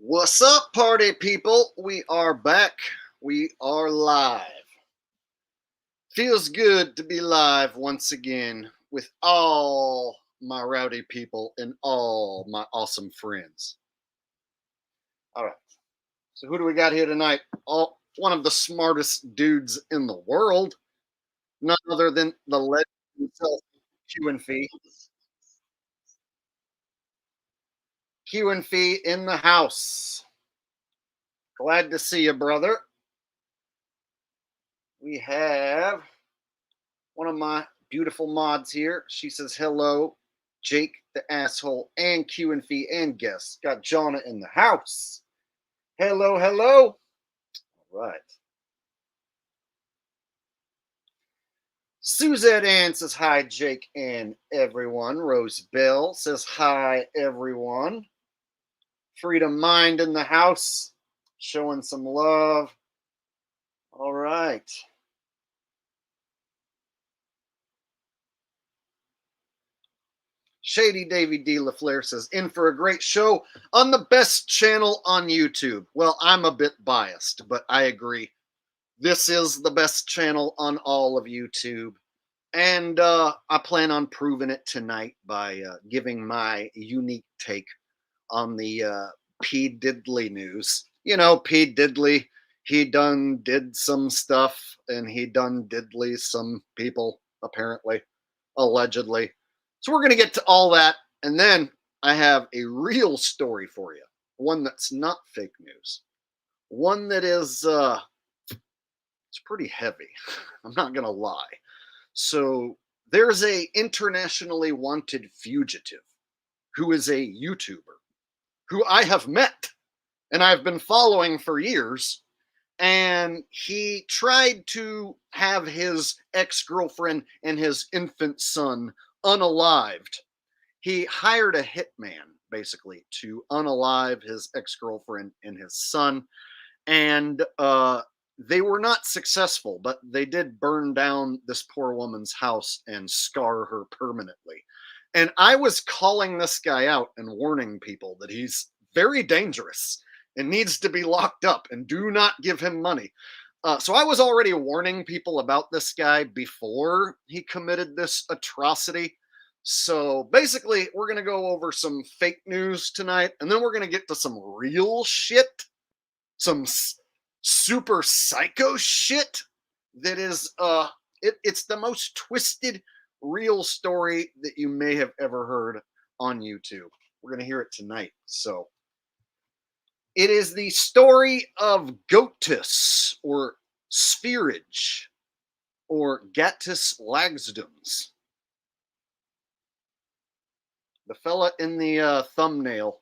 What's up, party people? We are back. We are live. Feels good to be live once again with all my rowdy people and all my awesome friends. All right. So, who do we got here tonight? One of the smartest dudes in the world, none other than the legend himself, Q and Fee. Q and Fee in the house. Glad to see you, brother. We have one of my beautiful mods here. She says hello, Jake the asshole, and Q and Fee and guests. Got Jonna in the house. Hello, hello. All right. Suzette Ann says hi, Jake and everyone. Rose Bell says hi, everyone. Freedom Mind in the house, showing some love. All right. Shady Davy D. LaFleur says, in for a great show on the best channel on YouTube. Well, I'm a bit biased, but I agree. This is the best channel on all of YouTube. And I plan on proving it tonight by giving my unique take on the P. Diddley news. You know, P. Diddley, he done did some stuff and he done diddley some people, apparently, allegedly. So we're going to get to all that. And then I have a real story for you. One that's not fake news. One that is, it's pretty heavy. I'm not going to lie. So there's a internationally wanted fugitive who is a YouTuber who I have met and I've been following for years. And he tried to have his ex-girlfriend and his infant son unalived. He hired a hitman, basically, to unalive his ex-girlfriend and his son. And they were not successful, but they did burn down this poor woman's house and scar her permanently. And I was calling this guy out and warning people that he's very dangerous and needs to be locked up and do not give him money. So I was already warning people about this guy before he committed this atrocity. So basically, we're going to go over some fake news tonight, and then we're going to get to some real shit, some super psycho shit that is, it's the most twisted real story that you may have ever heard on YouTube. We're going to hear it tonight. So it is the story of Gatis, or Spherage, or Gatis Lagsdons. The fella in the thumbnail,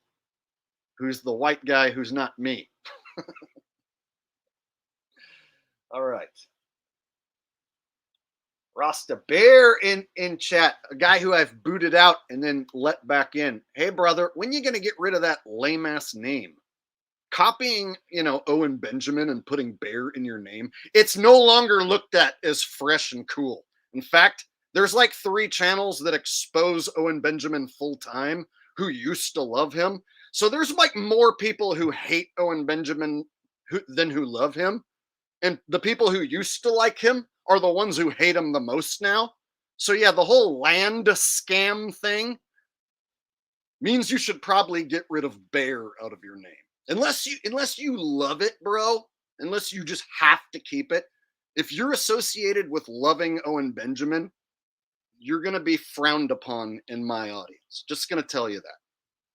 who's the white guy who's not me. All right. Rasta Bear in chat, a guy who I've booted out and then let back in. Hey, brother, when you going to get rid of that lame-ass name? Copying, Owen Benjamin and putting Bear in your name, it's no longer looked at as fresh and cool. In fact, there's like 3 channels that expose Owen Benjamin full time who used to love him. So there's like more people who hate Owen Benjamin than who love him. And the people who used to like him are the ones who hate him the most now. So yeah, the whole land scam thing means you should probably get rid of Bear out of your name. Unless you love it, bro, unless you just have to keep it. If you're associated with loving Owen Benjamin, you're going to be frowned upon in my audience. Just going to tell you that.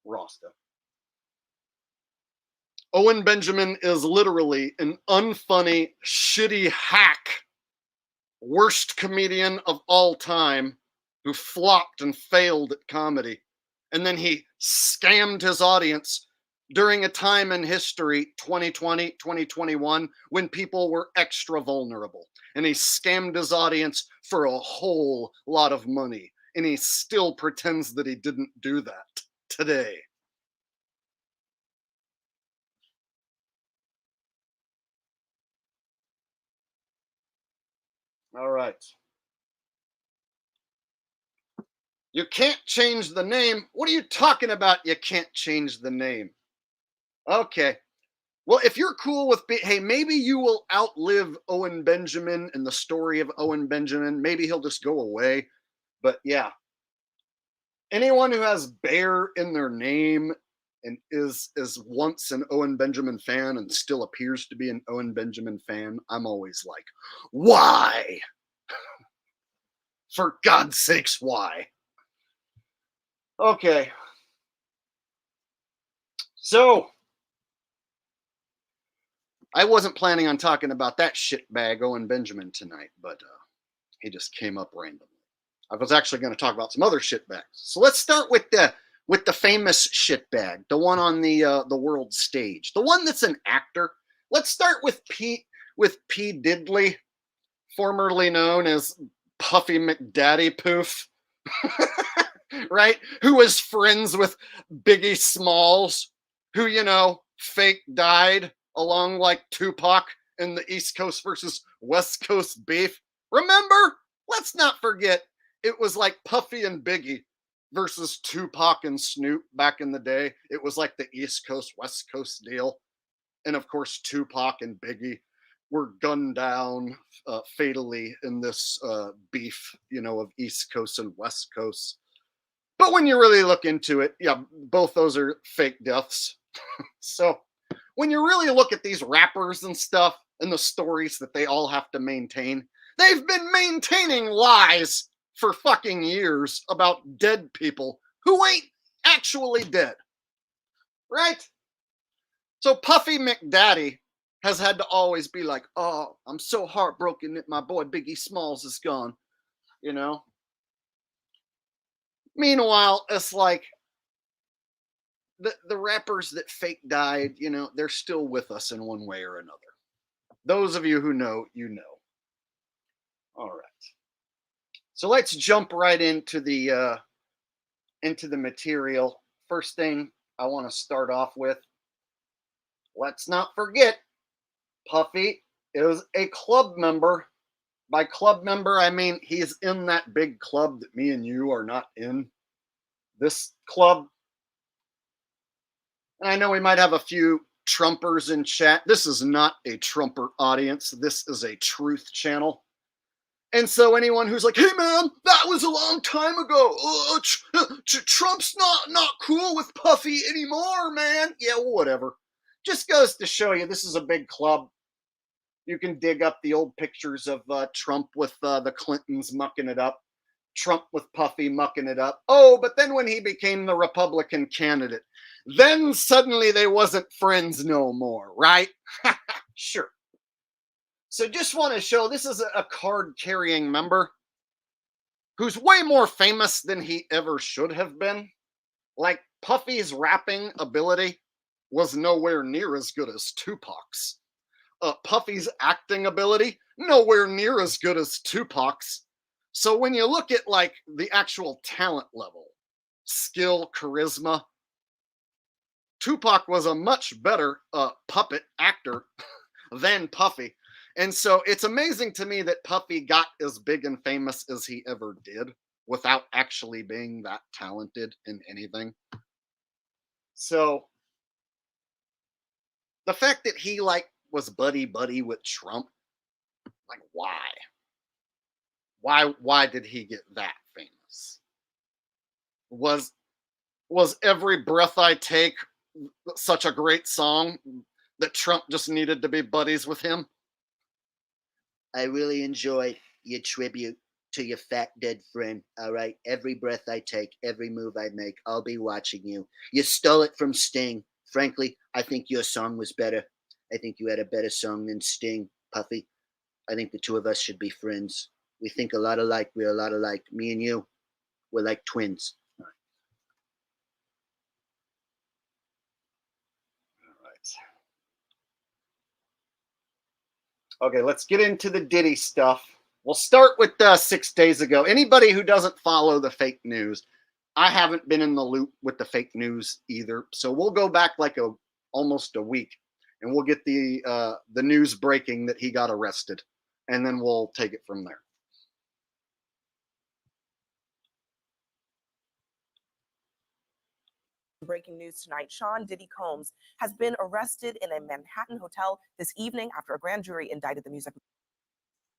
Rasta. Owen Benjamin is literally an unfunny, shitty hack, worst comedian of all time who flopped and failed at comedy. And then he scammed his audience during a time in history, 2020, 2021, when people were extra vulnerable. And he scammed his audience for a whole lot of money. And he still pretends that he didn't do that today. All right. You can't change the name. What are you talking about? You can't change the name. Okay. Well, if you're cool with, hey, maybe you will outlive Owen Benjamin and the story of Owen Benjamin. Maybe he'll just go away. But yeah, anyone who has Bear in their name and is once an Owen Benjamin fan and still appears to be an Owen Benjamin fan, I'm always like, why? For God's sakes, why? Okay. So I wasn't planning on talking about that shitbag Owen Benjamin tonight, but he just came up randomly. I was actually going to talk about some other shitbags. So let's start with the famous shitbag, the one on the world stage, the one that's an actor. Let's start with P Diddley, formerly known as Puffy McDaddy Poof, right? Who was friends with Biggie Smalls, who, you know, fake died along like Tupac in the East Coast versus West Coast beef. Remember? Let's not forget it was like Puffy and Biggie versus Tupac and Snoop back in the day. It was like the East Coast, West Coast deal. And of course, Tupac and Biggie were gunned down fatally in this beef, you know, of East Coast and West Coast. But when you really look into it, yeah, both those are fake deaths. So when you really look at these rappers and stuff and the stories that they all have to maintain, they've been maintaining lies for fucking years about dead people who ain't actually dead. Right? So Puffy McDaddy has had to always be like, oh, I'm so heartbroken that my boy Biggie Smalls is gone, you know? Meanwhile, it's like the rappers that fake died, you know, they're still with us in one way or another. Those of you who know, you know. All right. So let's jump right into the material. First thing I want to start off with, let's not forget Puffy is a club member. By club member, I mean he's in that big club that me and you are not in. This club. And I know we might have a few Trumpers in chat. This is not a Trumper audience. This is a truth channel. And so anyone who's like, hey man, that was a long time ago. Trump's not cool with Puffy anymore, man. Yeah, well, whatever. Just goes to show you this is a big club. You can dig up the old pictures of Trump with the Clintons mucking it up. Trump with Puffy mucking it up. Oh, but then when he became the Republican candidate, then suddenly they wasn't friends no more, right? Sure. So just want to show this is a card carrying member who's way more famous than he ever should have been. Like Puffy's rapping ability was nowhere near as good as Tupac's. Puffy's acting ability nowhere near as good as Tupac's. So when you look at like the actual talent level, skill, charisma, Tupac was a much better puppet actor than Puffy. And so it's amazing to me that Puffy got as big and famous as he ever did without actually being that talented in anything. So the fact that he like was buddy with Trump, like why did he get that famous? Was Every Breath I Take such a great song that Trump just needed to be buddies with him? I really enjoy your tribute to your fat dead friend. All right. Every breath I take, every move I make, I'll be watching you. You stole it from Sting. Frankly, I think your song was better. I think you had a better song than Sting, Puffy. I think the two of us should be friends. We think a lot alike. We're a lot alike. Me and you, we're like twins. All right. Okay, let's get into the Diddy stuff. We'll start with 6 days ago. Anybody who doesn't follow the fake news, I haven't been in the loop with the fake news either. So we'll go back like almost a week, and we'll get the news breaking that he got arrested, and then we'll take it from there. Breaking news tonight, Sean Diddy Combs has been arrested in a Manhattan hotel this evening after a grand jury indicted the music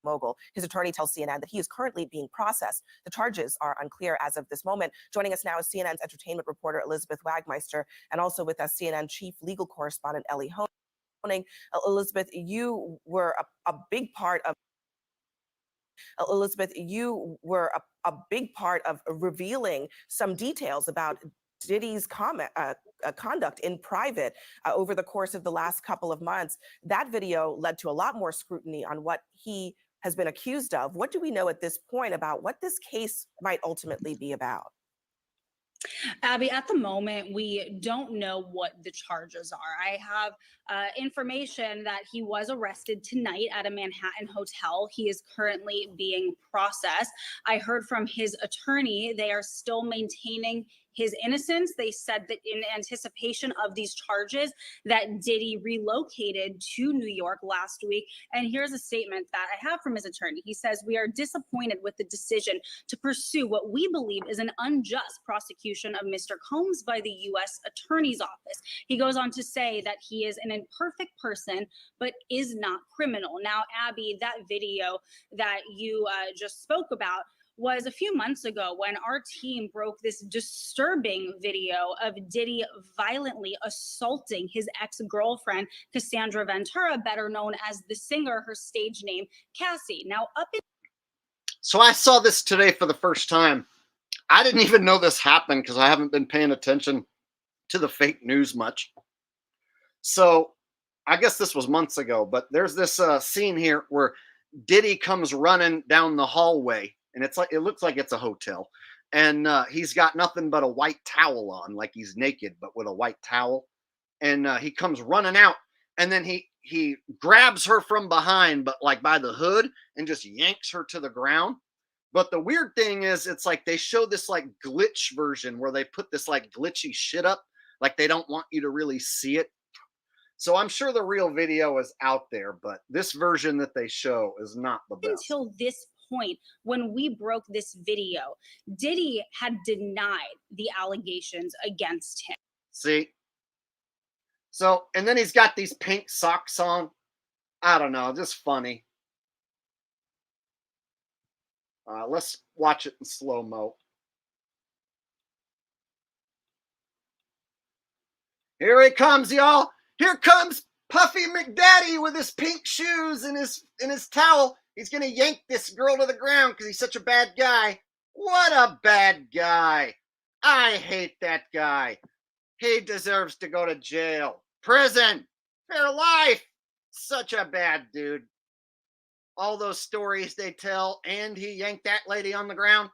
mogul. His attorney tells CNN that he is currently being processed. The charges are unclear as of this moment. Joining us now is CNN's entertainment reporter Elizabeth Wagmeister, and also with us CNN chief legal correspondent Ellie Honing. Elizabeth, you were a big part of revealing some details about Diddy's conduct in private over the course of the last couple of months. That video led to a lot more scrutiny on what he has been accused of. What do we know at this point about what this case might ultimately be about? Abby, at the moment, we don't know what the charges are. I have information that he was arrested tonight at a Manhattan hotel. He is currently being processed. I heard from his attorney, they are still maintaining his innocence. They said that in anticipation of these charges that Diddy relocated to New York last week. And here's a statement that I have from his attorney. He says, "We are disappointed with the decision to pursue what we believe is an unjust prosecution of Mr. Combs by the U.S. Attorney's Office." He goes on to say that he is an imperfect person, but is not criminal. Now, Abby, that video that you just spoke about was a few months ago when our team broke this disturbing video of Diddy violently assaulting his ex-girlfriend, Cassandra Ventura, better known as the singer, her stage name, Cassie. Now, So I saw this today for the first time. I didn't even know this happened because I haven't been paying attention to the fake news much. So I guess this was months ago, but there's this scene here where Diddy comes running down the hallway, and it looks like it's a hotel, and he's got nothing but a white towel on, like he's naked, but with a white towel, and he comes running out, and then he grabs her from behind, but like by the hood, and just yanks her to the ground. But the weird thing is, it's like they show this like glitch version where they put this like glitchy shit up, like they don't want you to really see it. So I'm sure the real video is out there, but this version that they show is not the best. Until this point, when we broke this video, Diddy had denied the allegations against him. See? So, and then he's got these pink socks on. I don't know, just funny. Let's watch it in slow-mo. Here he comes, y'all. Here comes Puffy McDaddy with his pink shoes and his towel. He's gonna yank this girl to the ground because he's such a bad guy. What a bad guy. I hate that guy. He deserves to go to jail. Prison. Fair life. Such a bad dude. All those stories they tell, and he yanked that lady on the ground.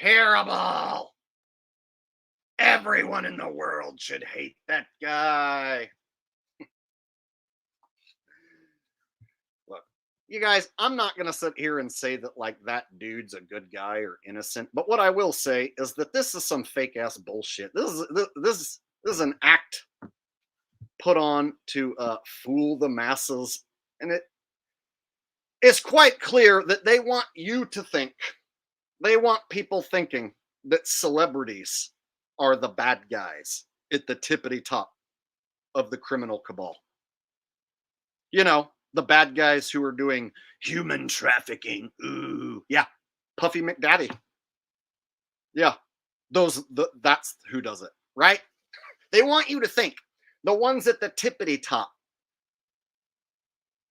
Terrible. Everyone in the world should hate that guy. Look, you guys, I'm not going to sit here and say that like that dude's a good guy or innocent, but what I will say is that this is some fake ass bullshit. This is an act put on to fool the masses, and it's quite clear that they want you to think, they want people thinking that celebrities are the bad guys at the tippity top of the criminal cabal. You know, the bad guys who are doing human trafficking. Ooh, yeah, Puffy McDaddy. Yeah, that's who does it, right? They want you to think the ones at the tippity top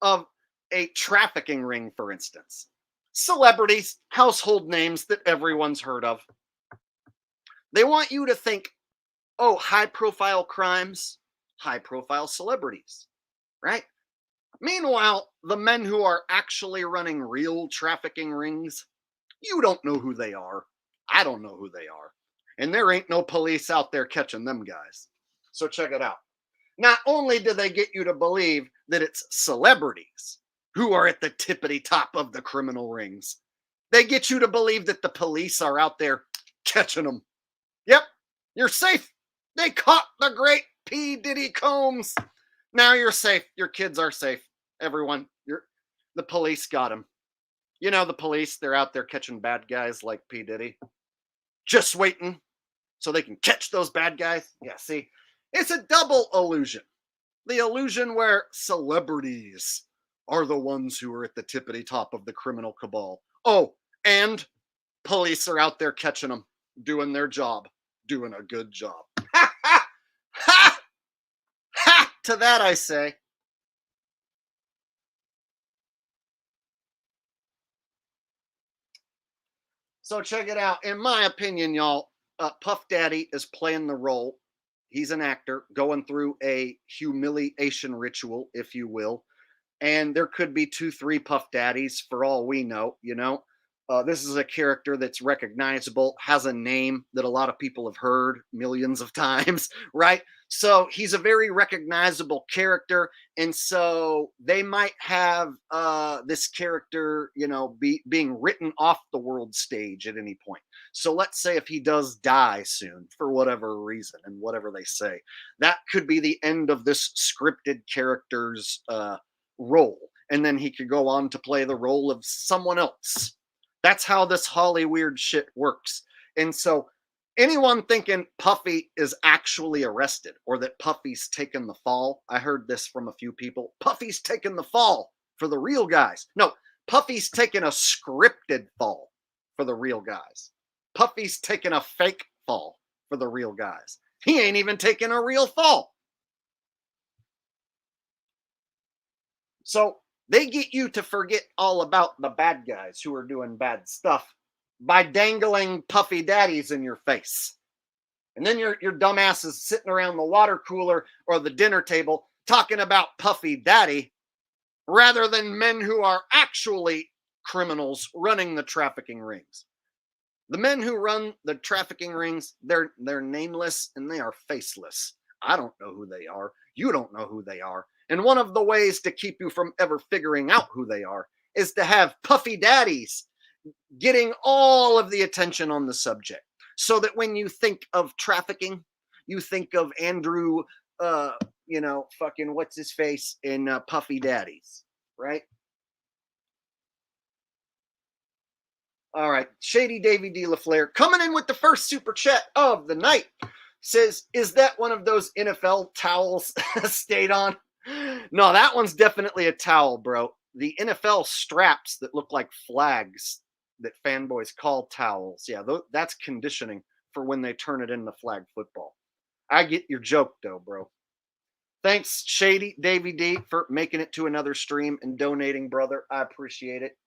of a trafficking ring, for instance. Celebrities, household names that everyone's heard of. They want you to think, oh, high-profile crimes, high-profile celebrities, right? Meanwhile, the men who are actually running real trafficking rings, you don't know who they are. I don't know who they are. And there ain't no police out there catching them guys. So check it out. Not only do they get you to believe that it's celebrities who are at the tippity top of the criminal rings, they get you to believe that the police are out there catching them. Yep, you're safe. They caught the great P. Diddy Combs. Now you're safe. Your kids are safe. Everyone, the police got him. You know, the police, they're out there catching bad guys like P. Diddy. Just waiting so they can catch those bad guys. Yeah, see, it's a double illusion. The illusion where celebrities are the ones who are at the tippity top of the criminal cabal. Oh, and police are out there catching them, doing their job, doing a good job. Ha ha ha ha! To that I say. So check it out. In my opinion, y'all, Puff Daddy is playing the role. He's an actor going through a humiliation ritual, if you will. And there could be 2, 3 Puff Daddies for all we know, you know. This is a character that's recognizable, has a name that a lot of people have heard millions of times, right? So he's a very recognizable character. And so they might have this character, you know, being written off the world stage at any point. So let's say if he does die soon for whatever reason and whatever they say, that could be the end of this scripted character's role. And then he could go on to play the role of someone else. That's how this Holly weird shit works. And so anyone thinking Puffy is actually arrested or that Puffy's taken the fall, I heard this from a few people. Puffy's taken the fall for the real guys. No, Puffy's taken a scripted fall for the real guys. Puffy's taken a fake fall for the real guys. He ain't even taken a real fall. So they get you to forget all about the bad guys who are doing bad stuff by dangling Puffy Daddies in your face. And then your dumbass is sitting around the water cooler or the dinner table talking about Puffy Daddy rather than men who are actually criminals running the trafficking rings. The men who run the trafficking rings, they're nameless and they are faceless. I don't know who they are. You don't know who they are. And one of the ways to keep you from ever figuring out who they are is to have Puffy Daddies getting all of the attention on the subject. So that when you think of trafficking, you think of Andrew, fucking what's his face in Puffy Daddies, right? All right, Shady Davy D. LaFleur coming in with the first super chat of the night. Says, is that one of those NFL towels stayed on? No, that one's definitely a towel, bro. The NFL straps that look like flags that fanboys call towels. Yeah, that's conditioning for when they turn it into flag football. I get your joke, though, bro. Thanks, Shady Davy D, for making it to another stream and donating, brother. I appreciate it.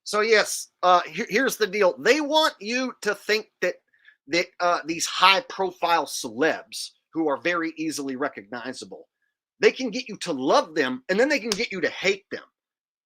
So yes, here's the deal. They want you to think that these high-profile celebs who are very easily recognizable, they can get you to love them, and then they can get you to hate them.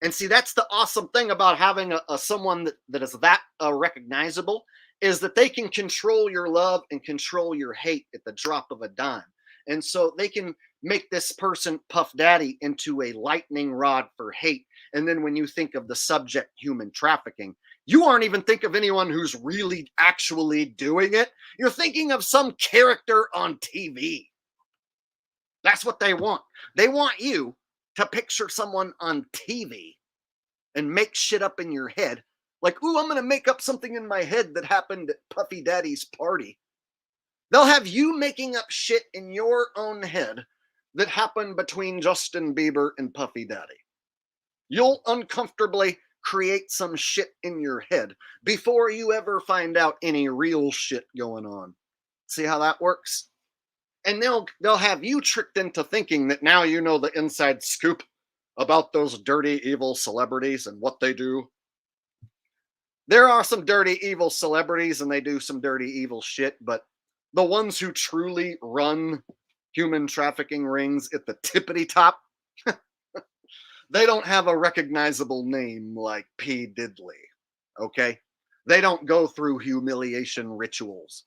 And see, that's the awesome thing about having someone that is that recognizable, is that they can control your love and control your hate at the drop of a dime. And so they can make this person, Puff Daddy, into a lightning rod for hate. And then when you think of the subject, human trafficking, you aren't even thinking of anyone who's really actually doing it. You're thinking of some character on TV. That's what they want. They want you to picture someone on TV and make shit up in your head. Like, ooh, I'm going to make up something in my head that happened at Puffy Daddy's party. They'll have you making up shit in your own head that happened between Justin Bieber and Puffy Daddy. You'll uncomfortably create some shit in your head before you ever find out any real shit going on. See how that works? And they'll have you tricked into thinking that now you know the inside scoop about those dirty, evil celebrities and what they do. There are some dirty, evil celebrities and they do some dirty, evil shit, but the ones who truly run human trafficking rings at the tippity top, they don't have a recognizable name like P. Diddley, okay? They don't go through humiliation rituals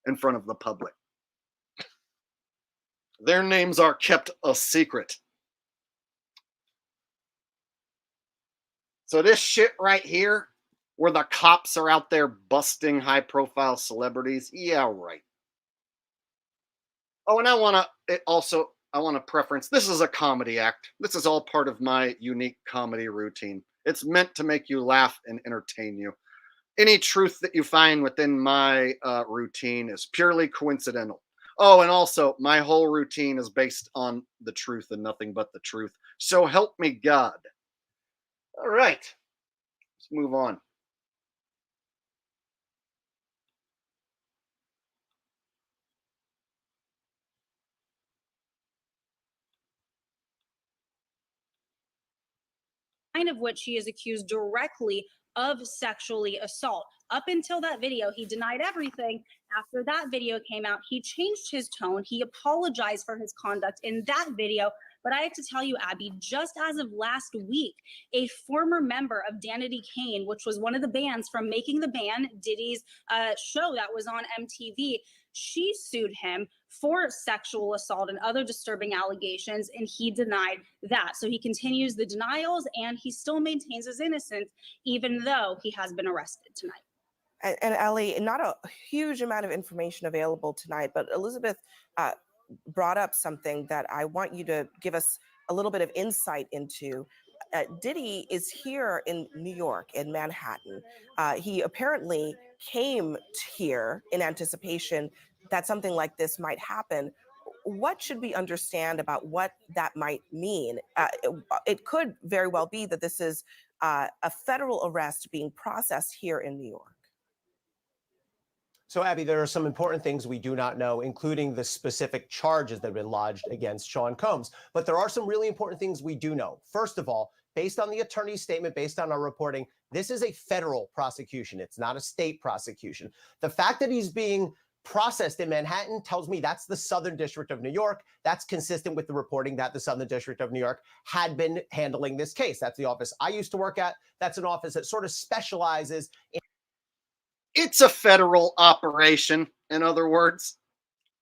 in front of the public. Their names are kept a secret. So this shit right here, where the cops are out there busting high-profile celebrities, yeah, right. Oh, and I want to also I want to preference this is a comedy act. This is all part of my unique comedy routine. It's meant to make you laugh and entertain you. Any truth that you find within my routine is purely coincidental. Oh, and also, my whole routine is based on the truth and nothing but the truth. So help me God. All right, let's move on. Of which he is accused directly of sexually assault. Up until that video, he denied everything. After that video came out, he changed his tone. He apologized for his conduct in that video. But I have to tell you, Abby, just as of last week, a former member of Danity Kane, which was one of the bands from Making the Band, Diddy's show that was on MTV, she sued him for sexual assault and other disturbing allegations, and he denied that. So he continues the denials, and he still maintains his innocence, even though he has been arrested tonight. And Ellie, not a huge amount of information available tonight, but Elizabeth brought up something that I want you to give us a little bit of insight into. Diddy is here in New York, in Manhattan. He apparently came here in anticipation that something like this might happen. What should we understand about what that might mean? It could very well be that this is a federal arrest being processed here in New York. So, Abby, there are some important things we do not know, including the specific charges that have been lodged against Sean Combs. But there are some really important things we do know. First of all, based on the attorney's statement, based on our reporting, this is a federal prosecution. It's not a state prosecution. The fact that he's being processed in Manhattan tells me that's the Southern District of New York. That's consistent with the reporting that the Southern District of New York had been handling this case. That's the office I used to work at. That's an office that sort of specializes in. It's a federal operation, in other words.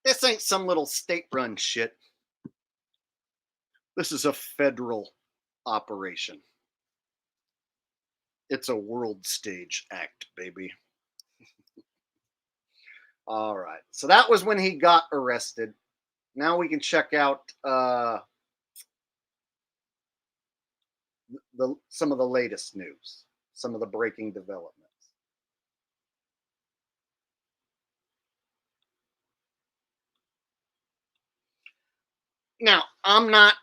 This ain't some little state-run shit. This is a federal operation. It's a world stage act, baby. All right. So that was when he got arrested. Now we can check out some of the latest news, some of the breaking developments. Now, I'm not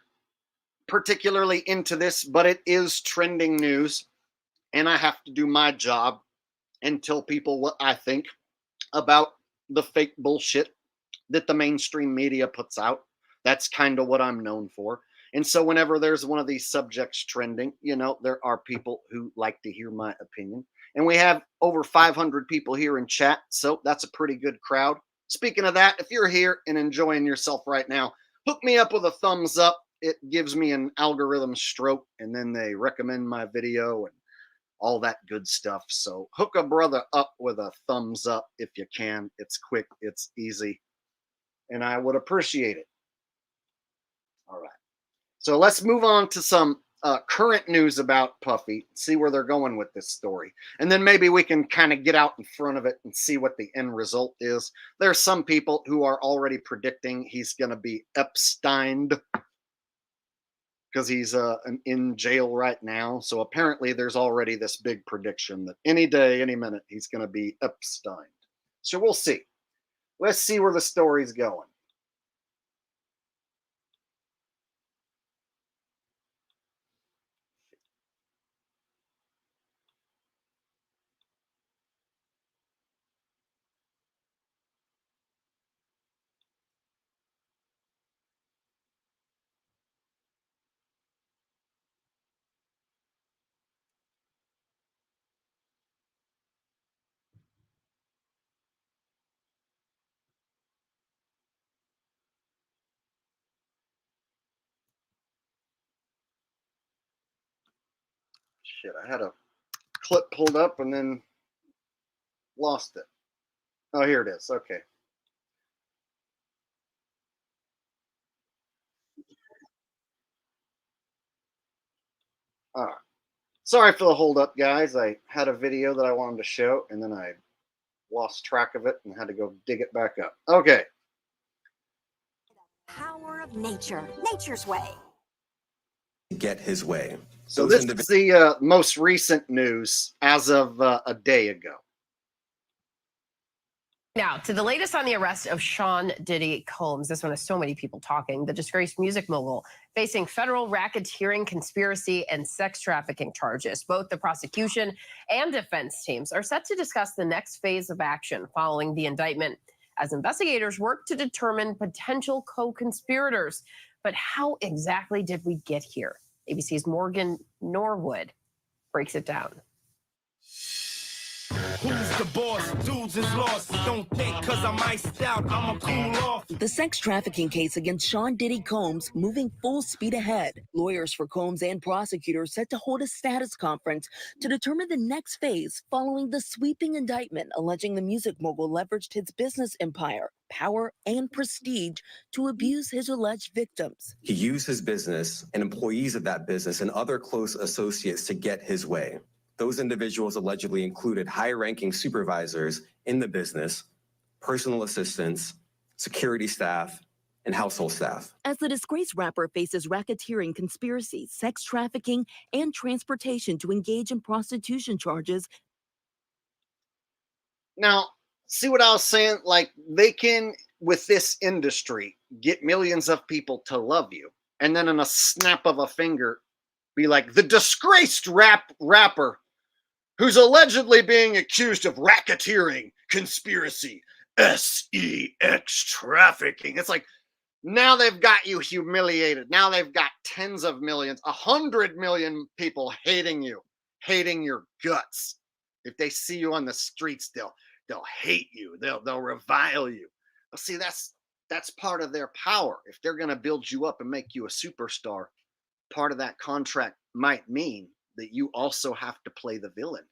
particularly into this, but it is trending news, and I have to do my job and tell people what I think about the fake bullshit that the mainstream media puts out. That's kind of what I'm known for. And so whenever there's one of these subjects trending, you know, there are people who like to hear my opinion. And we have over 500 people here in chat, so that's a pretty good crowd. Speaking of that, if you're here and enjoying yourself right now, hook me up with a thumbs up. It gives me an algorithm stroke, and then they recommend my video and all that good stuff. So hook a brother up with a thumbs up if you can. It's quick, it's easy, and I would appreciate it. All right. So let's move on to some current news about Puffy, see where they're going with this story. And then maybe we can kind of get out in front of it and see what the end result is. There's some people who are already predicting he's going to be Epsteined because he's in jail right now. So apparently there's already this big prediction that any day, any minute, he's going to be Epsteined. So we'll see. Let's see where the story's going. Shit, I had a clip pulled up and then lost it. Oh, here it is. Okay. All right. Sorry for the hold up, guys. I had a video that I wanted to show, and then I lost track of it and had to go dig it back up. Okay. Power of nature, nature's way. Get his way. So this is the most recent news as of a day ago. Now, to the latest on the arrest of Sean Diddy Combs. This one has so many people talking. The disgraced music mogul facing federal racketeering, conspiracy, and sex trafficking charges. Both the prosecution and defense teams are set to discuss the next phase of action following the indictment as investigators work to determine potential co-conspirators. But how exactly did we get here? ABC's Morgan Norwood breaks it down. Who's the boss? Dudes is lost. Don't think cause I'm iced out, I'ma cool off. The sex trafficking case against Sean Diddy Combs moving full speed ahead. Lawyers for Combs and prosecutors set to hold a status conference to determine the next phase following the sweeping indictment alleging the music mogul leveraged his business empire, power, and prestige to abuse his alleged victims. He used his business and employees of that business and other close associates to get his way. Those individuals allegedly included high-ranking supervisors in the business, personal assistants, security staff, and household staff. As the disgraced rapper faces racketeering, conspiracy, sex trafficking, and transportation to engage in prostitution charges. Now, see what I was saying? Like, they can, with this industry, get millions of people to love you, and then in a snap of a finger, be like, the disgraced rapper who's allegedly being accused of racketeering, conspiracy, sex trafficking. It's like, now they've got you humiliated. Now they've got tens of millions, 100 million people hating you, hating your guts. If they see you on the streets, they'll hate you. They'll revile you. Well, see, that's part of their power. If they're going to build you up and make you a superstar, part of that contract might mean that you also have to play the villain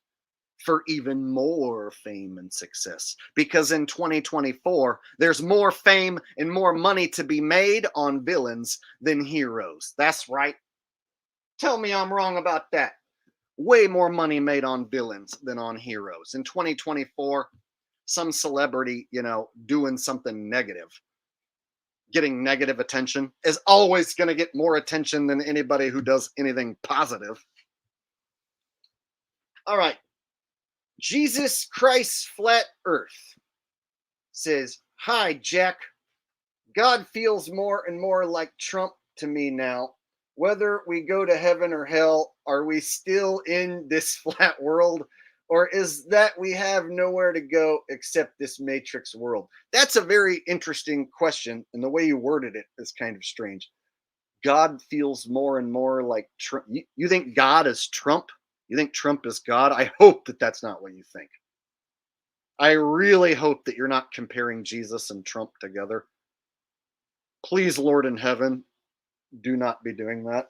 for even more fame and success. Because in 2024, there's more fame and more money to be made on villains than heroes. That's right. Tell me I'm wrong about that. Way more money made on villains than on heroes. In 2024, some celebrity, doing something negative, getting negative attention, is always going to get more attention than anybody who does anything positive. All right. Jesus Christ Flat Earth says, hi, Jack. God feels more and more like Trump to me now. Whether we go to heaven or hell, are we still in this flat world? Or is that we have nowhere to go except this matrix world? That's a very interesting question. And the way you worded it is kind of strange. God feels more and more like Trump. You think God is Trump? You think Trump is God? I hope that that's not what you think. I really hope that you're not comparing Jesus and Trump together. Please, Lord in heaven, do not be doing that.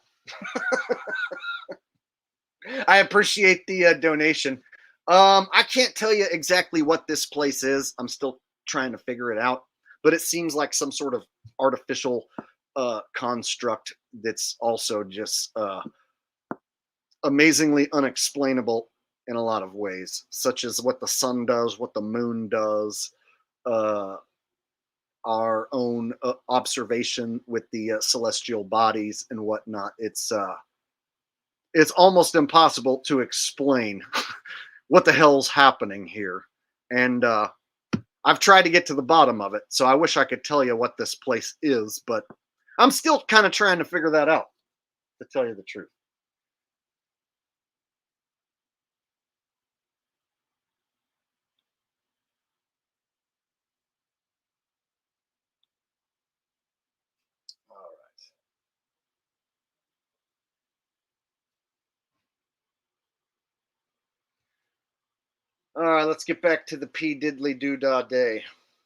I appreciate the donation. I can't tell you exactly what this place is. I'm still trying to figure it out. But it seems like some sort of artificial construct that's also just amazingly unexplainable in a lot of ways, such as what the sun does, what the moon does, our own observation with the celestial bodies and whatnot. It's almost impossible to explain what the hell's happening here. And I've tried to get to the bottom of it, so I wish I could tell you what this place is, but I'm still kind of trying to figure that out, to tell you the truth. All right, let's get back to the P. Diddly Doodah Day.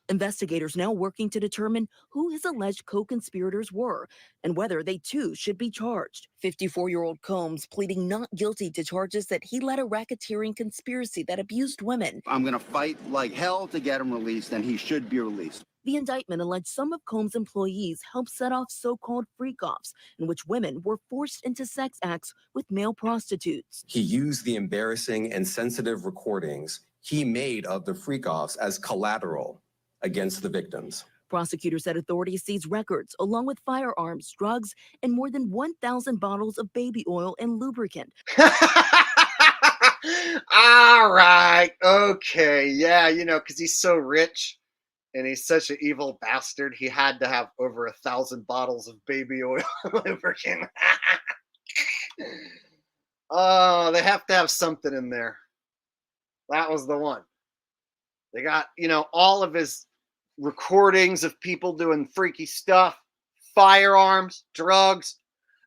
Investigators now working to determine who his alleged co-conspirators were and whether they too should be charged. 54-year-old Combs pleading not guilty to charges that he led a racketeering conspiracy that abused women. I'm going to fight like hell to get him released, and he should be released. The indictment alleged some of Combs' employees helped set off so-called freak-offs in which women were forced into sex acts with male prostitutes. He used the embarrassing and sensitive recordings he made of the freak-offs as collateral against the victims. Prosecutors said authorities seized records along with firearms, drugs, and more than 1,000 bottles of baby oil and lubricant. All right. Okay. Yeah, because he's so rich and he's such an evil bastard, he had to have over 1,000 bottles of baby oil lubricant. Oh, they have to have something in there. That was the one. They got, all of his recordings of people doing freaky stuff, firearms, drugs,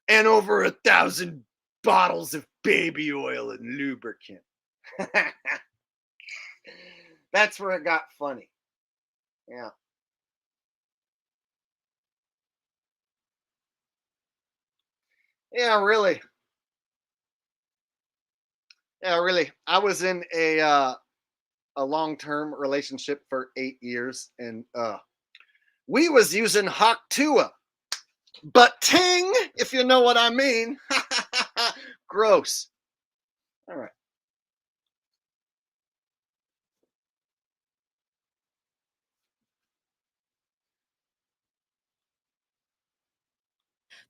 and over 1,000 bottles of baby oil and lubricant. That's where it got funny. Yeah. Yeah, really. Yeah, really. I was in a long-term relationship for 8 years, and we was using Haktua. But ting, if you know what I mean. Gross. All right.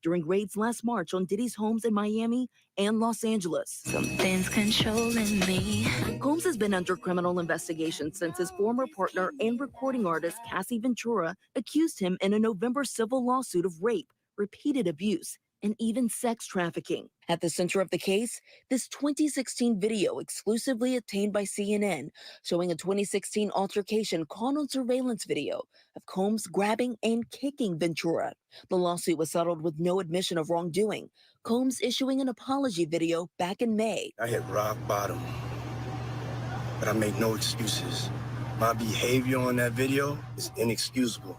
During raids last March on Diddy's homes in Miami and Los Angeles. Something's controlling me. Combs has been under criminal investigation since his former partner and recording artist Cassie Ventura accused him in a November civil lawsuit of rape, repeated abuse, and even sex trafficking. At the center of the case, this 2016 video exclusively obtained by CNN, showing a 2016 altercation caught on surveillance video of Combs grabbing and kicking Ventura. The lawsuit was settled with no admission of wrongdoing, Combs issuing an apology video back in May. I hit rock bottom, but I make no excuses. My behavior on that video is inexcusable.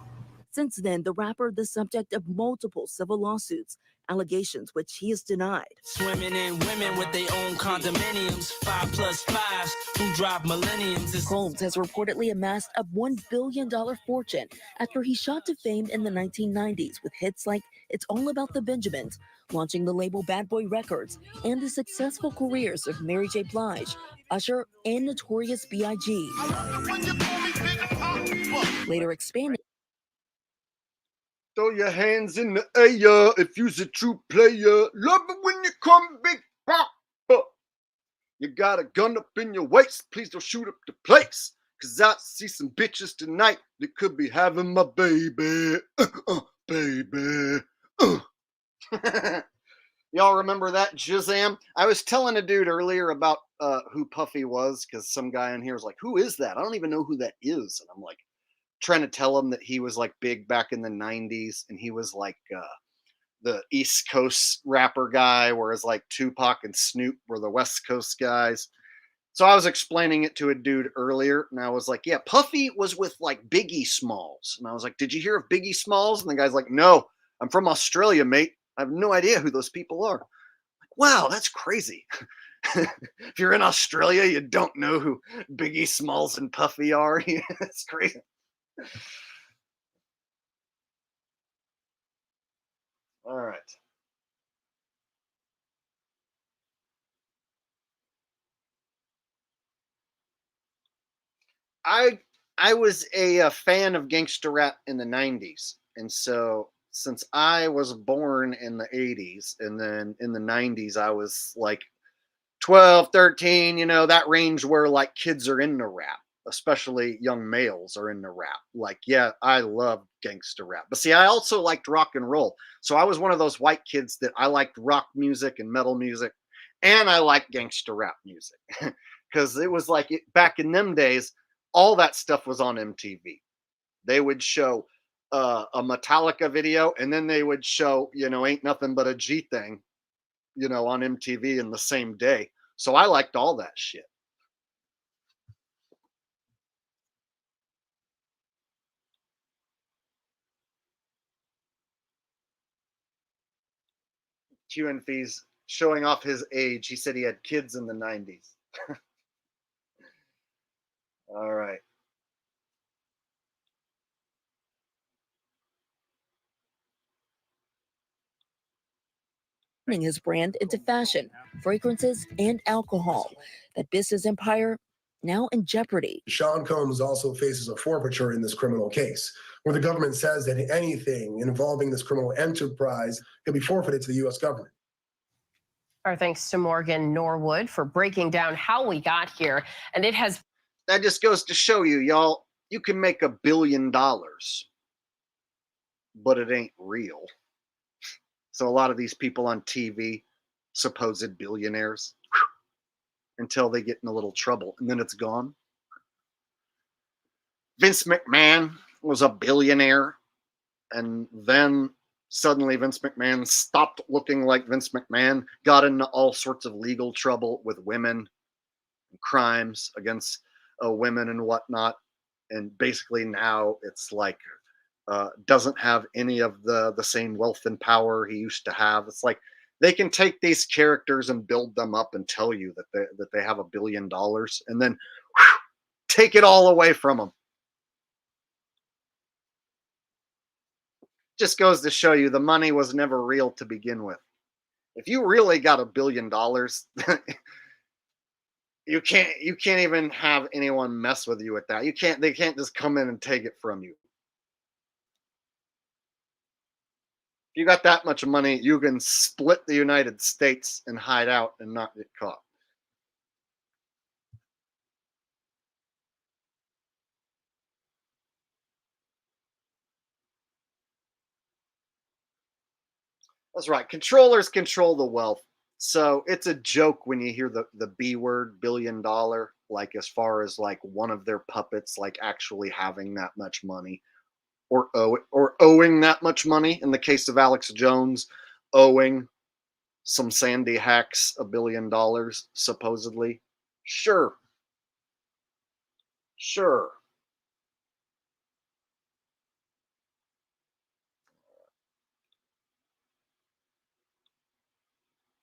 Since then, the rapper the subject of multiple civil lawsuits, allegations which he has denied. Swimming in women with their own condominiums, 5+5s who drive millenniums. Combs has reportedly amassed a $1 billion fortune after he shot to fame in the 1990s with hits like It's All About the Benjamins, launching the label Bad Boy Records, and the successful careers of Mary J. Blige, Usher, and Notorious B.I.G. Later expanding. Throw your hands in the air if you's a true player. Love it when you come big pop. You got a gun up in your waist. Please don't shoot up the place. Cause I see some bitches tonight that could be having my baby. Baby. Y'all remember that Jizam? I was telling a dude earlier about who Puffy was, because some guy in here was like, who is that? I don't even know who that is. And I'm like, trying to tell him that he was like big back in the 90s, and he was like the East Coast rapper guy, whereas like Tupac and Snoop were the West Coast guys. So I was explaining it to a dude earlier, and I was like, yeah, Puffy was with like Biggie Smalls. And I was like, did you hear of Biggie Smalls? And the guy's like, no, I'm from Australia, mate. I have no idea who those people are. Like, wow, that's crazy. If you're in Australia, you don't know who Biggie Smalls and Puffy are. It's crazy. All right. I was a fan of gangster rap in the 90s. And so since I was born in the 80s, and then in the 90s, I was like 12, 13, that range where like kids are into rap. Especially young males are into rap. Like, yeah, I love gangster rap. But see, I also liked rock and roll. So I was one of those white kids that I liked rock music and metal music, and I liked gangster rap music. Because it was like, back in them days, all that stuff was on MTV. They would show a Metallica video, and then they would show, Ain't Nothing But a G Thing, on MTV in the same day. So I liked all that shit. QNF's showing off his age. He said he had kids in the 90s. All right. Turning his brand into fashion, fragrances, and alcohol. That business empire now in jeopardy. Sean Combs also faces a forfeiture in this criminal case. where the government says that anything involving this criminal enterprise can be forfeited to the U.S. government. Our thanks to Morgan Norwood for breaking down how we got here. And it has. That just goes to show you, y'all, you can make $1 billion, but it ain't real. So a lot of these people on TV, supposed billionaires, until they get in a little trouble, and then it's gone. Vince McMahon was a billionaire, and then suddenly Vince McMahon stopped looking like Vince McMahon, got into all sorts of legal trouble with women, crimes against women and whatnot, and basically now it's like doesn't have any of the same wealth and power he used to have. It's like they can take these characters and build them up and tell you that they have $1 billion, and then take it all away from them. Just goes to show you the money was never real to begin with. If you really got $1 billion, you can't even have anyone mess with you at that. They can't just come in and take it from you. If you got that much money, you can split the United States and hide out and not get caught. That's right. Controllers control the wealth. So it's a joke when you hear the B word, $1 billion, like as far as like one of their puppets like actually having that much money or owing that much money. In the case of Alex Jones, owing some Sandy hacks $1 billion, supposedly. Sure.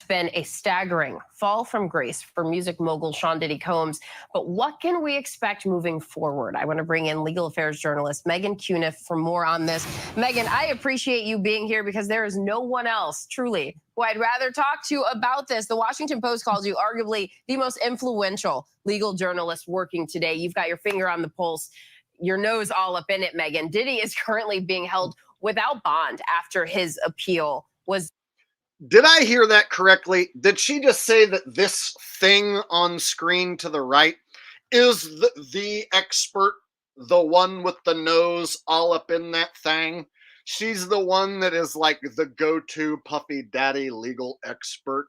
Been a staggering fall from grace for music mogul Sean Diddy Combs. But what can we expect moving forward? I want to bring in legal affairs journalist Megan Cuniff for more on this. Megan, I appreciate you being here because there is no one else, truly, who I'd rather talk to about this. The Washington Post calls you arguably the most influential legal journalist working today. You've got your finger on the pulse, your nose all up in it, Megan. Diddy is currently being held without bond after his appeal was. Did I hear that correctly? Did she just say that this thing on screen to the right is the expert, the one with the nose all up in that thing? She's the one that is like the go-to puffy daddy legal expert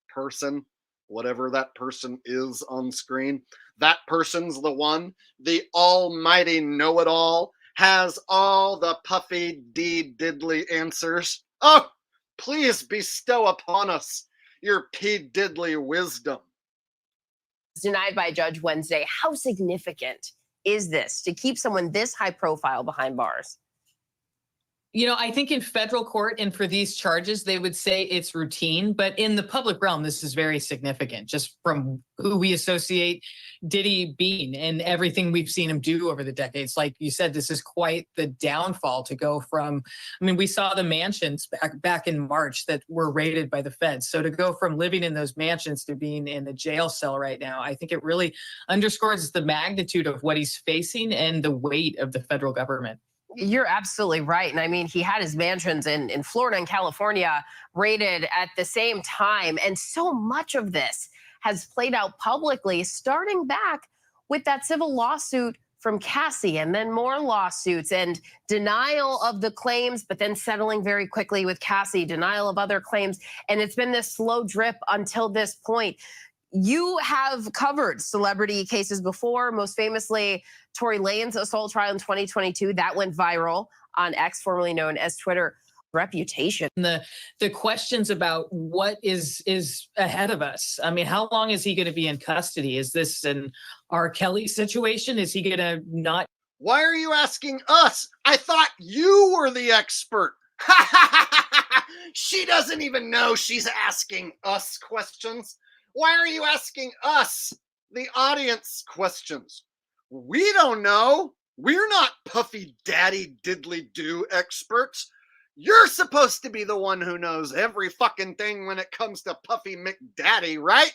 person, whatever that person is on screen. That person's the one, the almighty know-it-all, has all the puffy diddly answers. Oh! Please bestow upon us your P. Diddley wisdom. Denied by a judge Wednesday. How significant is this to keep someone this high profile behind bars? You know, I think in federal court and for these charges, they would say it's routine. But in the public realm, this is very significant just from who we associate Diddy being and everything we've seen him do over the decades. Like you said, this is quite the downfall to go from. I mean, we saw the mansions back in March that were raided by the feds. So to go from living in those mansions to being in a jail cell right now, I think it really underscores the magnitude of what he's facing and the weight of the federal government. You're absolutely right. And I mean, he had his mansions in Florida and California raided at the same time. And so much of this has played out publicly, starting back with that civil lawsuit from Cassie and then more lawsuits and denial of the claims, but then settling very quickly with Cassie, denial of other claims. And it's been this slow drip until this point. You have covered celebrity cases before, most famously Tory Lane's assault trial in 2022. That went viral on X, formerly known as Twitter. Reputation. The questions about what is ahead of us. I mean, how long is he going to be in custody? Is this an R. Kelly situation? Is he going to not? Why are you asking us? I thought you were the expert. She doesn't even know she's asking us questions. Why are you asking us, the audience, questions? We don't know. We're not puffy daddy diddly do experts. You're supposed to be the one who knows every fucking thing when it comes to Puffy McDaddy, right?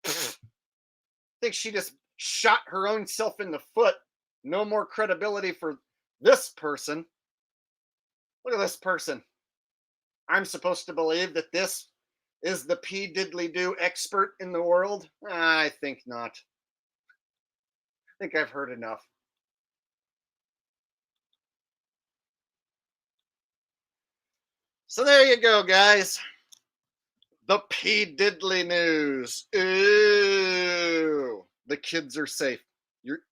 Think she just shot her own self in the foot. No more credibility for This person, look at this person. I'm supposed to believe that this is the P. Diddly Do expert in the world? I think not. I think I've heard enough. So there you go, guys. The P. Diddly news. Ooh. The kids are safe.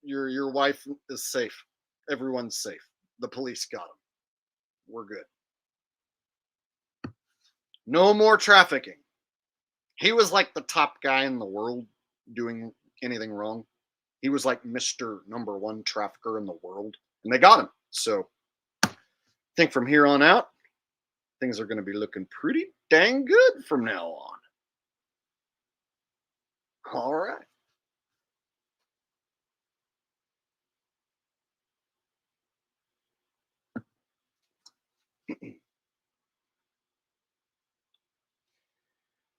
Your wife is safe. Everyone's safe. The police got him. We're good. No more trafficking. He was like the top guy in the world doing anything wrong. He was like Mr. Number One trafficker in the world, and they got him. So I think from here on out, things are going to be looking pretty dang good from now on. All right.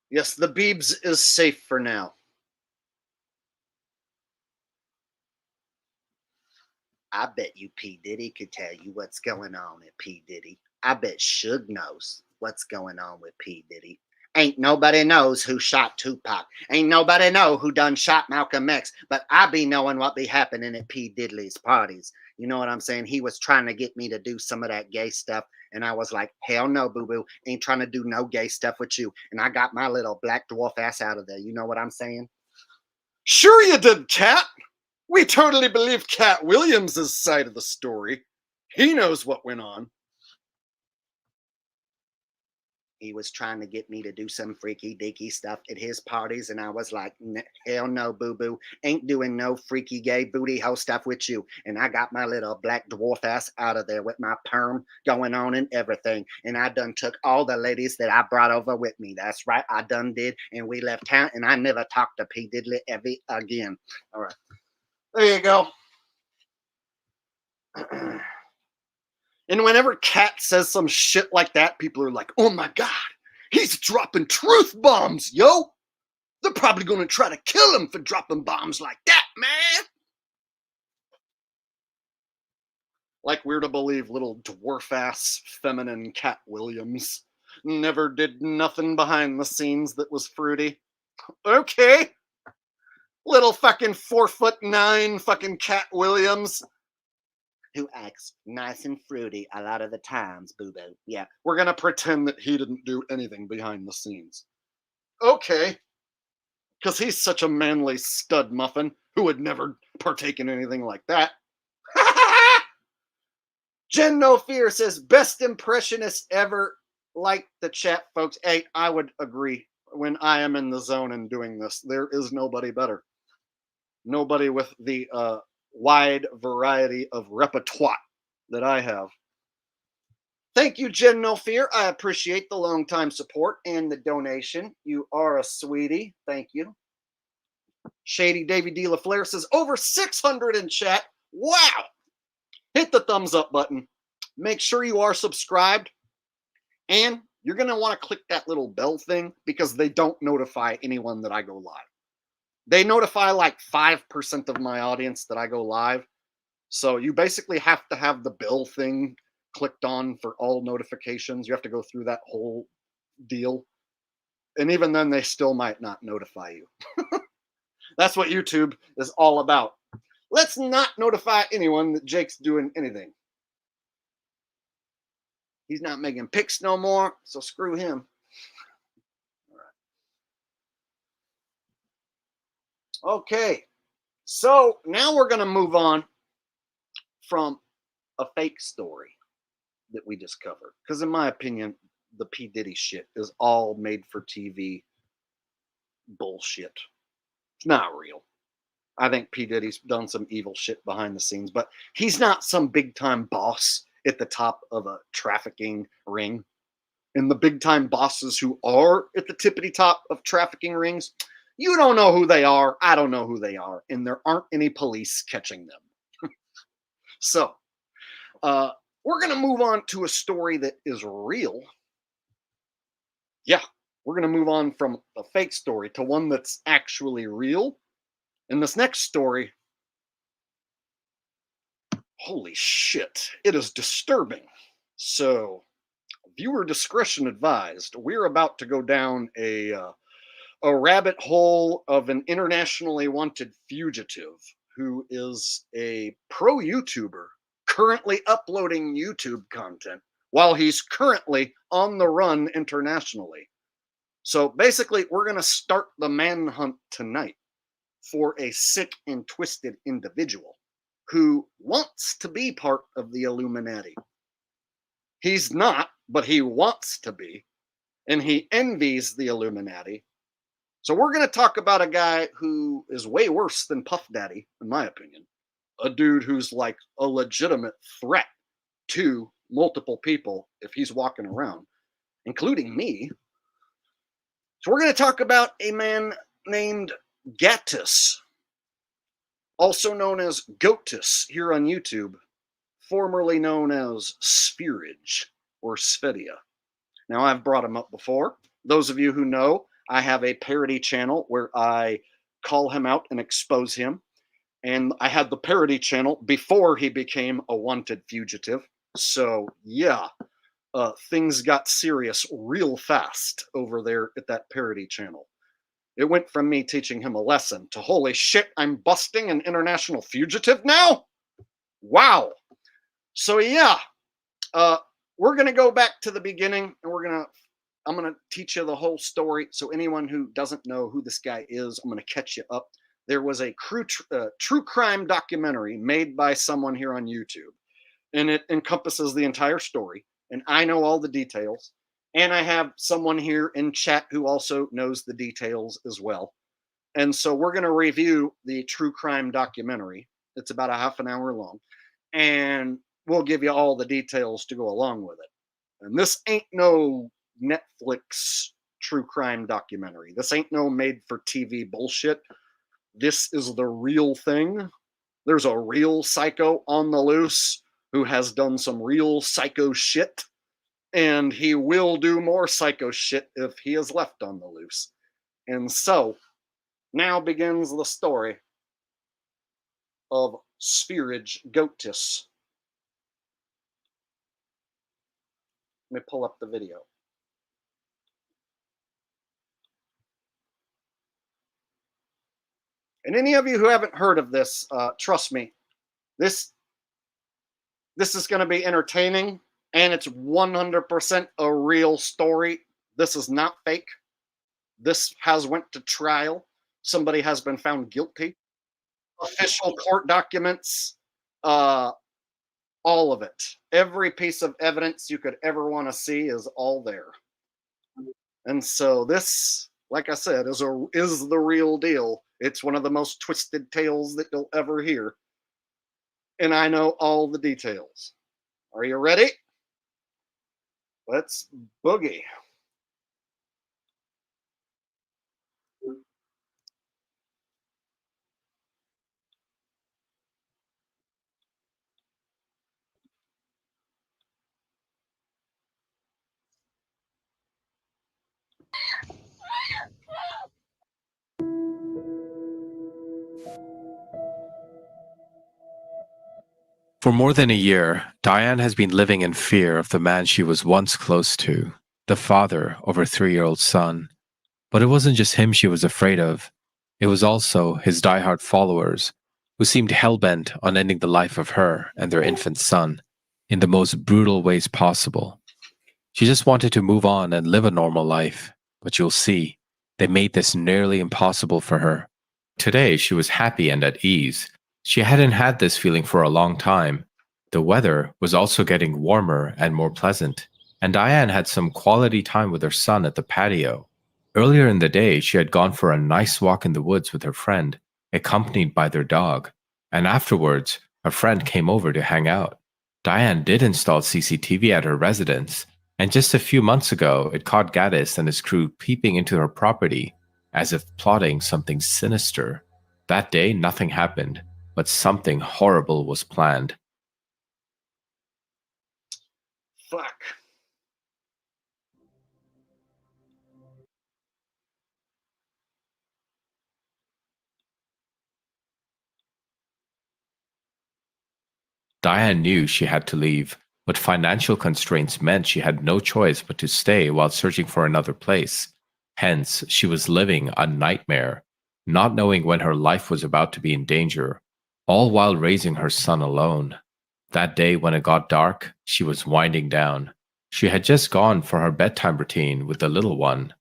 Yes, the Beebs is safe for now. I bet you P. Diddy could tell you what's going on at P. Diddy. I bet Suge knows what's going on with P. Diddy. Ain't nobody knows who shot Tupac. Ain't nobody know who done shot Malcolm X. But I be knowing what be happening at P. Diddley's parties. You know what I'm saying? He was trying to get me to do some of that gay stuff. And I was like, hell no, boo-boo. Ain't trying to do no gay stuff with you. And I got my little black dwarf ass out of there. You know what I'm saying? Sure you did, Cat. We totally believe Cat Williams' side of the story. He knows what went on. He was trying to get me to do some freaky deaky stuff at his parties, and I was like, hell no, boo-boo. Ain't doing no freaky gay booty hole stuff with you. And I got my little black dwarf ass out of there with my perm going on and everything. And I done took all the ladies that I brought over with me. That's right, I done did. And we left town, and I never talked to P. Diddley ever again. All right. There you go. And whenever Cat says some shit like that, people are like, oh my God, he's dropping truth bombs, yo. They're probably going to try to kill him for dropping bombs like that, man. Like we're to believe little dwarf-ass feminine Cat Williams never did nothing behind the scenes that was fruity. Okay. Little fucking 4'9" fucking Cat Williams, who acts nice and fruity a lot of the times, boo-boo. Yeah, we're going to pretend that he didn't do anything behind the scenes. Okay. Because he's such a manly stud muffin who would never partake in anything like that. Jen No Fear says, best impressionist ever. Like the chat, folks. Hey, I would agree. When I am in the zone and doing this, there is nobody better. Nobody with the wide variety of repertoire that I have. Thank you, Jen No Fear. I appreciate the long time support and the donation. You are a sweetie. Thank you. Shady Davy D. LaFleur says, over 600 in chat. Wow. Hit the thumbs up button. Make sure you are subscribed. And you're going to want to click that little bell thing because they don't notify anyone that I go live. They notify like 5% of my audience that I go live. So you basically have to have the bell thing clicked on for all notifications. You have to go through that whole deal. And even then, they still might not notify you. That's what YouTube is all about. Let's not notify anyone that Jake's doing anything. He's not making pics no more, so screw him. Okay, so now we're going to move on from a fake story that we just covered. Because in my opinion, the P. Diddy shit is all made for TV bullshit. It's not real. I think P. Diddy's done some evil shit behind the scenes, but he's not some big time boss at the top of a trafficking ring. And the big time bosses who are at the tippity top of trafficking rings, you don't know who they are. I don't know who they are. And there aren't any police catching them. So, we're going to move on to a story that is real. Yeah, we're going to move on from a fake story to one that's actually real. And this next story, Holy shit, it is disturbing. So, viewer discretion advised. We're about to go down a rabbit hole of an internationally wanted fugitive who is a pro YouTuber currently uploading YouTube content while he's currently on the run internationally. So basically, we're going to start the manhunt tonight for a sick and twisted individual who wants to be part of the Illuminati. He's not, but he wants to be, and he envies the Illuminati. So we're going to talk about a guy who is way worse than Puff Daddy, in my opinion. A dude who's like a legitimate threat to multiple people if he's walking around, including me. So we're going to talk about a man named Gatis, also known as Goatis here on YouTube, formerly known as Spearage or Sphedia. Now, I've brought him up before. Those of you who know, I have a parody channel where I call him out and expose him. And I had the parody channel before he became a wanted fugitive. So, yeah, things got serious real fast over there at that parody channel. It went from me teaching him a lesson to, holy shit, I'm busting an international fugitive now? Wow. So, yeah, we're going to go back to the beginning, and I'm going to teach you the whole story. So anyone who doesn't know who this guy is, I'm going to catch you up. There was a true crime documentary made by someone here on YouTube, and it encompasses the entire story. And I know all the details. And I have someone here in chat who also knows the details as well. And so we're going to review the true crime documentary. It's about a half an hour long. And we'll give you all the details to go along with it. And this ain't no Netflix true crime documentary. This ain't no made for TV bullshit. This is the real thing. There's a real psycho on the loose who has done some real psycho shit. And he will do more psycho shit if he is left on the loose. And so, now begins the story of Spearage Goatis. Let me pull up the video. And any of you who haven't heard of this, trust me, this is going to be entertaining, and it's 100% a real story. This is not fake. This has went to trial. Somebody has been found guilty. Official court documents, all of it. Every piece of evidence you could ever want to see is all there. And so this, like I said, is the real deal. It's one of the most twisted tales that you'll ever hear. And I know all the details. Are you ready? Let's boogie. For more than a year, Diane has been living in fear of the man she was once close to, the father of her 3-year-old son. But it wasn't just him she was afraid of. It was also his diehard followers, who seemed hell-bent on ending the life of her and their infant son in the most brutal ways possible. She just wanted to move on and live a normal life, but you'll see, they made this nearly impossible for her. Today, she was happy and at ease. She hadn't had this feeling for a long time. The weather was also getting warmer and more pleasant, and Diane had some quality time with her son at the patio. Earlier in the day, she had gone for a nice walk in the woods with her friend, accompanied by their dog, and afterwards, a friend came over to hang out. Diane did install CCTV at her residence, and just a few months ago, it caught Gatis and his crew peeping into her property, as if plotting something sinister. That day, nothing happened, but something horrible was planned. Fuck. Diane knew she had to leave, but financial constraints meant she had no choice but to stay while searching for another place. Hence, she was living a nightmare, not knowing when her life was about to be in danger, all while raising her son alone. That day when it got dark, she was winding down. She had just gone for her bedtime routine with the little one.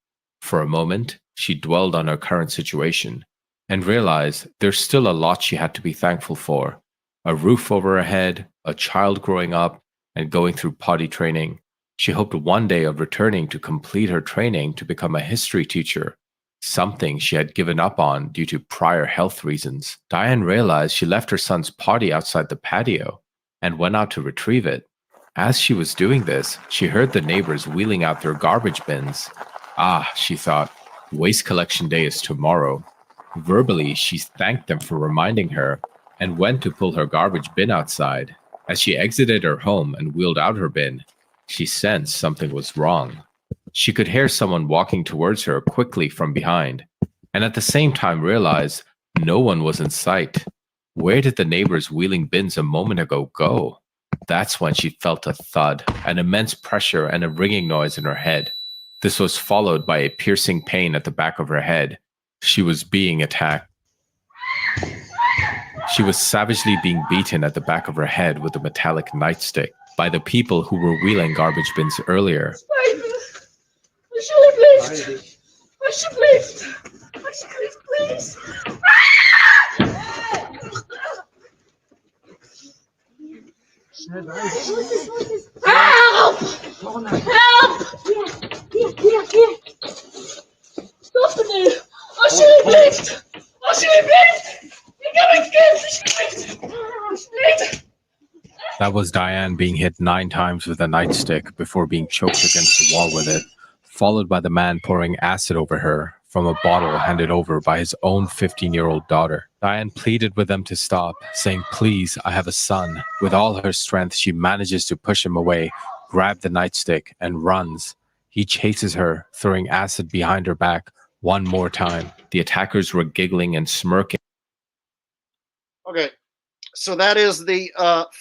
For a moment, she dwelled on her current situation and realized there's still a lot she had to be thankful for. A roof over her head, a child growing up, and going through potty training. She hoped one day of returning to complete her training to become a history teacher, something she had given up on due to prior health reasons. Diane realized she left her son's potty outside the patio and went out to retrieve it. As she was doing this, she heard the neighbors wheeling out their garbage bins. Ah, she thought, waste collection day is tomorrow. Verbally, she thanked them for reminding her and went to pull her garbage bin outside. As she exited her home and wheeled out her bin, she sensed something was wrong. She could hear someone walking towards her quickly from behind, and at the same time realized no one was in sight. Where did the neighbors wheeling bins a moment ago go? That's when she felt a thud, an immense pressure, and a ringing noise in her head. This was followed by a piercing pain at the back of her head. She was being attacked. She was savagely being beaten at the back of her head with a metallic nightstick by the people who were wheeling garbage bins earlier. Help! Help! Stop me! I should be pleased! I should be pleased! You're gonna get me! That was Diane being hit 9 times with a nightstick before being choked against the wall with it, followed by the man pouring acid over her from a bottle handed over by his own 15-year-old daughter. Diane pleaded with them to stop, saying, "Please, I have a son." With all her strength, she manages to push him away, grab the nightstick, and runs. He chases her, throwing acid behind her back one more time. The attackers were giggling and smirking. Okay, so that is the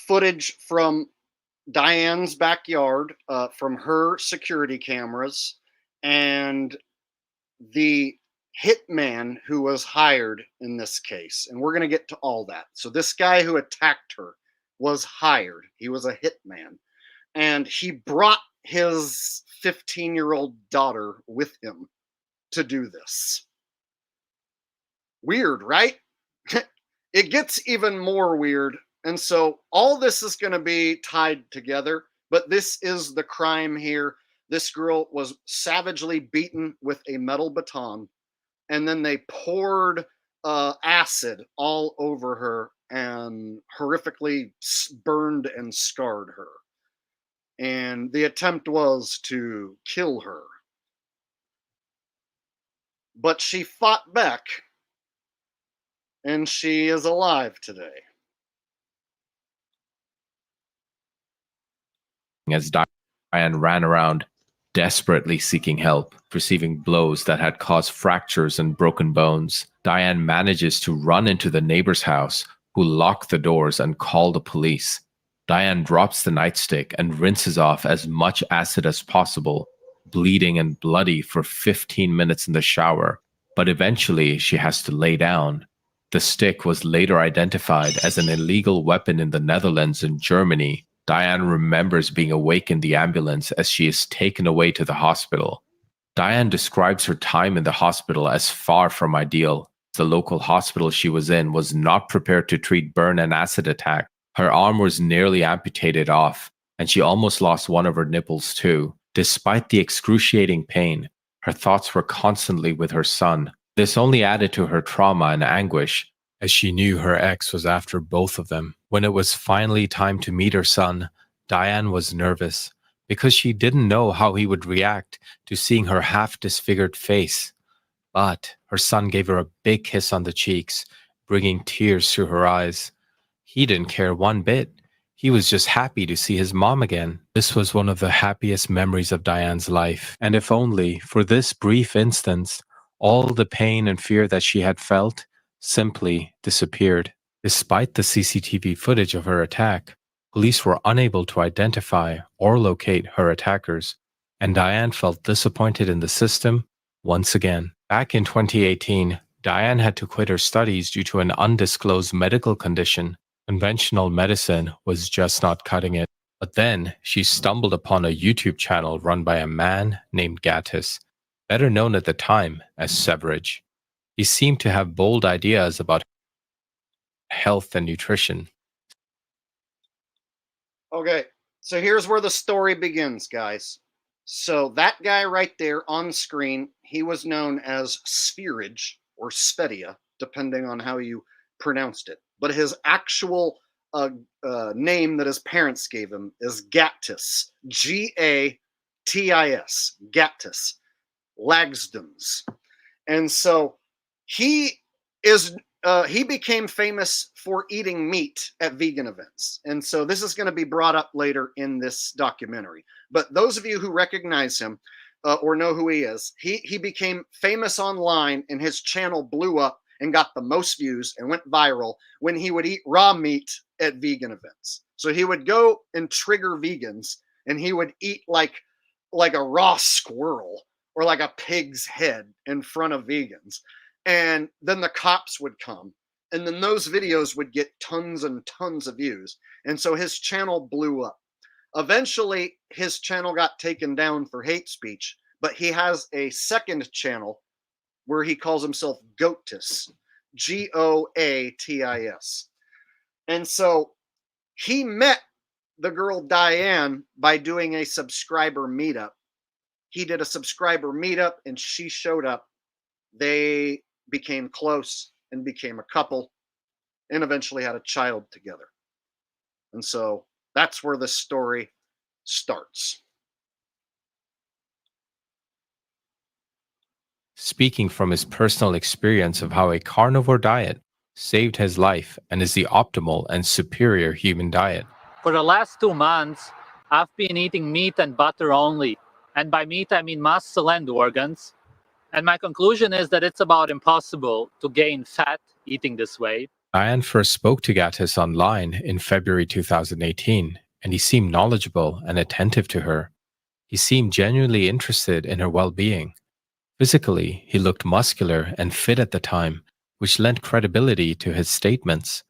footage from Diane's backyard, from her security cameras, and the hitman who was hired in this case. And we're going to get to all that. So this guy who attacked her was hired. He was a hitman. And he brought his 15-year-old daughter with him to do this. Weird, right? It gets even more weird. And so all this is going to be tied together, but this is the crime here. This girl was savagely beaten with a metal baton, and then they poured acid all over her and horrifically burned and scarred her. And the attempt was to kill her. But she fought back, and she is alive today. As Diane ran around, desperately seeking help, receiving blows that had caused fractures and broken bones, Diane manages to run into the neighbor's house, who lock the doors and call the police. Diane drops the nightstick and rinses off as much acid as possible, bleeding and bloody for 15 minutes in the shower, but eventually she has to lay down. The stick was later identified as an illegal weapon in the Netherlands and Germany. Diane remembers being awake in the ambulance as she is taken away to the hospital. Diane describes her time in the hospital as far from ideal. The local hospital she was in was not prepared to treat burn and acid attack. Her arm was nearly amputated off, and she almost lost one of her nipples too. Despite the excruciating pain, her thoughts were constantly with her son. This only added to her trauma and anguish, as she knew her ex was after both of them. When it was finally time to meet her son, Diane was nervous because she didn't know how he would react to seeing her half-disfigured face. But her son gave her a big kiss on the cheeks, bringing tears to her eyes. He didn't care one bit. He was just happy to see his mom again. This was one of the happiest memories of Diane's life, and if only for this brief instance, all the pain and fear that she had felt simply disappeared. Despite the CCTV footage of her attack, Police were unable to identify or locate her attackers, and Diane felt disappointed in the system once again. Back in 2018, Diane had to quit her studies due to an undisclosed medical condition. Conventional medicine was just not cutting it. But then she stumbled upon a YouTube channel run by a man named Gatis, better known at the time as Severage. He seemed to have bold ideas about health and nutrition. Okay, so here's where the story begins, guys. So that guy right there on screen, he was known as Spherage or Svedia, depending on how you pronounced it. But his actual name that his parents gave him is Gatis, Gatis, Gatis, Lagsdons. And so he became famous for eating meat at vegan events. And so this is going to be brought up later in this documentary. But those of you who recognize him or know who he is, he became famous online, and his channel blew up and got the most views and went viral when he would eat raw meat at vegan events. So he would go and trigger vegans, and he would eat like a raw squirrel or like a pig's head in front of vegans. And then the cops would come, and then those videos would get tons and tons of views. And so his channel blew up. Eventually, his channel got taken down for hate speech, but he has a second channel where he calls himself Goatis, Goatis. And so he met the girl Diane by doing a subscriber meetup. He did a subscriber meetup, and she showed up. They became close and became a couple, and eventually had a child together. And so that's where the story starts. Speaking from his personal experience of how a carnivore diet saved his life and is the optimal and superior human diet. For the last 2 months, I've been eating meat and butter only. And by meat, I mean muscle and organs. And my conclusion is that it's about impossible to gain fat eating this way. Diane first spoke to Gatis online in February 2018, and he seemed knowledgeable and attentive to her. He seemed genuinely interested in her well-being. Physically, he looked muscular and fit at the time, which lent credibility to his statements.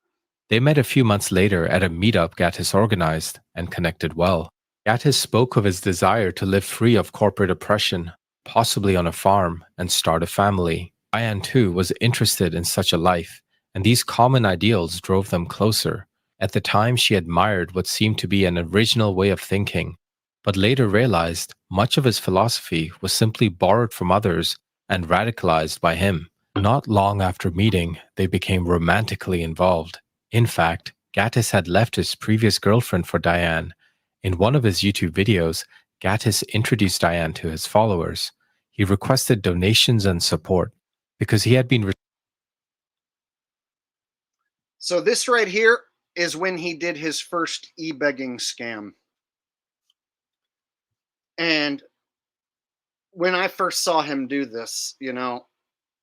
They met a few months later at a meetup Gatis organized and connected well. Gatis spoke of his desire to live free of corporate oppression, possibly on a farm, and start a family. Diane, too, was interested in such a life, and these common ideals drove them closer. At the time, she admired what seemed to be an original way of thinking, but later realized much of his philosophy was simply borrowed from others and radicalized by him. Not long after meeting, they became romantically involved. In fact, Gatis had left his previous girlfriend for Diane. In one of his YouTube videos, Gatis introduced Diane to his followers. He requested donations and support because he had been... So this right here is when he did his first e-begging scam. And when I first saw him do this,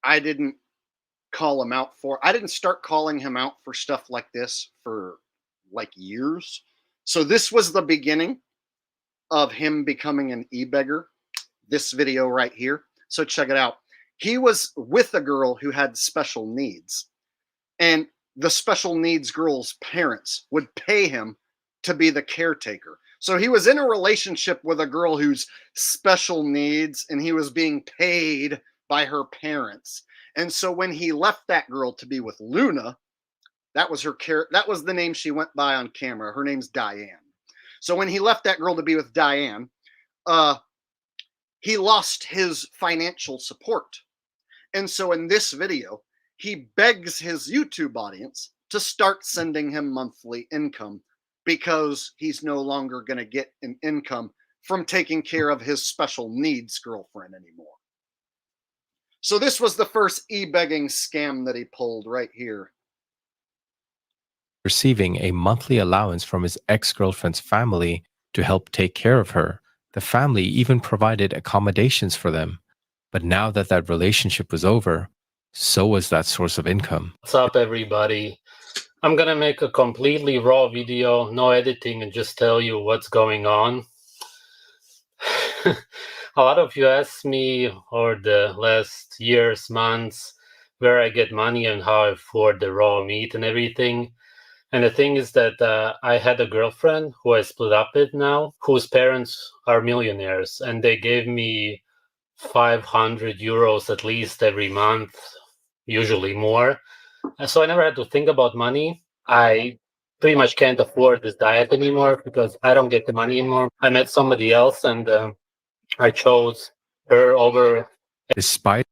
I didn't call him out for, I didn't start calling him out for stuff like this for like years. So this was the beginning of him becoming an e-beggar, this video right here. So check it out. He was with a girl who had special needs, and the special needs girl's parents would pay him to be the caretaker. So he was in a relationship with a girl who's special needs, and he was being paid by her parents. And so when he left that girl to be with Luna, that was the name she went by on camera. Her name's Diane. So when he left that girl to be with Diane, he lost his financial support. And so in this video, he begs his YouTube audience to start sending him monthly income, because he's no longer going to get an income from taking care of his special needs girlfriend anymore. So this was the first e-begging scam that he pulled right here. Receiving a monthly allowance from his ex-girlfriend's family to help take care of her. The family even provided accommodations for them. But now that that relationship was over, so was that source of income. What's up, everybody? I'm gonna make a completely raw video, no editing, and just tell you what's going on. A lot of you asked me over the last years, months, where I get money and how I afford the raw meat and everything. And the thing is that I had a girlfriend who I split up with now, whose parents are millionaires, and they gave me 500 euros at least every month, usually more. So I never had to think about money. I pretty much can't afford this diet anymore because I don't get the money anymore. I met somebody else and I chose her over. Despite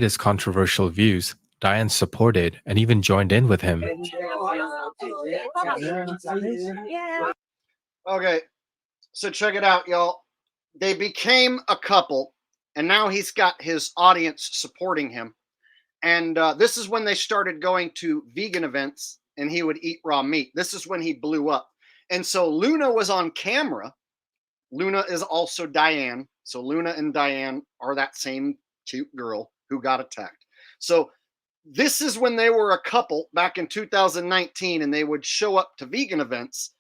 his controversial views, Diane supported and even joined in with him. Okay, so check it out, y'all. They became a couple, and now he's got his audience supporting him. And this is when they started going to vegan events, and he would eat raw meat. This is when he blew up. And so Luna was on camera. Luna is also Diane. So Luna and Diane are that same cute girl who got attacked. So this is when they were a couple back in 2019, and they would show up to vegan events.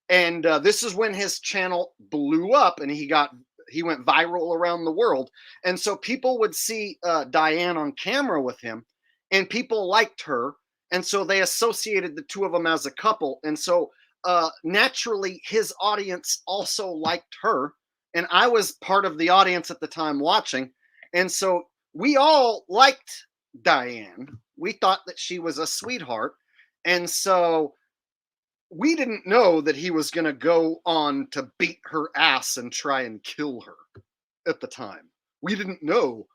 And this is when his channel blew up, and he went viral around the world. And so people would see Diane on camera with him, and people liked her, and so they associated the two of them as a couple. And so naturally, his audience also liked her, and I was part of the audience at the time watching. And so we all liked Diane. We thought that she was a sweetheart, and so we didn't know that he was going to go on to beat her ass and try and kill her at the time. We didn't know.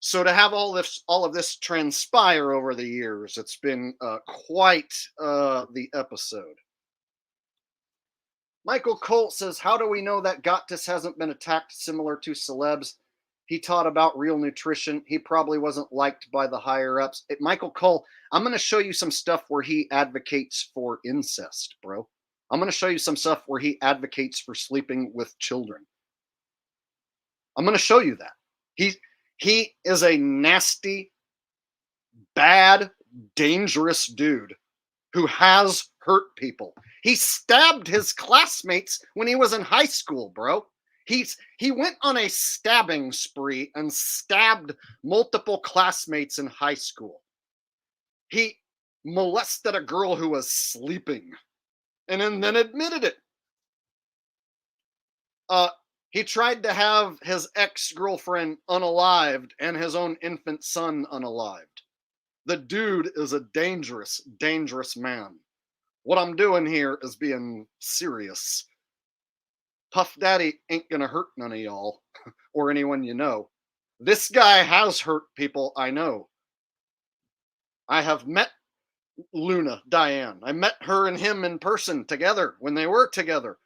So to have all of this transpire over the years, it's been quite the episode. Michael Colt says, how do we know that Gatis hasn't been attacked similar to celebs? He taught about real nutrition. He probably wasn't liked by the higher ups. Michael Cole, I'm going to show you some stuff where he advocates for incest, bro. I'm going to show you some stuff where he advocates for sleeping with children. I'm going to show you that. He is a nasty, bad, dangerous dude who has hurt people. He stabbed his classmates when he was in high school, bro. He went on a stabbing spree and stabbed multiple classmates in high school. He molested a girl who was sleeping and then admitted it. He tried to have his ex-girlfriend unalived and his own infant son unalived. The dude is a dangerous, dangerous man. What I'm doing here is being serious. Puff Daddy ain't gonna hurt none of y'all or anyone you know. This guy has hurt people I know. I have met Luna, Diane. I met her and him in person together when they were together.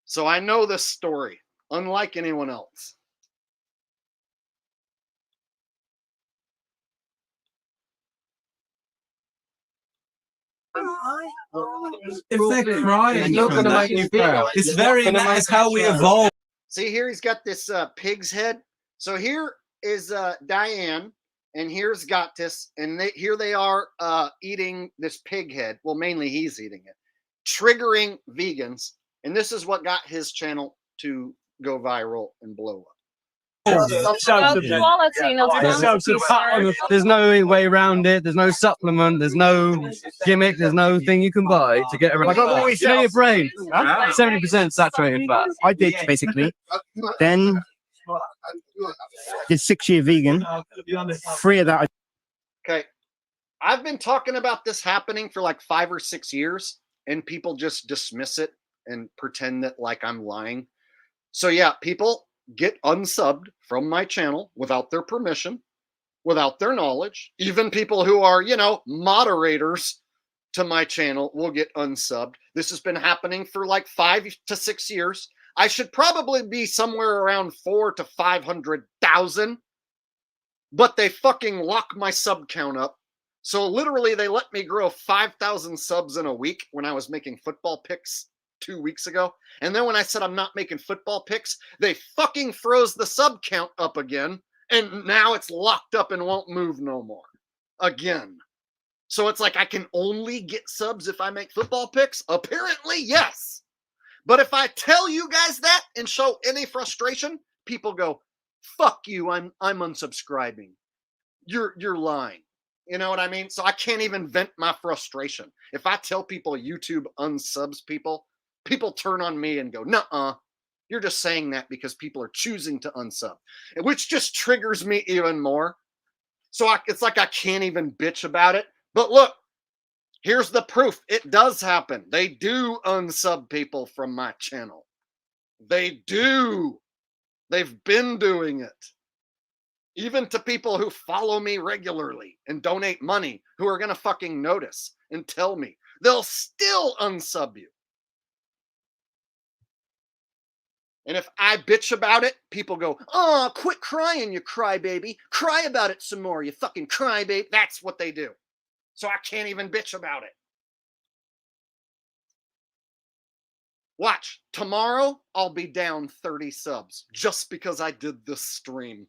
So I know this story, unlike anyone else. If they're crying, it's not going to make you proud. It's very nice how we evolve. See, here he's got this pig's head. So here is Diane, and here's Gatis, and here they are eating this pig head. Well, mainly he's eating it, triggering vegans. And this is what got his channel to go viral and blow up. There's no way around it. There's no supplement. There's no gimmick. There's no thing you can buy to get around. You know your brain. 70% saturated fat. I did basically. Then did 6-year vegan. 3 of that. Okay, I've been talking about this happening for like 5 or 6 years, and people just dismiss it and pretend that like I'm lying. So yeah, people get unsubbed from my channel without their permission, without their knowledge. Even people who are, you know, moderators to my channel will get unsubbed. This has been happening for like 5 to 6 years. I should probably be somewhere around 400,000 to 500,000, but they fucking lock my sub count up So literally they let me grow 5,000 subs in a week when I was making football picks 2 weeks ago. And then when I said I'm not making football picks, they fucking froze the sub count up again. And now it's locked up and won't move no more. Again. So it's like I can only get subs if I make football picks? Apparently, yes. But if I tell you guys that and show any frustration, people go, fuck you, I'm unsubscribing. You're lying. You know what I mean? So I can't even vent my frustration. If I tell people YouTube unsubs people, people turn on me and go, nuh-uh. You're just saying that because people are choosing to unsub, which just triggers me even more. So it's like I can't even bitch about it. But look, here's the proof. It does happen. They do unsub people from my channel. They do. They've been doing it. Even to people who follow me regularly and donate money, who are going to fucking notice and tell me. They'll still unsub you. And if I bitch about it, people go, oh, quit crying, you crybaby. Cry about it some more, you fucking crybaby. That's what they do. So I can't even bitch about it. Watch, tomorrow I'll be down 30 subs just because I did this stream.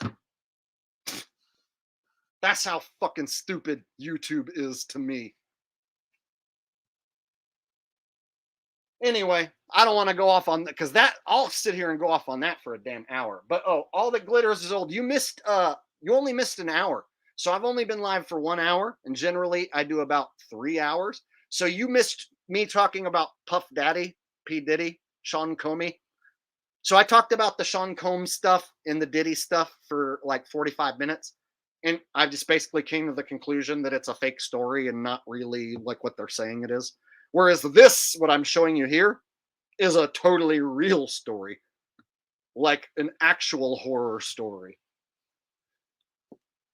That's how fucking stupid YouTube is to me. Anyway, I don't want to go off on that because that I'll sit here and go off on that for a damn hour. But oh, all that glitters is old. You only missed an hour. So I've only been live for 1 hour, and generally I do about 3 hours. So you missed me talking about Puff Daddy, P. Diddy, Sean Comey. So I talked about the Sean Combs stuff and the Diddy stuff for like 45 minutes. And I just basically came to the conclusion that it's a fake story and not really like what they're saying it is. Whereas this, what I'm showing you here, is a totally real story. Like an actual horror story.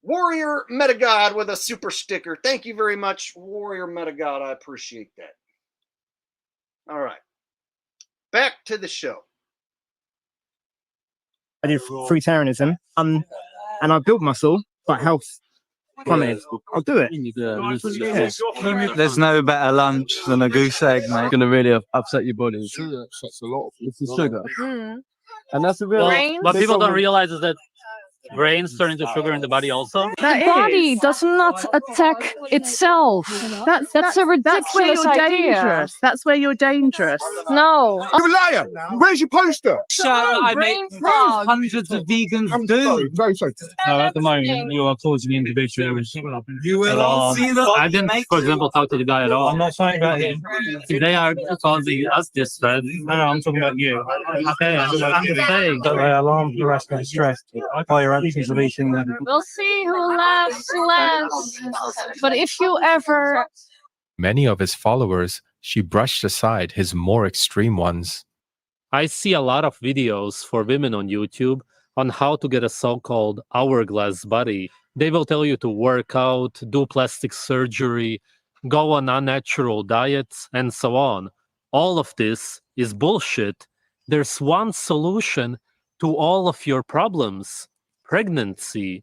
Warrior Metagod with a super sticker. Thank you very much, Warrior Metagod. I appreciate that. All right. Back to the show. I did fruitarianism, and I built muscle, but health from it. I'll do it. Yeah. There's no better lunch than a goose egg, mate. It's gonna really upset your body. Sugar upsets a lot. It's the sugar, and that's a real. What people don't realize is that grains turn into sugar in the body also. The body does not attack itself. That's a ridiculous idea. That's where you're dangerous. No. You're a liar. Where's your poster? So I make hundreds of vegans do. No, at the moment, you are causing individuals. You will all see that. I didn't, for example, talk to the guy at all. I'm not saying about him. If they are causing us this threat, no, I'm talking about you. Okay, I'm just saying. That they alarm, harass, and stress by your actions of eating them. We'll see who laughs last. But if you ever... Many of his followers, she brushed aside his more extreme ones. I see a lot of videos for women on YouTube on how to get a so-called hourglass body. They will tell you to work out, do plastic surgery, go on unnatural diets, and so on. All of this is bullshit. There's one solution to all of your problems: pregnancy.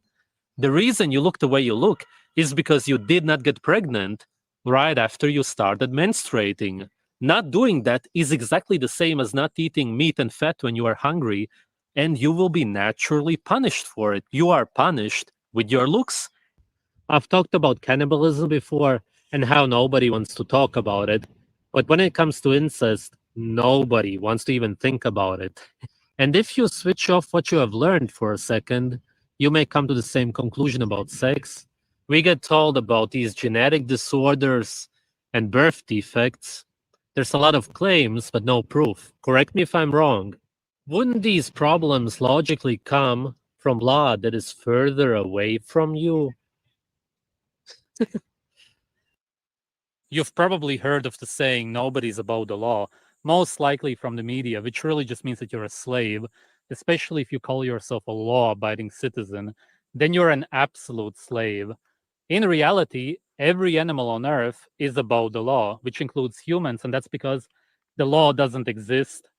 The reason you look the way you look is because you did not get pregnant right after you started menstruating. Not doing that is exactly the same as not eating meat and fat when you are hungry, and you will be naturally punished for it. You are punished with your looks. I've talked about cannibalism before and how nobody wants to talk about it. But when it comes to incest, nobody wants to even think about it. And if you switch off what you have learned for a second, you may come to the same conclusion about sex. We get told about these genetic disorders and birth defects. There's a lot of claims, but no proof. Correct me if I'm wrong. Wouldn't these problems logically come from blood that is further away from you? You've probably heard of the saying, nobody's above the law, most likely from the media, which really just means that you're a slave, especially if you call yourself a law-abiding citizen. Then you're an absolute slave. In reality, every animal on Earth is above the law, which includes humans, and that's because the law doesn't exist.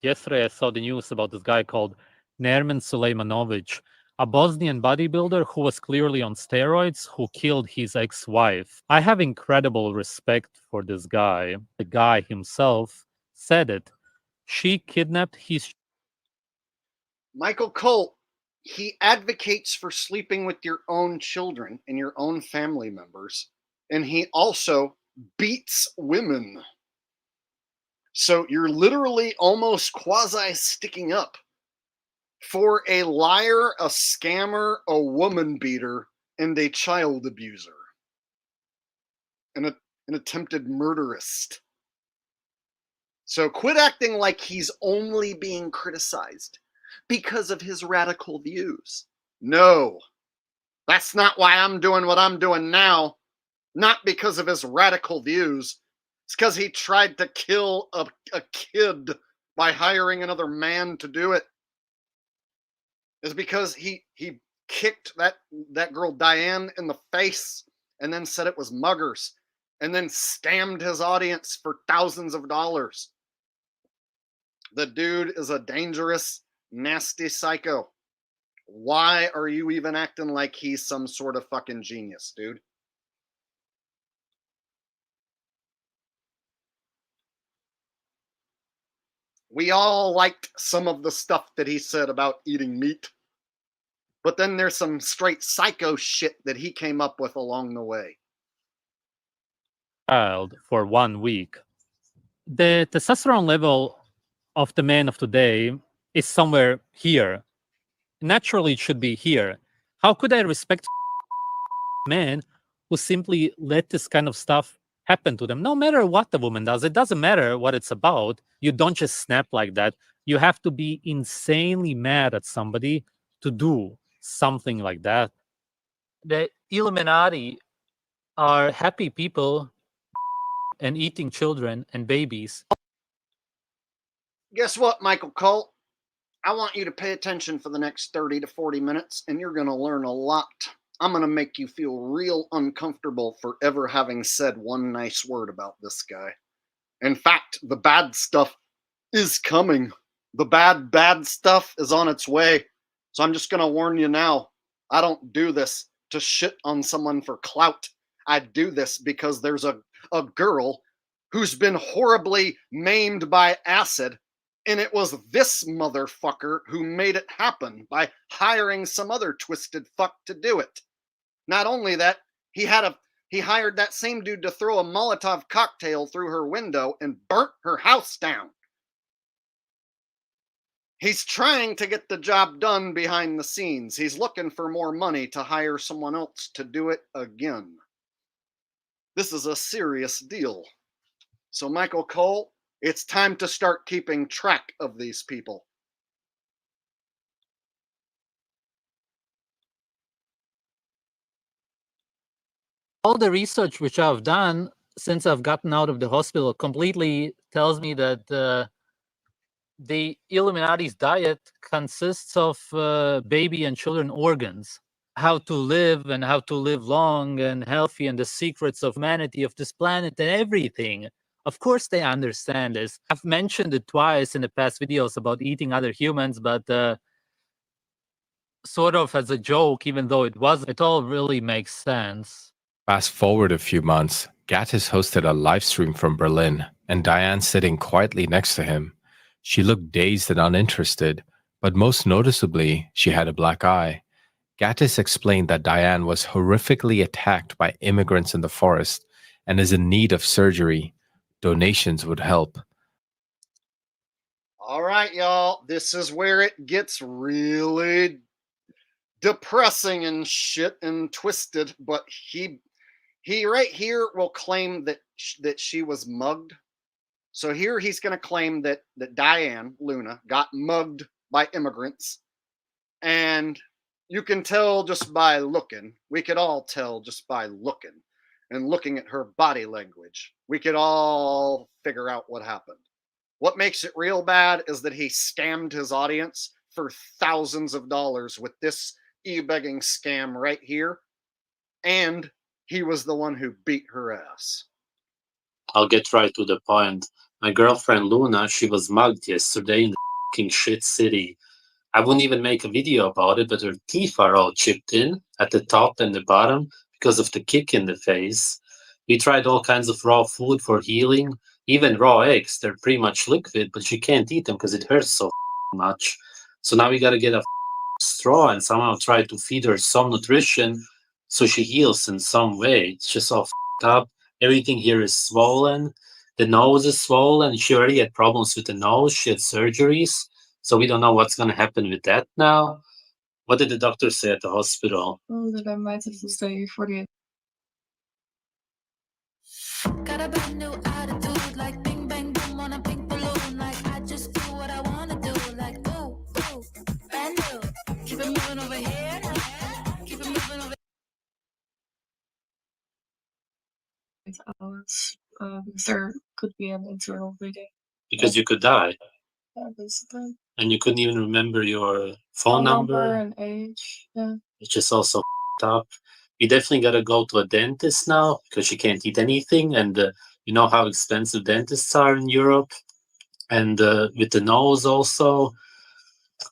Yesterday, I saw the news about this guy called Nerman Sulejmanovic, a Bosnian bodybuilder who was clearly on steroids, who killed his ex-wife. I have incredible respect for this guy. The guy himself said it. She kidnapped his... Michael Colt, he advocates for sleeping with your own children and your own family members, and he also beats women. So you're literally almost quasi sticking up for a liar, a scammer, a woman beater, and a child abuser, and an attempted murderist. So quit acting like he's only being criticized because of his radical views. No, that's not why I'm doing what I'm doing now. Not because of his radical views. It's because he tried to kill a kid by hiring another man to do it. It's because he kicked that girl Diane in the face and then said it was muggers and then scammed his audience for thousands of dollars. The dude is a dangerous, nasty psycho. Why are you even acting like he's some sort of fucking genius, dude? We all liked some of the stuff that he said about eating meat. But then there's some straight psycho shit that he came up with along the way. Child for 1 week. The testosterone level of the man of today is somewhere here. Naturally, it should be here. How could I respect men who simply let this kind of stuff happen to them? No matter what the woman does, it doesn't matter what it's about. You don't just snap like that. You have to be insanely mad at somebody to do something like that. The Illuminati are happy people and eating children and babies. Guess what, Michael Colt? I want you to pay attention for the next 30 to 40 minutes, and you're going to learn a lot. I'm going to make you feel real uncomfortable for ever having said one nice word about this guy. In fact, the bad stuff is coming. The bad stuff is on its way. So I'm just going to warn you now. I don't do this to shit on someone for clout. I do this because there's a girl who's been horribly maimed by acid, and it was this motherfucker who made it happen by hiring some other twisted fuck to do it. Not only that, he hired that same dude to throw a Molotov cocktail through her window and burnt her house down. He's trying to get the job done behind the scenes. He's looking for more money to hire someone else to do it again. This is a serious deal. So, Michael Cole, it's time to start keeping track of these people. All the research which I've done since I've gotten out of the hospital completely tells me that the Illuminati's diet consists of baby and children organs. How to live and how to live long and healthy, and the secrets of humanity, of this planet and everything. Of course they understand this. I've mentioned it twice in the past videos about eating other humans, but sort of as a joke, even though it wasn't. It all really makes sense. Fast forward a few months, Gatis hosted a live stream from Berlin, and Diane sitting quietly next to him. She looked dazed and uninterested, but most noticeably, she had a black eye. Gatis explained that Diane was horrifically attacked by immigrants in the forest and is in need of surgery. Donations would help. All right, y'all. This is where it gets really depressing and shit and twisted, but he right here will claim that she was mugged. So here he's going to claim that Diane, Luna, got mugged by immigrants. And you can tell just by looking. We could all tell just by looking and looking at her body language. We could all figure out what happened. What makes it real bad is that he scammed his audience for thousands of dollars with this e-begging scam right here. And he was the one who beat her ass. I'll get right to the point. My girlfriend Luna, she was mugged yesterday in the fucking shit city. I wouldn't even make a video about it, but her teeth are all chipped in at the top and the bottom because of the kick in the face. We tried all kinds of raw food for healing, even raw eggs. They're pretty much liquid, but she can't eat them because it hurts so much. So now we got to get a straw and somehow try to feed her some nutrition so she heals in some way. It's just all up. Everything here is swollen. The nose is swollen. She already had problems with the nose. She had surgeries. So we don't know what's going to happen with that now. What did the doctor say at the hospital? Oh, that I might have to stay 48. Got a brand new attitude, like bing bang boom on a pink balloon. Like I just do what I wanna do, like ooh, ooh, brand new. Keep it moving over here, keep it moving over. Hours, because there could be an internal bleeding. Because you could die. Yeah, basically. And you couldn't even remember your phone number. And age. Yeah. It's just also up. You definitely got to go to a dentist now because she can't eat anything. And you know how expensive dentists are in Europe. And with the nose also.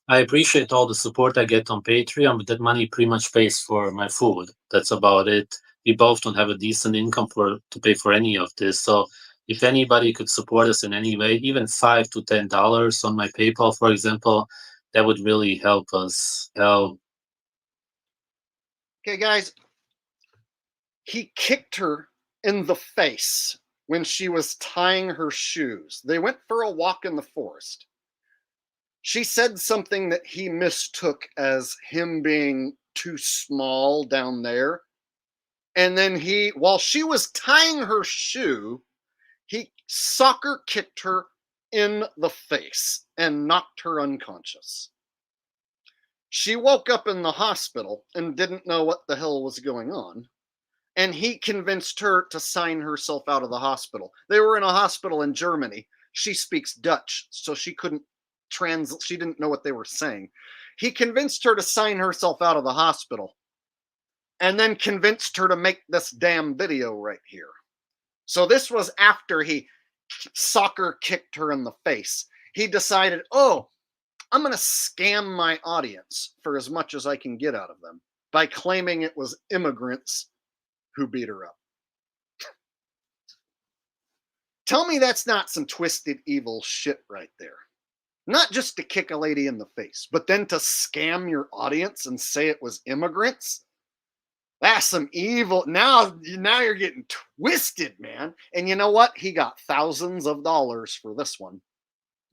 I appreciate all the support I get on Patreon, but that money pretty much pays for my food. That's about it. We both don't have a decent income to pay for any of this. So if anybody could support us in any way, even $5 to $10 on my PayPal, for example, that would really help us. Help. Okay, guys. He kicked her in the face when she was tying her shoes. They went for a walk in the forest. She said something that he mistook as him being too small down there. And then while she was tying her shoe, he soccer kicked her in the face and knocked her unconscious. She woke up in the hospital and didn't know what the hell was going on. And he convinced her to sign herself out of the hospital. They were in a hospital in Germany. She speaks Dutch, so she couldn't she didn't know what they were saying. He convinced her to sign herself out of the hospital and then convinced her to make this damn video right here. So this was after he soccer kicked her in the face. He decided, oh, I'm going to scam my audience for as much as I can get out of them by claiming it was immigrants who beat her up. Tell me that's not some twisted evil shit right there. Not just to kick a lady in the face, but then to scam your audience and say it was immigrants. That's some evil. Now you're getting twisted, man. And you know what? He got thousands of dollars for this one.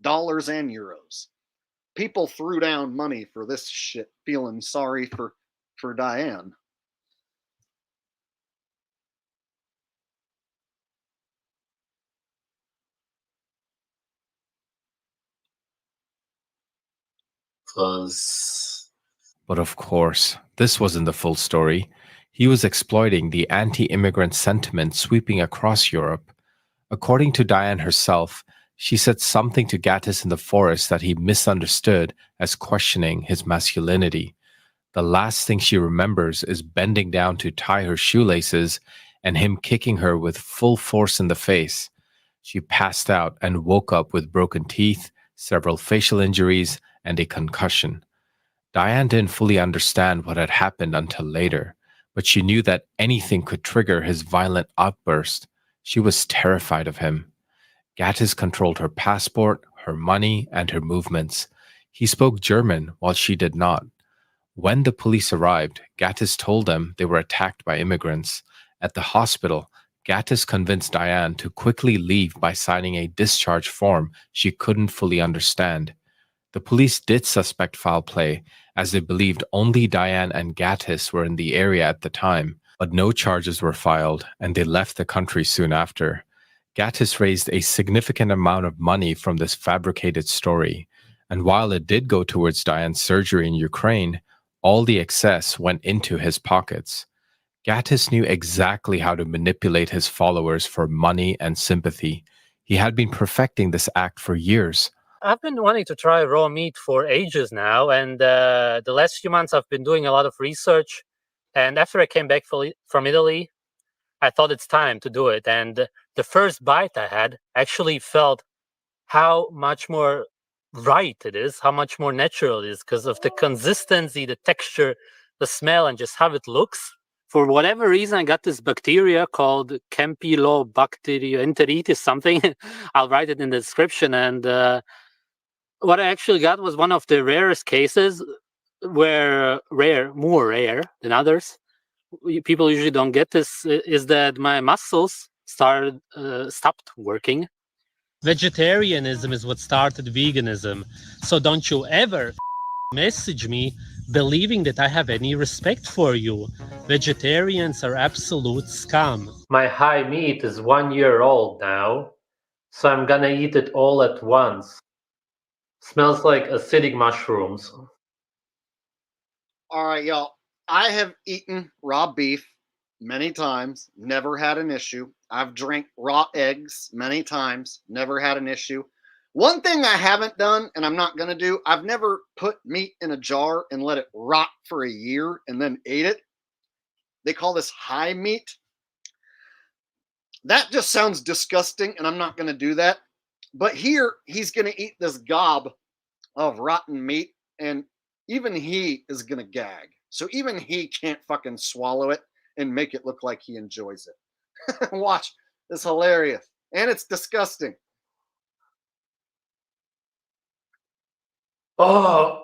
Dollars and euros. People threw down money for this shit, feeling sorry for Diane. But of course, this wasn't the full story. He was exploiting the anti-immigrant sentiment sweeping across Europe. According to Diane herself, she said something to Gatis in the forest that he misunderstood as questioning his masculinity. The last thing she remembers is bending down to tie her shoelaces and him kicking her with full force in the face. She passed out and woke up with broken teeth, several facial injuries, and a concussion. Diane didn't fully understand what had happened until later, but she knew that anything could trigger his violent outburst. She was terrified of him. Gatis controlled her passport, her money, and her movements. He spoke German while she did not. When the police arrived, Gatis told them they were attacked by immigrants. At the hospital, Gatis convinced Diane to quickly leave by signing a discharge form she couldn't fully understand. The police did suspect foul play, as they believed only Diane and Gatis were in the area at the time, but no charges were filed, and they left the country soon after. Gatis raised a significant amount of money from this fabricated story, and while it did go towards Diane's surgery in Ukraine, all the excess went into his pockets. Gatis knew exactly how to manipulate his followers for money and sympathy. He had been perfecting this act for years. I've been wanting to try raw meat for ages now, and the last few months I've been doing a lot of research. And after I came back from Italy, I thought it's time to do it. And the first bite I had actually felt how much more right it is, how much more natural it is because of the consistency, the texture, the smell, and just how it looks. For whatever reason, I got this bacteria called Campylobacter enteritis something. I'll write it in the description. And what I actually got was one of the rarest cases where more rare than others. People usually don't get this, is that my muscles stopped working. Vegetarianism is what started veganism. So don't you ever message me believing that I have any respect for you. Vegetarians are absolute scum. My high meat is 1 year old now, so I'm gonna eat it all at once. Smells like acidic mushrooms. All right, y'all. I have eaten raw beef many times, never had an issue. I've drank raw eggs many times, never had an issue. One thing I haven't done, and I'm not going to do, I've never put meat in a jar and let it rot for a year and then ate it. They call this high meat. That just sounds disgusting, and I'm not going to do that. But here, he's going to eat this gob of rotten meat, and even he is going to gag. So even he can't fucking swallow it and make it look like he enjoys it. Watch. It's hilarious. And it's disgusting. Oh.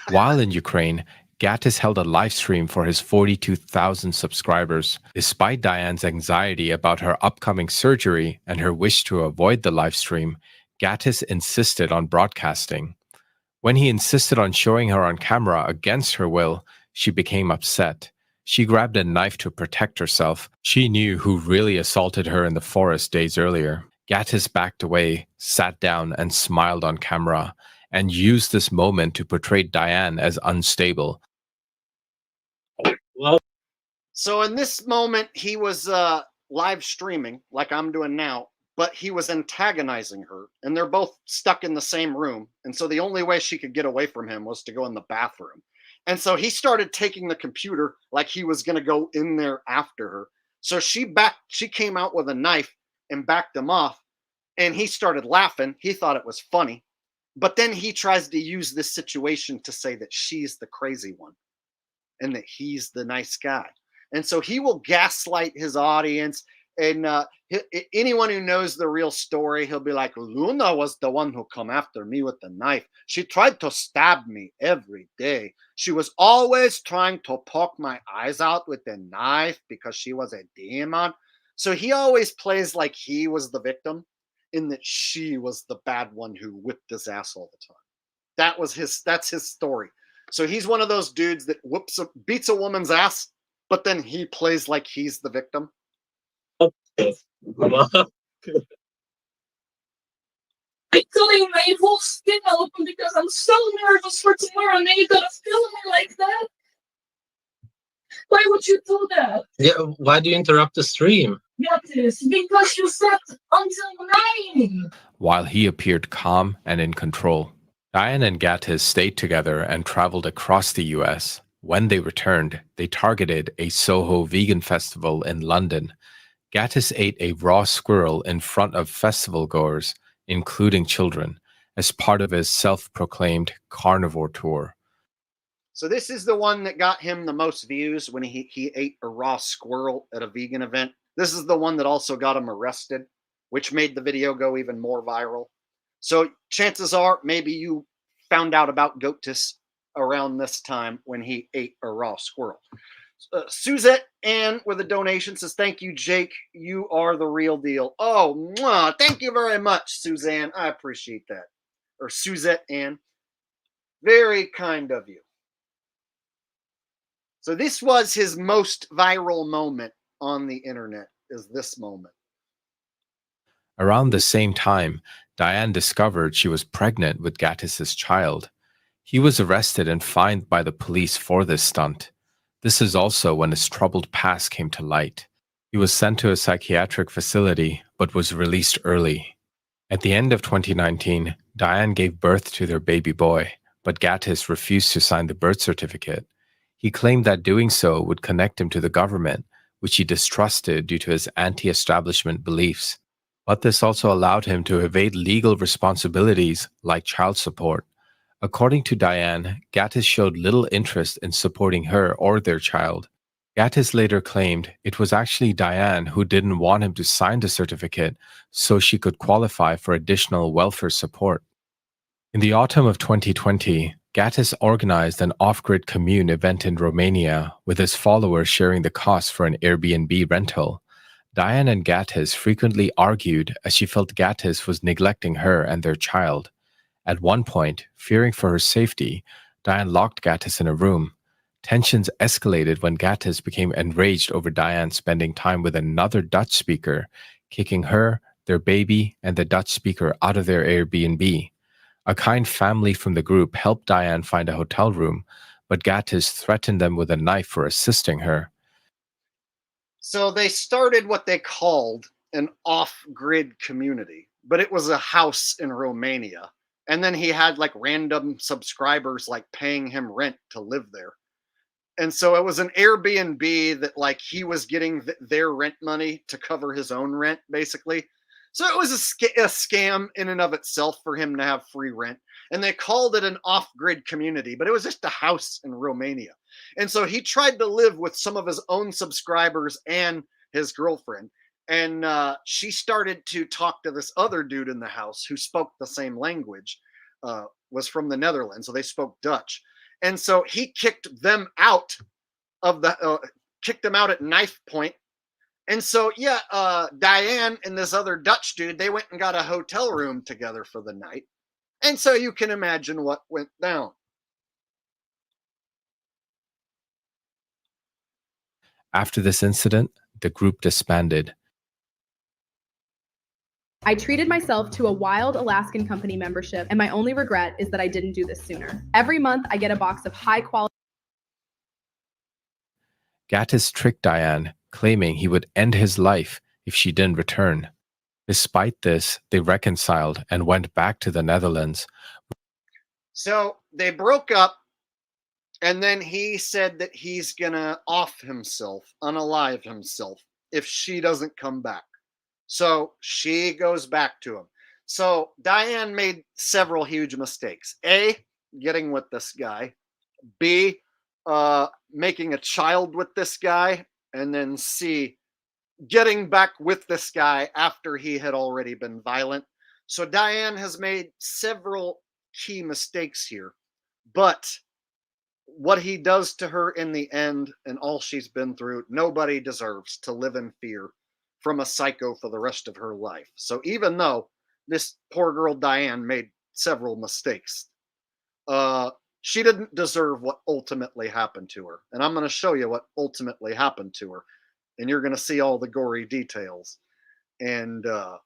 While in Ukraine, Gatis held a live stream for his 42,000 subscribers. Despite Diane's anxiety about her upcoming surgery and her wish to avoid the live stream, Gatis insisted on broadcasting. When he insisted on showing her on camera against her will, she became upset. She grabbed a knife to protect herself. She knew who really assaulted her in the forest days earlier. Gatis backed away, sat down, and smiled on camera, and used this moment to portray Diane as unstable. So in this moment, he was live streaming like I'm doing now, but he was antagonizing her, and they're both stuck in the same room. And so the only way she could get away from him was to go in the bathroom. And so he started taking the computer like he was going to go in there after her. So she came out with a knife and backed him off, and he started laughing. He thought it was funny. But then he tries to use this situation to say that she's the crazy one and that he's the nice guy. And so he will gaslight his audience. And anyone who knows the real story, he'll be like, Luna was the one who come after me with the knife. She tried to stab me every day. She was always trying to poke my eyes out with the knife because she was a demon. So he always plays like he was the victim in that she was the bad one who whipped his ass all the time. That's his story. So he's one of those dudes that beats a woman's ass, but then he plays like he's the victim. Actually, my whole skin open because I'm so nervous for tomorrow, and then you gotta film me like that. Why would you do that? Yeah, why do you interrupt the stream? Gatis, because you said until 9. While he appeared calm and in control, Diane and Gatis stayed together and traveled across the US. When they returned, they targeted a Soho vegan festival in London. Gatis ate a raw squirrel in front of festival goers, including children, as part of his self-proclaimed carnivore tour. So this is the one that got him the most views when he ate a raw squirrel at a vegan event. This is the one that also got him arrested, which made the video go even more viral. So chances are maybe you found out about Gatis around this time when he ate a raw squirrel. Suzette Ann with a donation says, thank you, Jake. You are the real deal. Oh, mwah, thank you very much, Suzanne. I appreciate that. Or Suzette Ann. Very kind of you. So this was his most viral moment on the internet, is this moment. Around the same time, Diane discovered she was pregnant with Gatis' child. He was arrested and fined by the police for this stunt. This is also when his troubled past came to light. He was sent to a psychiatric facility, but was released early. At the end of 2019, Diane gave birth to their baby boy, but Gatis refused to sign the birth certificate. He claimed that doing so would connect him to the government, which he distrusted due to his anti-establishment beliefs. But this also allowed him to evade legal responsibilities like child support. According to Diane, Gatis showed little interest in supporting her or their child. Gatis later claimed it was actually Diane who didn't want him to sign the certificate so she could qualify for additional welfare support. In the autumn of 2020, Gatis organized an off-grid commune event in Romania with his followers sharing the cost for an Airbnb rental. Diane and Gatis frequently argued as she felt Gatis was neglecting her and their child. At one point, fearing for her safety, Diane locked Gatis in a room. Tensions escalated when Gatis became enraged over Diane spending time with another Dutch speaker, kicking her, their baby, and the Dutch speaker out of their Airbnb. A kind family from the group helped Diane find a hotel room, but Gatis threatened them with a knife for assisting her. So they started what they called an off-grid community, but it was a house in Romania. And then he had like random subscribers like paying him rent to live there. And so it was an Airbnb that like he was getting their rent money to cover his own rent, basically. So it was a scam in and of itself for him to have free rent. And they called it an off-grid community, but it was just a house in Romania. And so he tried to live with some of his own subscribers and his girlfriend. And she started to talk to this other dude in the house who spoke the same language, was from the Netherlands. So they spoke Dutch. And so he kicked them out of kicked them out at knife point. And so, yeah, Diane and this other Dutch dude, they went and got a hotel room together for the night. And so you can imagine what went down. After this incident, the group disbanded. I treated myself to a wild Alaskan company membership, and my only regret is that I didn't do this sooner. Every month, I get a box of high-quality... Gatis tricked Diane, claiming he would end his life if she didn't return. Despite this, they reconciled and went back to the Netherlands. So they broke up, and then he said that he's gonna off himself, unalive himself, if she doesn't come back. So she goes back to him. So Diane made several huge mistakes. A, getting with this guy. B, making a child with this guy. And then C, getting back with this guy after he had already been violent. So Diane has made several key mistakes here. But what he does to her in the end and all she's been through, nobody deserves to live in fear from a psycho for the rest of her life. So even though this poor girl Diane made several mistakes, she didn't deserve what ultimately happened to her. And I'm going to show you what ultimately happened to her. And you're going to see all the gory details. And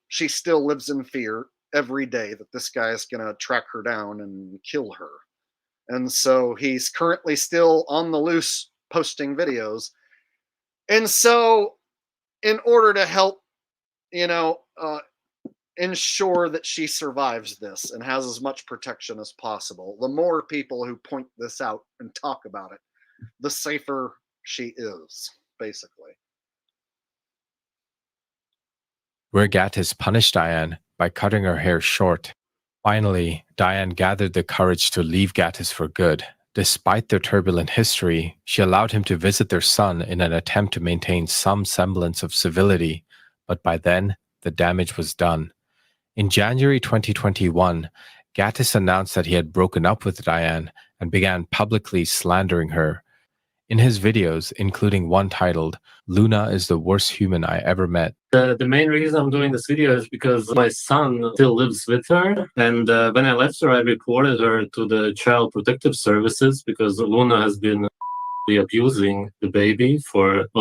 she still lives in fear every day that this guy is going to track her down and kill her. And so he's currently still on the loose posting videos. And so in order to help, ensure that she survives this and has as much protection as possible, the more people who point this out and talk about it, the safer she is, basically. Where Gatis punished Diane by cutting her hair short. Finally, Diane gathered the courage to leave Gatis for good. Despite their turbulent history, she allowed him to visit their son in an attempt to maintain some semblance of civility, but by then, the damage was done. In January 2021, Gatis announced that he had broken up with Diane and began publicly slandering her. In his videos, including one titled, "Luna is the worst human I ever met." The main reason I'm doing this video is because my son still lives with her. And when I left her, I reported her to the Child Protective Services because Luna has been abusing the baby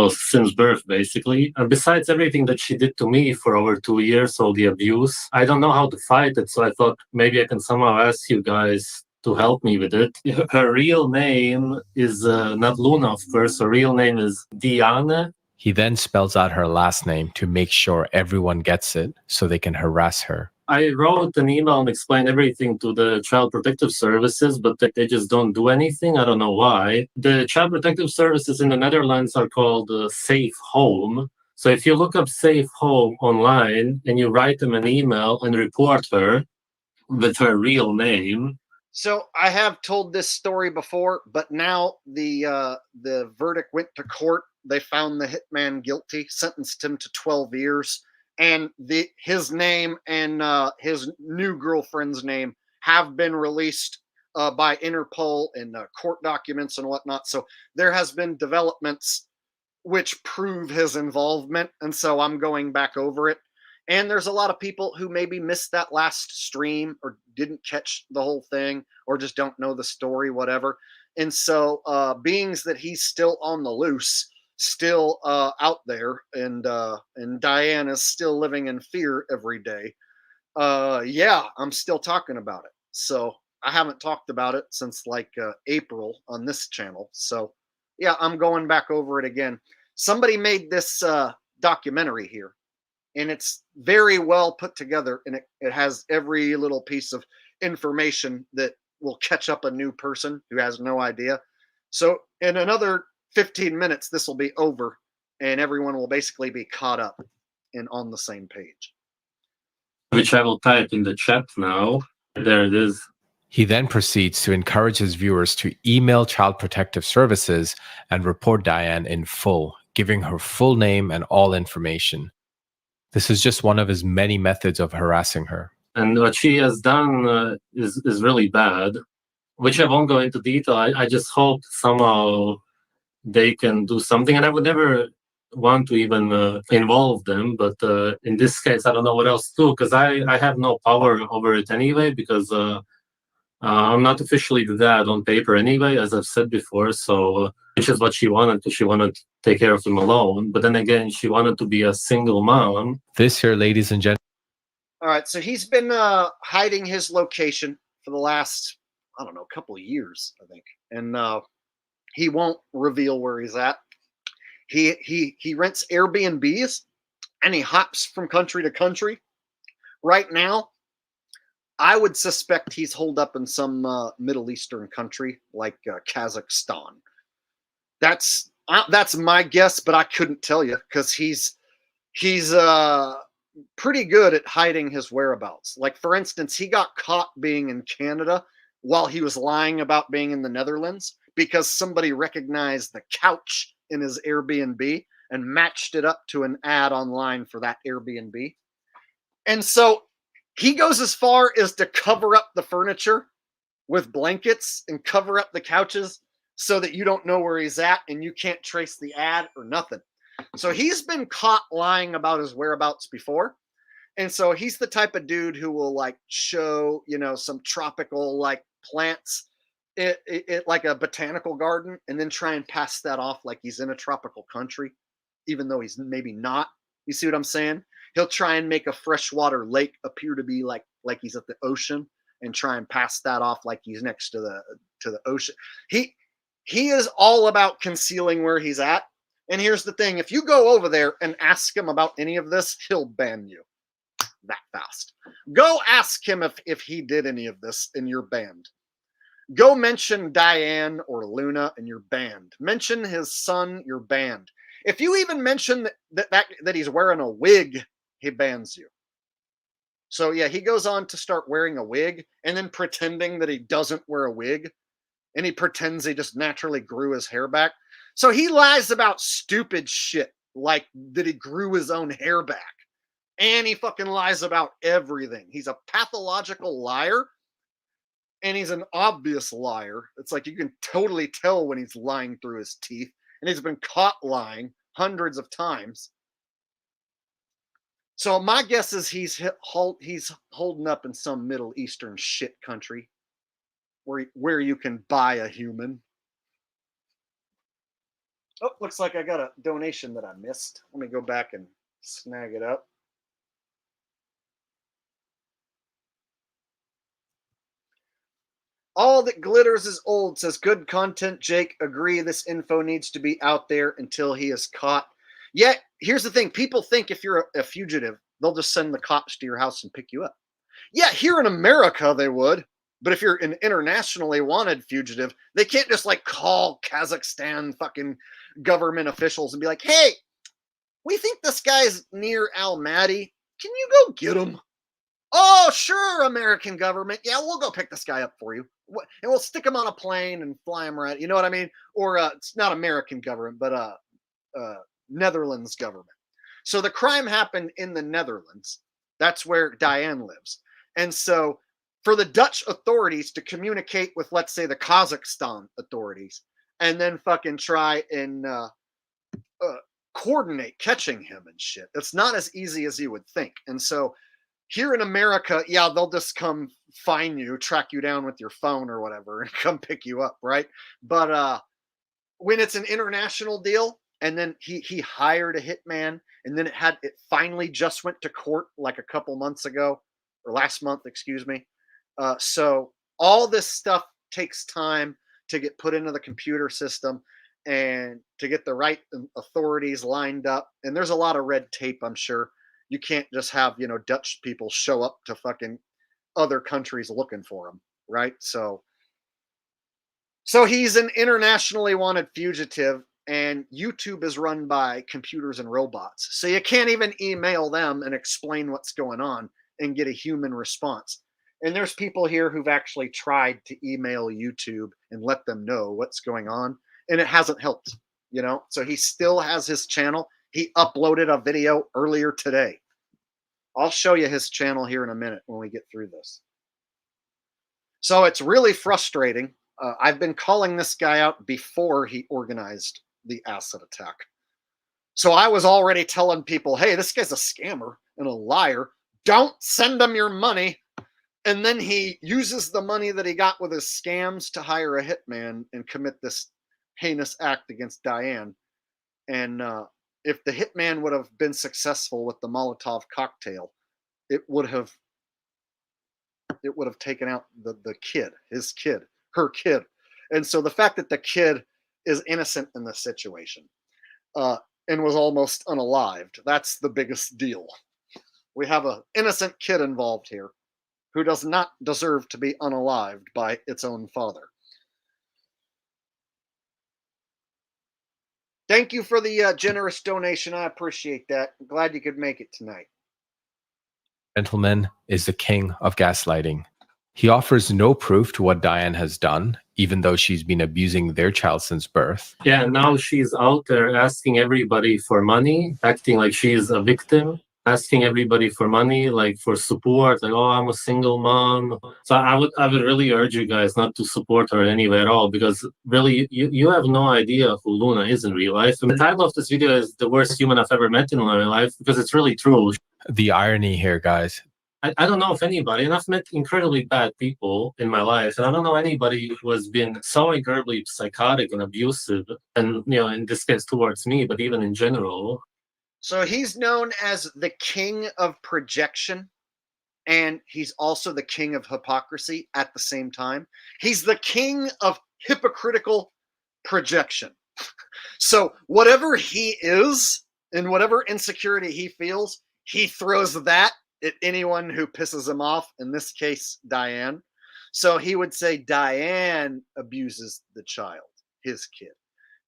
since birth, basically. And besides everything that she did to me for over 2 years, all the abuse, I don't know how to fight it. So I thought maybe I can somehow ask you guys to help me with it. Her real name is not Luna, of course. Her real name is Diane. He then spells out her last name to make sure everyone gets it so they can harass her. I wrote an email and explained everything to the Child Protective Services, but they just don't do anything. I don't know why. The Child Protective Services in the Netherlands are called Safe Home. So if you look up safe home online and you write them an email and report her with her real name. So I have told this story before, but now the verdict went to court. They found the hitman guilty, sentenced him to 12 years, and his name and his new girlfriend's name have been released by Interpol and court documents and whatnot. So there has been developments which prove his involvement, and so I'm going back over it. And there's a lot of people who maybe missed that last stream or didn't catch the whole thing or just don't know the story, whatever. And so beings that he's still on the loose, still out there, and Diane is still living in fear every day. Yeah, I'm still talking about it. So I haven't talked about it since like April on this channel. So yeah, I'm going back over it again. Somebody made this documentary here, and it's very well put together, and it has every little piece of information that will catch up a new person who has no idea. So in another 15 minutes, this will be over, and everyone will basically be caught up and on the same page. Which I will type in the chat now. There it is. He then proceeds to encourage his viewers to email Child Protective Services and report Diane in full, giving her full name and all information. This is just one of his many methods of harassing her. And what she has done is really bad, which I won't go into detail. I just hope somehow they can do something. And I would never want to even involve them. But in this case, I don't know what else to do, because I have no power over it anyway, because I'm not officially the dad on paper anyway, as I've said before. So, which is what she wanted, because she wanted to take care of him alone. But then again, she wanted to be a single mom. This here, ladies and gentlemen. All right, so he's been hiding his location for the last, I don't know, couple of years, I think. And he won't reveal where he's at. He rents Airbnbs, and he hops from country to country. Right now, I would suspect he's holed up in some Middle Eastern country like Kazakhstan. That's my guess, but I couldn't tell you because he's pretty good at hiding his whereabouts. Like, for instance, he got caught being in Canada while he was lying about being in the Netherlands because somebody recognized the couch in his Airbnb and matched it up to an ad online for that Airbnb. And so he goes as far as to cover up the furniture with blankets and cover up the couches so that you don't know where he's at and you can't trace the ad or nothing. So he's been caught lying about his whereabouts before. And so he's the type of dude who will like show, some tropical like plants it like a botanical garden and then try and pass that off like he's in a tropical country, even though he's maybe not. You see what I'm saying? He'll try and make a freshwater lake appear to be like he's at the ocean and try and pass that off like he's next to the ocean. He is all about concealing where he's at. And here's the thing. If you go over there and ask him about any of this, he'll ban you that fast. Go ask him if he did any of this and you're banned. Go mention Diane or Luna and you're banned. Mention his son, you're banned. If you even mention that he's wearing a wig, he bans you. So yeah, he goes on to start wearing a wig and then pretending that he doesn't wear a wig. And he pretends he just naturally grew his hair back. So he lies about stupid shit, like that he grew his own hair back. And he fucking lies about everything. He's a pathological liar. And he's an obvious liar. It's like you can totally tell when he's lying through his teeth. And he's been caught lying hundreds of times. So my guess is he's holding up in some Middle Eastern shit country where you can buy a human. Oh, looks like I got a donation that I missed. Let me go back and snag it up. All that glitters is old, says good content. Jake, agree. This info needs to be out there until he is caught. Yet, here's the thing. People think if you're a fugitive, they'll just send the cops to your house and pick you up. Yeah, here in America, they would. But if you're an internationally wanted fugitive, they can't just like call Kazakhstan fucking government officials and be like, hey, We think this guy's near Almaty. Can you go get him? Oh, sure, American government. Yeah, we'll go pick this guy up for you. And we'll stick him on a plane and fly him right. You know what I mean? Or it's not American government, but Netherlands government. So the crime happened in the Netherlands. That's where Diane lives. And so for the Dutch authorities to communicate with, let's say, the Kazakhstan authorities, and then fucking try and coordinate catching him and shit, it's not as easy as you would think. And so here in America, yeah, they'll just come find you, track you down with your phone or whatever, and come pick you up, right? But when it's an international deal, and then he hired a hitman, and then it finally just went to court like a couple months ago, or last month, excuse me. So all this stuff takes time to get put into the computer system and to get the right authorities lined up. And there's a lot of red tape, I'm sure. You can't just have, Dutch people show up to fucking other countries looking for him, right? So he's an internationally wanted fugitive, and YouTube is run by computers and robots. So you can't even email them and explain what's going on and get a human response. And there's people here who've actually tried to email YouTube and let them know what's going on, and it hasn't helped, So he still has his channel. He uploaded a video earlier today. I'll show you his channel here in a minute when we get through this. So it's really frustrating. I've been calling this guy out before he organized the acid attack. So I was already telling people, hey, this guy's a scammer and a liar. Don't send him your money. And then he uses the money that he got with his scams to hire a hitman and commit this heinous act against Diane. And if the hitman would have been successful with the Molotov cocktail, it would have taken out the kid, his kid, her kid. And so the fact that the kid is innocent in the situation and was almost unalived, that's the biggest deal. We have an innocent kid involved here who does not deserve to be unalived by its own father. Thank you for the generous donation. I appreciate that. I'm glad you could make it tonight. Gentleman is the king of gaslighting. He offers no proof to what Diane has done, even though she's been abusing their child since birth. Yeah, now she's out there asking everybody for money, acting like she's a victim, asking everybody for money, like for support, like, oh, I'm a single mom. So I would really urge you guys not to support her anyway at all, because really you have no idea who Luna is in real life. And the title of this video is The Worst Human I've Ever Met in My Life, because it's really true. The irony here, guys. I don't know if anybody, and I've met incredibly bad people in my life, and I don't know anybody who has been so incredibly psychotic and abusive, and in this case towards me, but even in general. So he's known as the king of projection, and he's also the king of hypocrisy at the same time. He's the king of hypocritical projection. So whatever he is and whatever insecurity he feels, he throws that at anyone who pisses him off, in this case, Diane. So he would say Diane abuses the child, his kid.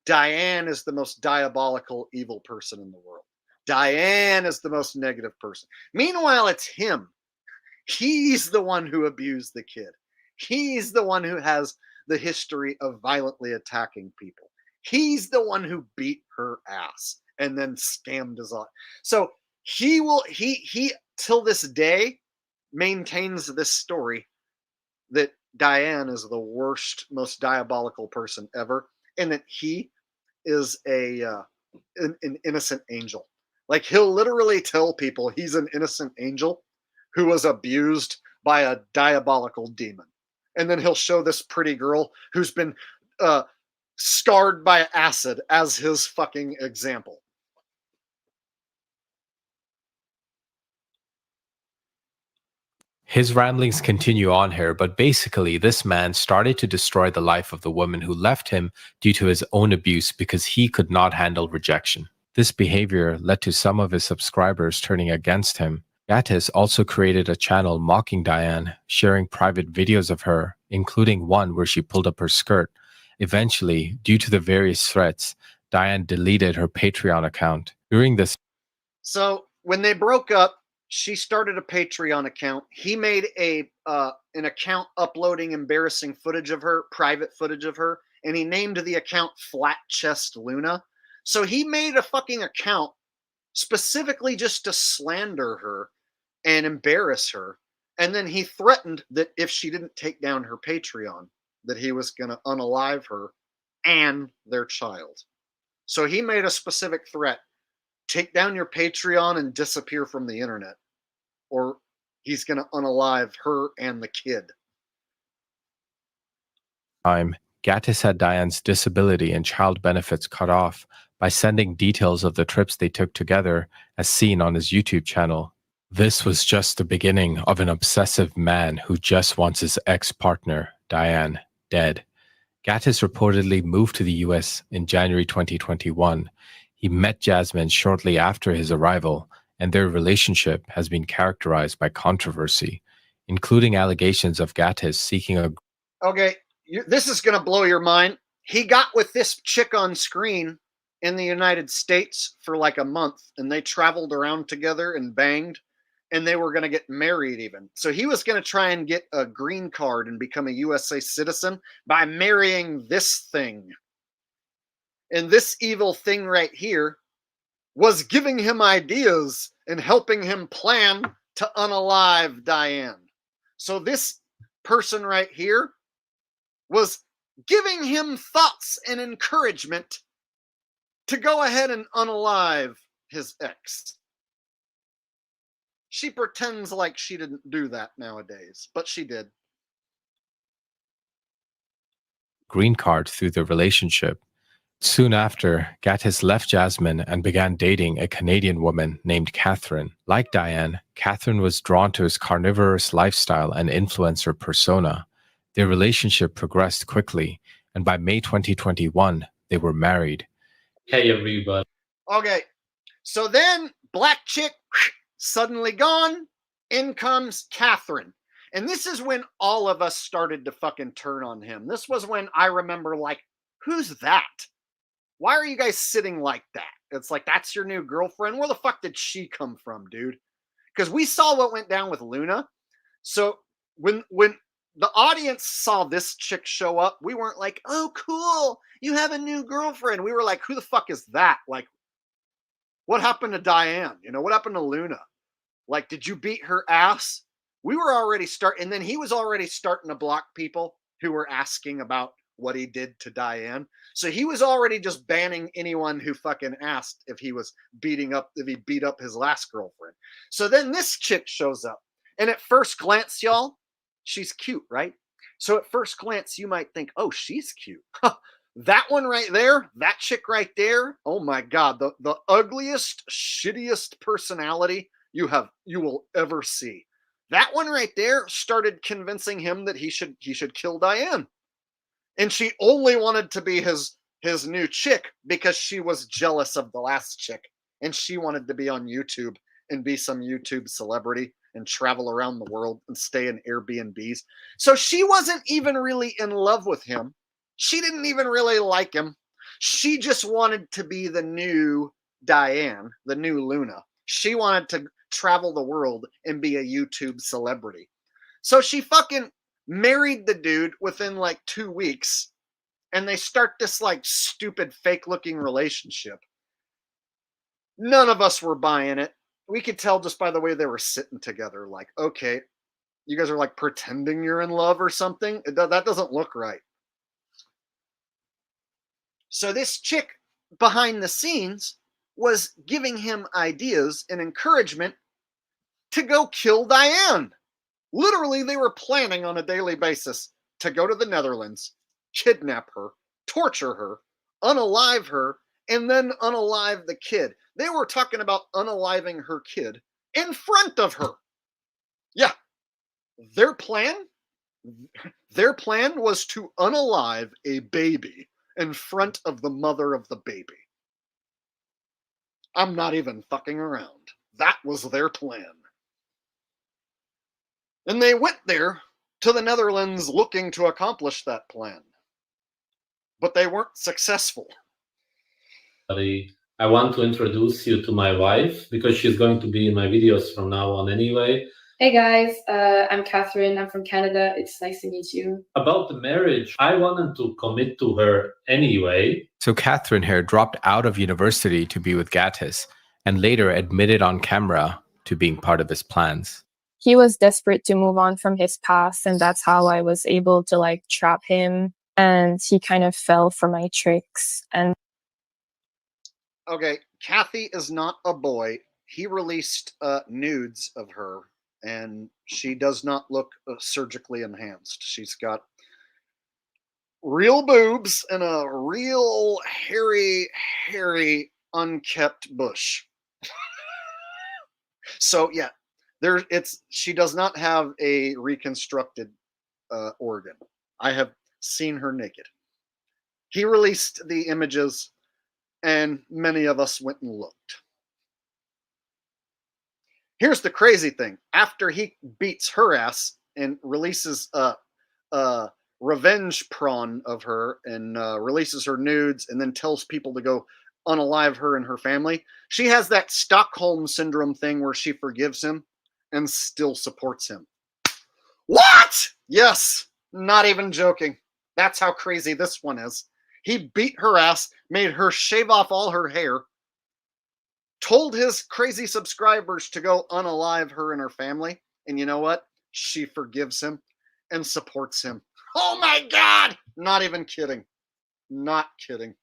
Diane is the most diabolical, evil person in the world. Diane is the most negative person. Meanwhile, it's him. He's the one who abused the kid. He's the one who has the history of violently attacking people. He's the one who beat her ass and then scammed his life. So he till this day maintains this story that Diane is the worst, most diabolical person ever, and that he is an innocent angel. Like, he'll literally tell people he's an innocent angel who was abused by a diabolical demon. And then he'll show this pretty girl who's been scarred by acid as his fucking example. His ramblings continue on here, but basically this man started to destroy the life of the woman who left him due to his own abuse because he could not handle rejection. This behavior led to some of his subscribers turning against him. Gatis also created a channel mocking Diane, sharing private videos of her, including one where she pulled up her skirt. Eventually, due to the various threats, Diane deleted her Patreon account. During this So when they broke up, she started a Patreon account. He made an account uploading embarrassing footage of her, private footage of her, and he named the account Flat Chest Luna. So he made a fucking account specifically just to slander her and embarrass her. And then he threatened that if she didn't take down her Patreon, that he was going to unalive her and their child. So he made a specific threat. Take down your Patreon and disappear from the internet, or he's going to unalive her and the kid. Gatis had Diane's disability and child benefits cut off by sending details of the trips they took together as seen on his YouTube channel. This was just the beginning of an obsessive man who just wants his ex-partner, Diane, dead. Gatis reportedly moved to the US in January 2021. He met Jasmine shortly after his arrival, and their relationship has been characterized by controversy, including allegations of Gatis seeking a... Okay, this is going to blow your mind. He got with this chick on screen in the United States for like a month, and they traveled around together and banged, and they were going to get married even. So he was going to try and get a green card and become a USA citizen by marrying this thing. And this evil thing right here was giving him ideas and helping him plan to unalive Diane. So this person right here was giving him thoughts and encouragement to go ahead and unalive his ex. She pretends like she didn't do that nowadays, but she did. green card through the relationship. Soon after, Gatis left Jasmine and began dating a Canadian woman named Catherine. Like Diane, Catherine was drawn to his carnivorous lifestyle and influencer persona. Their relationship progressed quickly, and by May 2021, they were married. Hey, everybody. Okay, so then black chick suddenly gone. In comes Catherine. And this is when all of us started to fucking turn on him. This was when I remember, like, who's that? Why are you guys sitting like that? It's like, that's your new girlfriend? Where the fuck did she come from, dude? Because we saw what went down with Luna. So when the audience saw this chick show up, we weren't like, oh, cool, you have a new girlfriend. We were like, who the fuck is that? Like, what happened to Diane? You know, what happened to Luna? Like, did you beat her ass? We were already and then he was already starting to block people who were asking about what he did to Diane. So he was already just banning anyone who fucking asked if he beat up his last girlfriend. So then this chick shows up. And at first glance, y'all, she's cute, right? So at first glance, you might think, oh, she's cute. That one right there, that chick right there, oh my God, the ugliest, shittiest personality you will ever see. That one right there started convincing him that he should kill Diane. And she only wanted to be his new chick because she was jealous of the last chick. And she wanted to be on YouTube and be some YouTube celebrity and travel around the world and stay in Airbnbs. So she wasn't even really in love with him. She didn't even really like him. She just wanted to be the new Diane, the new Luna. She wanted to travel the world and be a YouTube celebrity. So she fucking married the dude within like 2 weeks, and they start this like stupid fake looking relationship. None of us were buying it. We could tell just by the way they were sitting together, like, okay, you guys are like pretending you're in love or something. That doesn't look right. So this chick behind the scenes was giving him ideas and encouragement to go kill Diane. Literally, they were planning on a daily basis to go to the Netherlands, kidnap her, torture her, unalive her, and then unalive the kid. They were talking about unaliving her kid in front of her. Yeah, their plan was to unalive a baby in front of the mother of the baby. I'm not even fucking around. That was their plan. And they went there to the Netherlands looking to accomplish that plan. But they weren't successful. I want to introduce you to my wife because she's going to be in my videos from now on anyway. Hey guys, I'm Catherine. I'm from Canada. It's nice to meet you. About the marriage, I wanted to commit to her anyway. So Catherine here dropped out of university to be with Gatis and later admitted on camera to being part of his plans. He was desperate to move on from his past, and that's how I was able to like trap him, and he kind of fell for my tricks. And okay, Kathy is not a boy. He released nudes of her, and she does not look surgically enhanced. She's got real boobs and a real hairy, unkept bush. So yeah, she does not have a reconstructed organ. I have seen her naked. He released the images, and many of us went and looked. Here's the crazy thing. After he beats her ass and releases a revenge prawn of her and releases her nudes and then tells people to go unalive her and her family, she has that Stockholm syndrome thing where she forgives him and still supports him. What? Yes, not even joking. That's how crazy this one is. He beat her ass, made her shave off all her hair, told his crazy subscribers to go unalive her and her family. And you know what? She forgives him and supports him. Oh my God! Not even kidding. Not kidding.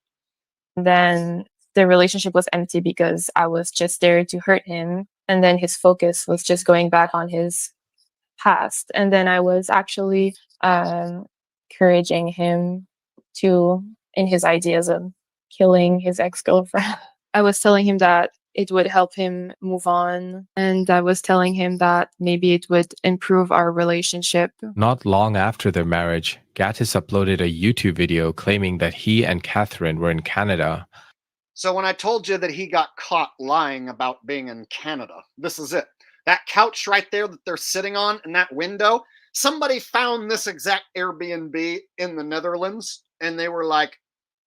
then the relationship was empty because I was just there to hurt him. And then his focus was just going back on his past. And then I was actually encouraging him in his ideas of killing his ex-girlfriend. I was telling him that it would help him move on. And I was telling him that maybe it would improve our relationship. Not long after their marriage, Gatis uploaded a YouTube video claiming that he and Catherine were in Canada. So when I told you that he got caught lying about being in Canada, this is it. That couch right there that they're sitting on and that window, somebody found this exact Airbnb in the Netherlands, and they were like,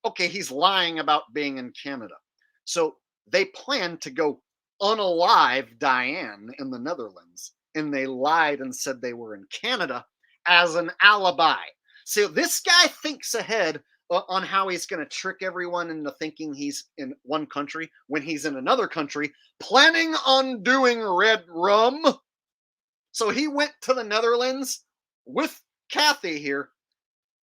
okay, he's lying about being in Canada. So they planned to go unalive Diane in the Netherlands, and they lied and said they were in Canada as an alibi. So this guy thinks ahead on how he's going to trick everyone into thinking he's in one country when he's in another country, planning on doing red rum. So he went to the Netherlands with Kathy here,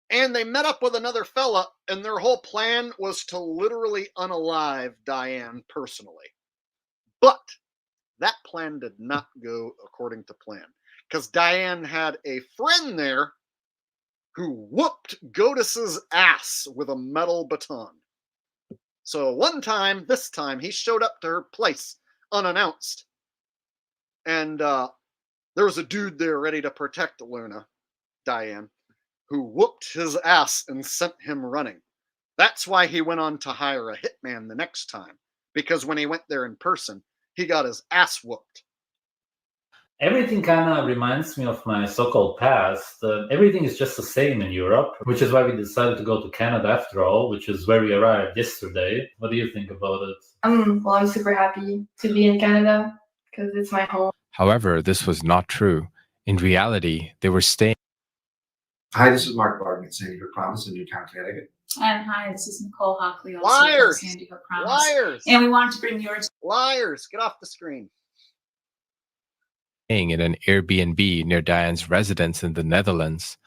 and they met up with another fella, and their whole plan was to literally unalive Diane personally. But that plan did not go according to plan, because Diane had a friend there who whooped Gatis's ass with a metal baton. So this time, he showed up to her place unannounced, and there was a dude there ready to protect Diane, who whooped his ass and sent him running. That's why he went on to hire a hitman the next time, because when he went there in person, he got his ass whooped. Everything kind of reminds me of my so-called past. Everything is just the same in Europe, which is why we decided to go to Canada after all, which is where we arrived yesterday. What do you think about it? Well, I'm super happy to be in Canada because it's my home. However, this was not true. In reality, they were staying. Hi, this is Mark Barton at Sandy Hook Promise in Newtown, Connecticut. And hi, this is Nicole Hockley, also Liars! from Sandy Hook Promise. Liars! And we wanted to bring yours. Liars! Get off the screen. In an Airbnb near Diane's residence in the Netherlands.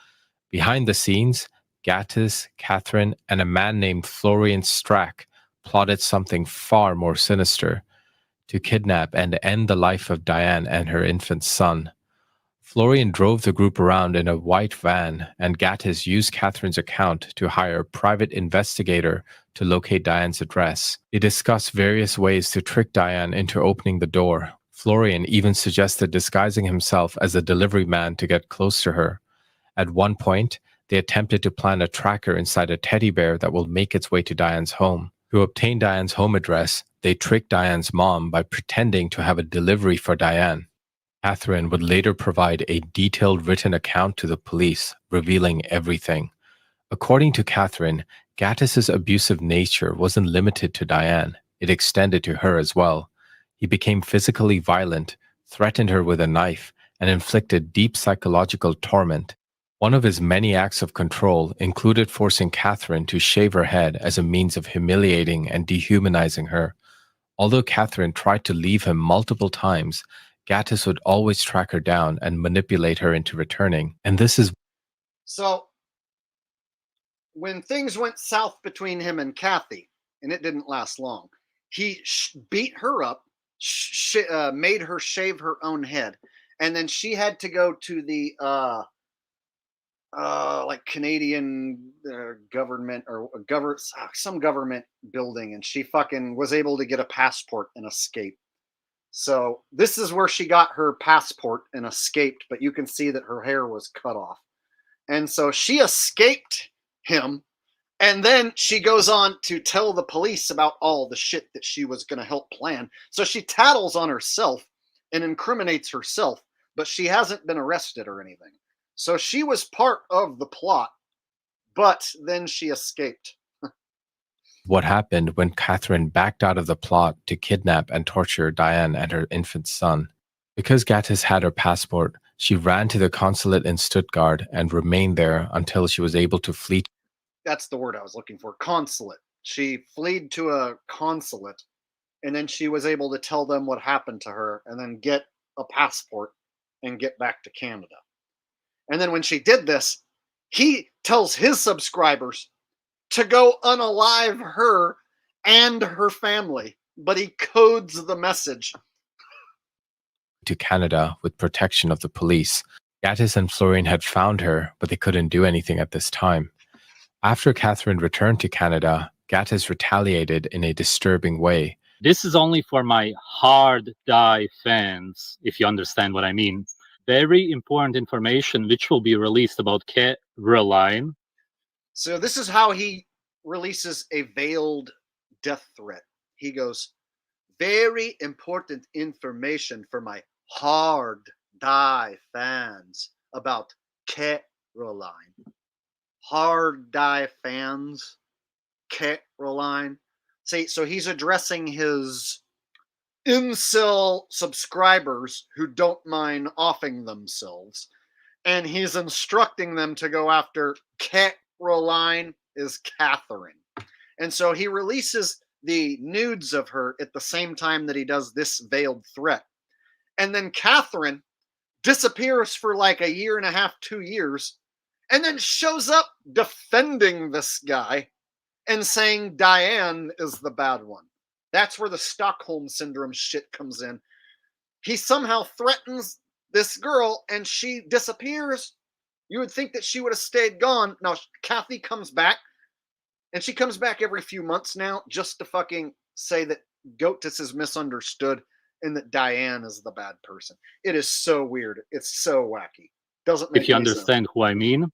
Behind the scenes, Gatis, Catherine, and a man named Florian Strack plotted something far more sinister: to kidnap and end the life of Diane and her infant son. Florian drove the group around in a white van, and Gatis used Catherine's account to hire a private investigator to locate Diane's address. They discussed various ways to trick Diane into opening the door. Florian even suggested disguising himself as a delivery man to get close to her. At one point, they attempted to plant a tracker inside a teddy bear that will make its way to Diane's home. To obtain Diane's home address, they tricked Diane's mom by pretending to have a delivery for Diane. Catherine would later provide a detailed written account to the police, revealing everything. According to Catherine, Gatis's abusive nature wasn't limited to Diane. it extended to her as well. He became physically violent, threatened her with a knife, and inflicted deep psychological torment. One of his many acts of control included forcing Catherine to shave her head as a means of humiliating and dehumanizing her. Although Catherine tried to leave him multiple times, Gatis would always track her down and manipulate her into returning. And this is So, when things went south between him and Kathy, and it didn't last long, he beat her up, made her shave her own head, and then she had to go to the like Canadian government or some government building, and she fucking was able to get a passport and escape. So this is where she got her passport and escaped, but you can see that her hair was cut off. And so she escaped him, and then she goes on to tell the police about all the shit that she was going to help plan. So she tattles on herself and incriminates herself, but she hasn't been arrested or anything. So she was part of the plot, but then she escaped. what happened when Catherine backed out of the plot to kidnap and torture Diane and her infant son. Because Gatis had her passport, she ran to the consulate in Stuttgart and remained there until she was able to flee. That's the word I was looking for, consulate. She fled to a consulate, and then she was able to tell them what happened to her and then get a passport and get back to Canada. And then when she did this, he tells his subscribers to go unalive her and her family, but he codes the message To Canada with protection of the police. Gatis and Florian had found her, but they couldn't do anything at this time. After Catherine returned to Canada, Gatis retaliated in a disturbing way. This is only for my hard die fans, if you understand what I mean. Very important information which will be released about Caroline. So this is how he releases a veiled death threat. He goes, very important information for my hard die fans about Caroline. Hard die fans, Caroline. See, so he's addressing his incel subscribers who don't mind offing themselves, and he's instructing them to go after Caroline is Catherine. And so he releases the nudes of her at the same time that he does this veiled threat. And then Catherine disappears for like a year and a half, 2 years, and then shows up defending this guy and saying Diane is the bad one. That's where the Stockholm Syndrome shit comes in. He somehow threatens this girl and she disappears. You would think that she would have stayed gone. Now, Kathy comes back, and she comes back every few months now just to fucking say that Gatis is misunderstood and that Diane is the bad person. It is so weird. It's so wacky. Doesn't make If you any understand who I mean.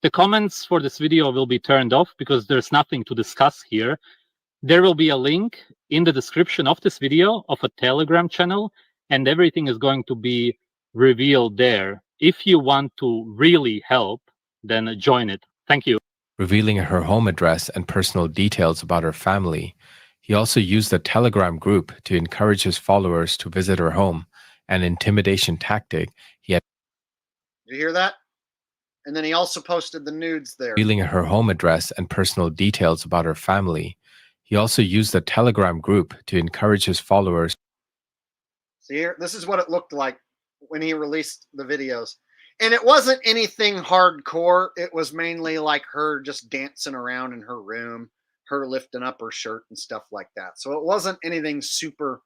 The comments for this video will be turned off because there's nothing to discuss here. There will be a link in the description of this video of a Telegram channel, and everything is going to be revealed there. If you want to really help, then join it. Thank you. Revealing her home address and personal details about her family. He also used the Telegram group to encourage his followers to visit her home, an intimidation tactic he had. Did you hear that? And then he also posted the nudes there. Revealing her home address and personal details about her family. He also used the Telegram group to encourage his followers. See here, this is what it looked like when he released the videos. And it wasn't anything hardcore. It was mainly like her just dancing around in her room, her lifting up her shirt and stuff like that. So it wasn't anything super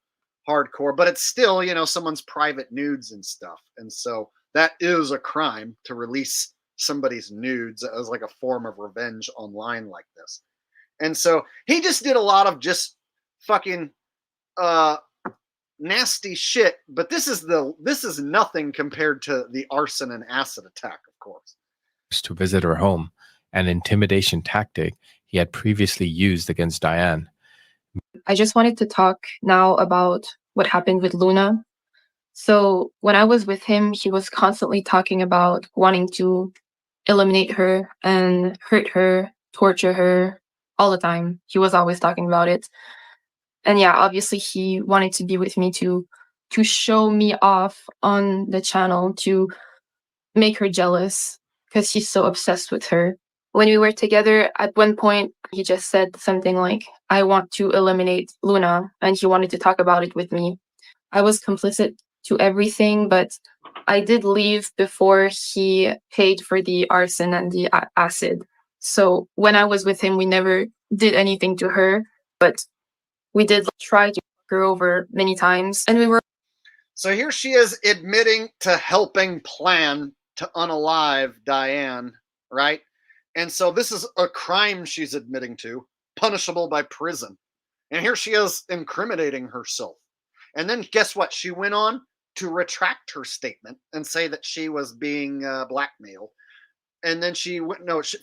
hardcore, but it's still, you know, someone's private nudes and stuff. And so that is a crime to release somebody's nudes as like a form of revenge online like this. And so he just did a lot of just fucking nasty shit, but this is nothing compared to the arson and acid attack, of course. To visit her home, an intimidation tactic he had previously used against Diane. I just wanted to talk now about what happened with Luna. So when I was with him, he was constantly talking about wanting to eliminate her and hurt her, torture her all the time. He was always talking about it. And yeah, obviously he wanted to be with me to show me off on the channel, to make her jealous because he's so obsessed with her. When we were together, at one point, he just said something like, I want to eliminate Luna, and he wanted to talk about it with me. I was complicit to everything, but I did leave before he paid for the arson and the acid. So when I was with him, we never did anything to her, but we did try to fuck her over many times, and we were. So here she is admitting to helping plan to unalive Diane, right? And so this is a crime she's admitting to, punishable by prison. And here she is incriminating herself. And then guess what? She went on to retract her statement and say that she was being blackmailed. And then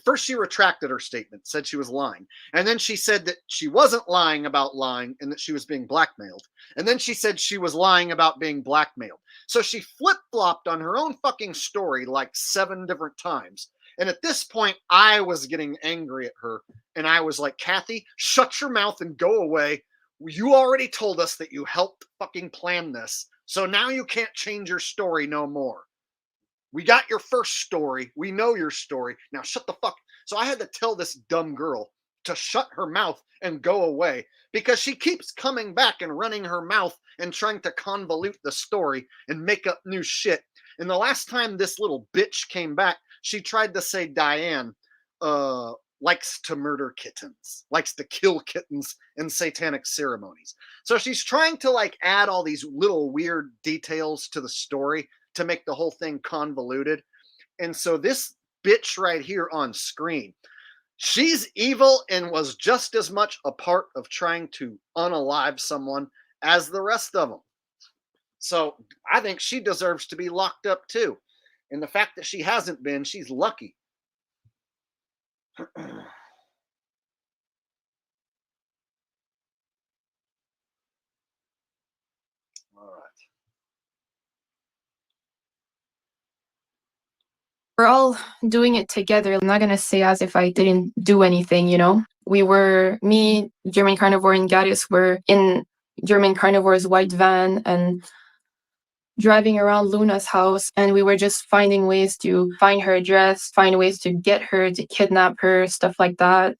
first she retracted her statement, said she was lying. And then she said that she wasn't lying about lying and that she was being blackmailed. And then she said she was lying about being blackmailed. So she flip-flopped on her own fucking story like 7 different times. And at this point, I was getting angry at her. And I was like, Kathy, shut your mouth and go away. You already told us that you helped fucking plan this. So now you can't change your story no more. We got your first story. We know your story. Now shut the fuck. So I had to tell this dumb girl to shut her mouth and go away because she keeps coming back and running her mouth and trying to convolute the story and make up new shit. And the last time this little bitch came back, she tried to say Diane likes to murder kittens, likes to kill kittens in satanic ceremonies. So she's trying to like add all these little weird details to the story to make the whole thing convoluted. And so this bitch right here on screen, she's evil and was just as much a part of trying to unalive someone as the rest of them. So I think she deserves to be locked up too. And the fact that she hasn't been, she's lucky. We're all doing it together. I'm not going to say as if I didn't do anything, you know? Me, German Carnivore, and Gatis were in German Carnivore's white van and driving around Luna's house, and we were just finding ways to find her address, find ways to get her, to kidnap her, stuff like that.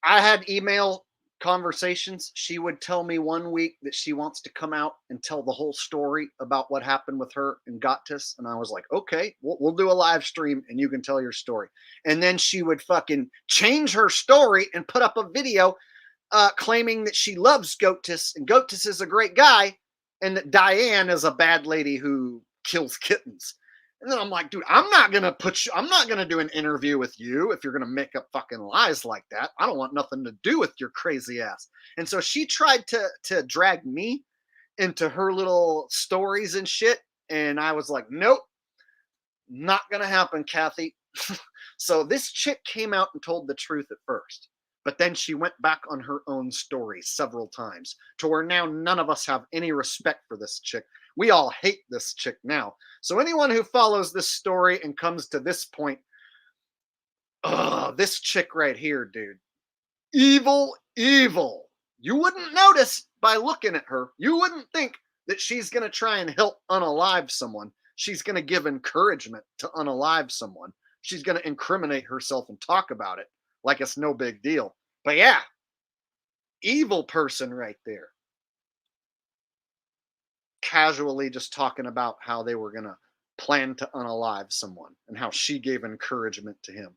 I had email conversations. She would tell me one week that she wants to come out and tell the whole story about what happened with her and Gatis. And I was like, okay, we'll do a live stream and you can tell your story. And then she would fucking change her story and put up a video claiming that she loves Gatis and Gatis is a great guy and that Diane is a bad lady who kills kittens. And then I'm like, dude, I'm not going to do an interview with you if you're going to make up fucking lies like that. I don't want nothing to do with your crazy ass. And so she tried to drag me into her little stories and shit. And I was like, nope, not going to happen, Kathy. So this chick came out and told the truth at first. But then she went back on her own story several times to where now none of us have any respect for this chick. We all hate this chick now. So anyone who follows this story and comes to this point, this chick right here, dude. Evil, evil. You wouldn't notice by looking at her. You wouldn't think that she's going to try and help unalive someone. She's going to give encouragement to unalive someone. She's going to incriminate herself and talk about it like it's no big deal. But yeah, evil person right there. Casually just talking about how they were going to plan to unalive someone and how she gave encouragement to him.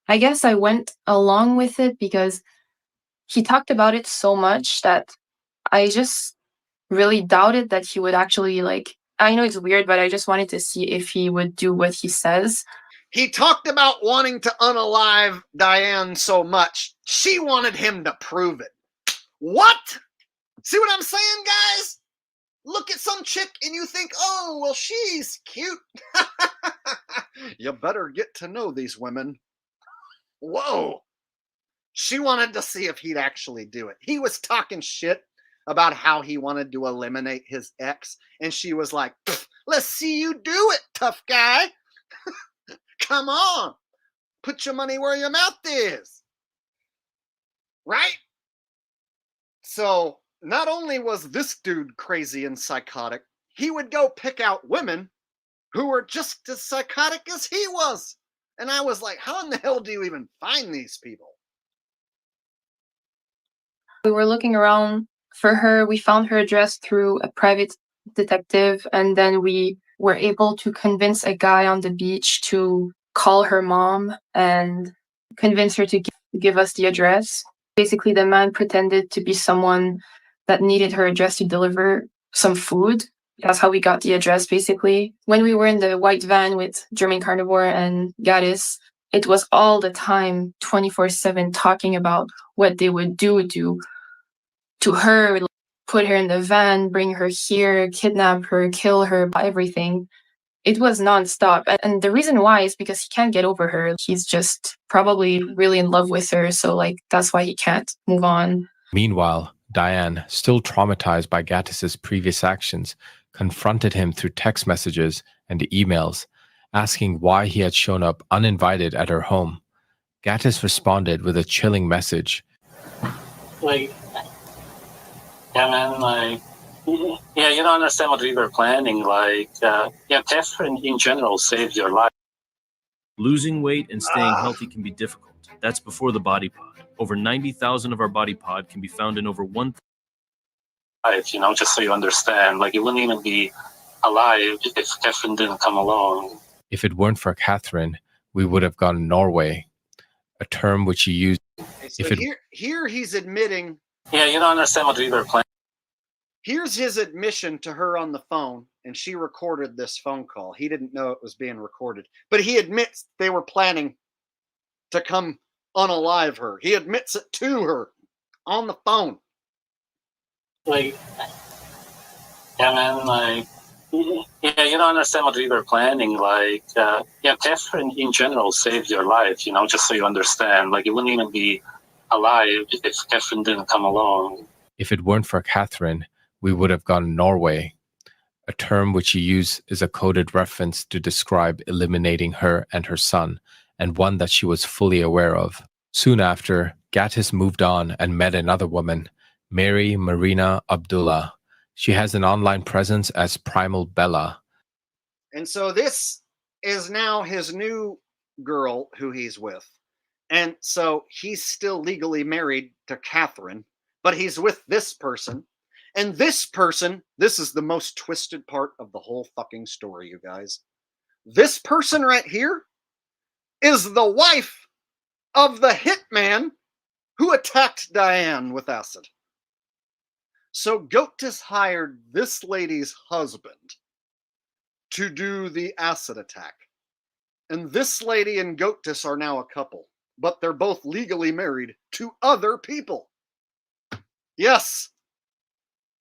I guess I went along with it because he talked about it so much that I just really doubted that he would actually I know it's weird, but I just wanted to see if he would do what he says. He talked about wanting to unalive Diane so much, she wanted him to prove it. What? See what I'm saying, guys? Look at some chick and you think, oh, well, she's cute. You better get to know these women. Whoa. She wanted to see if he'd actually do it. He was talking shit about how he wanted to eliminate his ex. And she was like, let's see you do it, tough guy. Come on. put your money where your mouth is. Right? So not only was this dude crazy and psychotic, he would go pick out women who were just as psychotic as he was. And I was like, how in the hell do you even find these people? We were looking around for her. We found her address through a private detective, and then we were able to convince a guy on the beach to call her mom and convince her to give us the address. Basically, the man pretended to be someone that needed her address to deliver some food. That's how we got the address, basically. When we were in the white van with German Carnivore and Gatis, it was all the time, 24/7, talking about what they would do to her, put her in the van, bring her here, kidnap her, kill her, everything. It was nonstop. And the reason why is because he can't get over her. He's just probably really in love with her. So like, that's why he can't move on. Meanwhile, Diane, still traumatized by Gatis's previous actions, confronted him through text messages and emails, asking why he had shown up uninvited at her home. Gatis responded with a chilling message. Like, yeah, man, like, yeah, you don't understand what we were planning. Like, yeah, Catherine in general saved your life. Losing weight and staying healthy can be difficult. That's before the body pod. Over 90,000 of our body pod can be found in over 1,000. You know, just so you understand, like, you wouldn't even be alive if Catherine didn't come along. If it weren't for Catherine, we would have gone Norway, a term which he used. So here he's admitting. Yeah, you don't understand what we were planning. Here's his admission to her on the phone, and she recorded this phone call. He didn't know it was being recorded, but he admits they were planning to come unalive her. He admits it to her on the phone. Like, yeah, man, like, yeah, you don't understand what we were planning. Like, yeah, Catherine in general saved your life, you know, just so you understand. Like, you wouldn't even be alive if Catherine didn't come along. If it weren't for Catherine, we would have gone Norway, a term which he used is a coded reference to describe eliminating her and her son, and one that she was fully aware of. Soon after, Gatis moved on and met another woman, Mary Marina Abdullah. She has an online presence as Primal Bella. And so this is now his new girl who he's with. And so he's still legally married to Catherine, but he's with this person. And this person, this is the most twisted part of the whole fucking story, you guys. This person right here is the wife of the hitman who attacked Diane with acid. So Gatis hired this lady's husband to do the acid attack. And this lady and Gatis are now a couple, but they're both legally married to other people. Yes.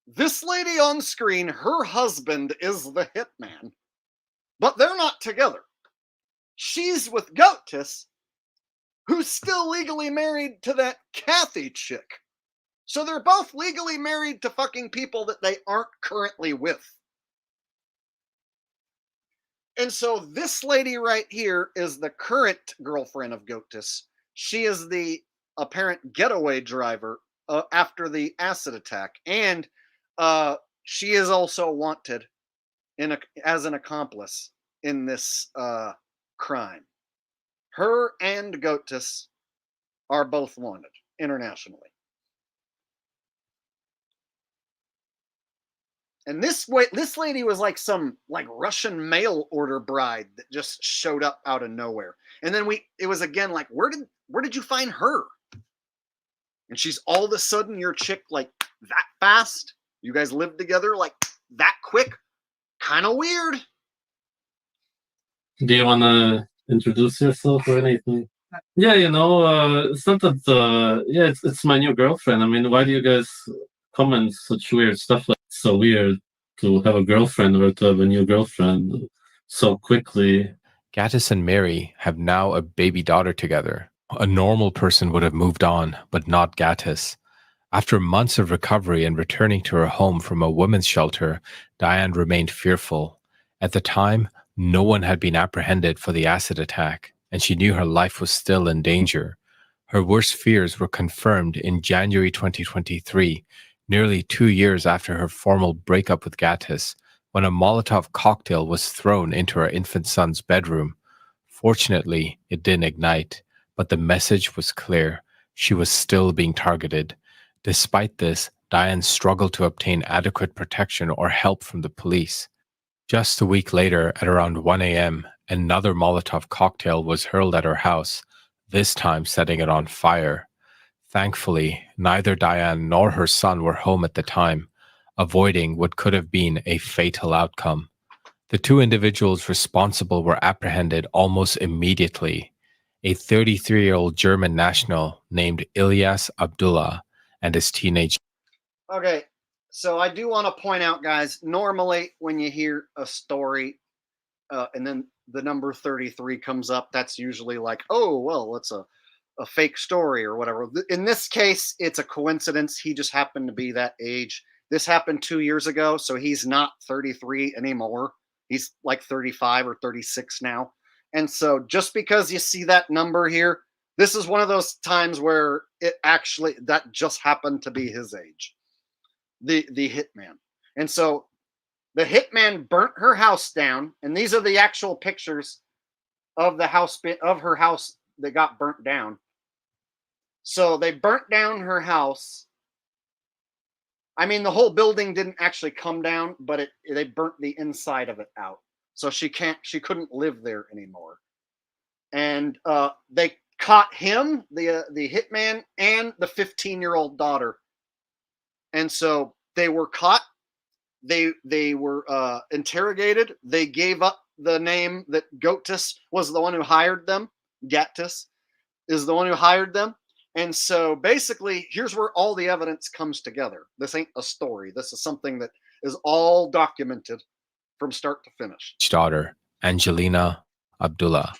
This lady on screen, her husband is the hitman, but they're not together. She's with Gatis, who's still legally married to that Kathy chick. So they're both legally married to fucking people that they aren't currently with. And so this lady right here is the current girlfriend of Gatis. She is the apparent getaway driver after the acid attack. And she is also wanted as an accomplice in this crime. Her and Gatis are both wanted internationally. And this lady was like some Russian mail order bride that just showed up out of nowhere. And then it was again like, where did you find her? And she's all of a sudden your chick like that fast. You guys lived together like that quick. Kind of weird. Do you want to introduce yourself or anything? Yeah, you know, it's not that, yeah, it's my new girlfriend. I mean, why do you guys comment such weird stuff? Like, it's so weird to have a girlfriend or to have a new girlfriend so quickly. Gatis and Mary have now a baby daughter together. A normal person would have moved on, but not Gatis. After months of recovery and returning to her home from a women's shelter, Diane remained fearful. At the time, no one had been apprehended for the acid attack, and she knew her life was still in danger. Her worst fears were confirmed in January 2023, nearly 2 years after her formal breakup with Gatis, when a Molotov cocktail was thrown into her infant son's bedroom. Fortunately, it didn't ignite, but the message was clear. She was still being targeted. Despite this, Diane struggled to obtain adequate protection or help from the police. Just a week later, at around 1 a.m., another Molotov cocktail was hurled at her house, this time setting it on fire. Thankfully, neither Diane nor her son were home at the time, avoiding what could have been a fatal outcome. The two individuals responsible were apprehended almost immediately: a 33-year-old German national named Ilyas Abdullah and his teenage. Okay, so I do want to point out, guys, normally when you hear a story and then the number 33 comes up, that's usually like, oh, well, it's a fake story or whatever. In this case, it's a coincidence. He just happened to be that age. This happened 2 years ago, so he's not 33 anymore. He's like 35 or 36 now. And so just because you see that number here, this is one of those times where it actually, that just happened to be his age. The hitman. And so the hitman burnt her house down, and these are the actual pictures of the house, of her house that got burnt down. So they burnt down her house. I mean, the whole building didn't actually come down, but they burnt the inside of it out. So she couldn't live there anymore. And they caught him, the hitman, and the 15-year-old daughter. And so they were caught. They were interrogated. They gave up the name that Gatis was the one who hired them. Gatis is the one who hired them. And so basically, here's where all the evidence comes together. This ain't a story. This is something that is all documented from start to finish. Daughter, Angelina Abdullah.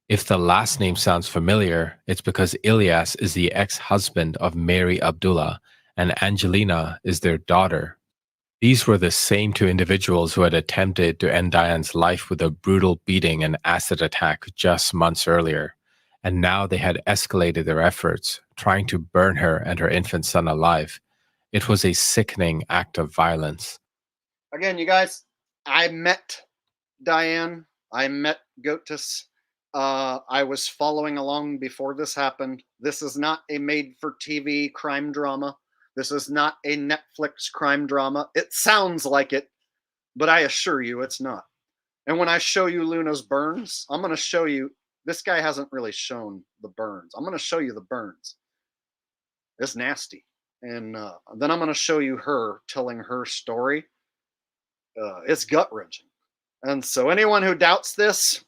If the last name sounds familiar, it's because Ilyas is the ex-husband of Mary Abdullah, and Angelina is their daughter. These were the same two individuals who had attempted to end Diane's life with a brutal beating and acid attack just months earlier. And now they had escalated their efforts, trying to burn her and her infant son alive. It was a sickening act of violence. Again, you guys, I met Diane. I met Gatis. I was following along before this happened. This is not a made-for-TV crime drama. This is not a Netflix crime drama. It sounds like it, but I assure you it's not. And when I show you Luna's burns, I'm going to show you, this guy hasn't really shown the burns. I'm going to show you the burns. It's nasty. And then I'm going to show you her telling her story. It's gut-wrenching. And so anyone who doubts this,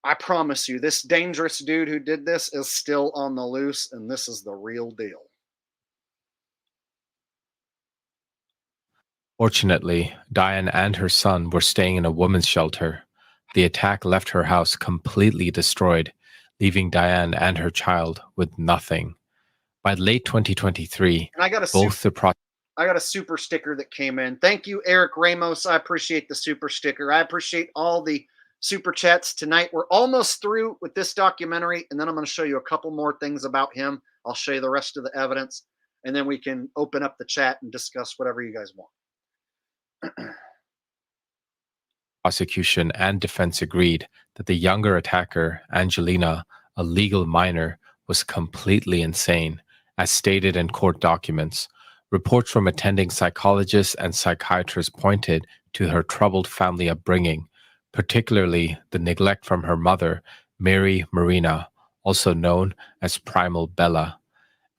I promise you, this dangerous dude who did this is still on the loose, and this is the real deal. Fortunately, Diane and her son were staying in a women's shelter. The attack left her house completely destroyed, leaving Diane and her child with nothing. By late 2023, and I got a super sticker that came in. Thank you, Eric Ramos. I appreciate the super sticker. I appreciate all the super chats tonight. We're almost through with this documentary, and then I'm going to show you a couple more things about him. I'll show you the rest of the evidence, and then we can open up the chat and discuss whatever you guys want. Prosecution and defense agreed that the younger attacker, Angelina, a legal minor, was completely insane, as stated in court documents. Reports from attending psychologists and psychiatrists pointed to her troubled family upbringing, particularly the neglect from her mother, Mary Marina, also known as Primal Bella.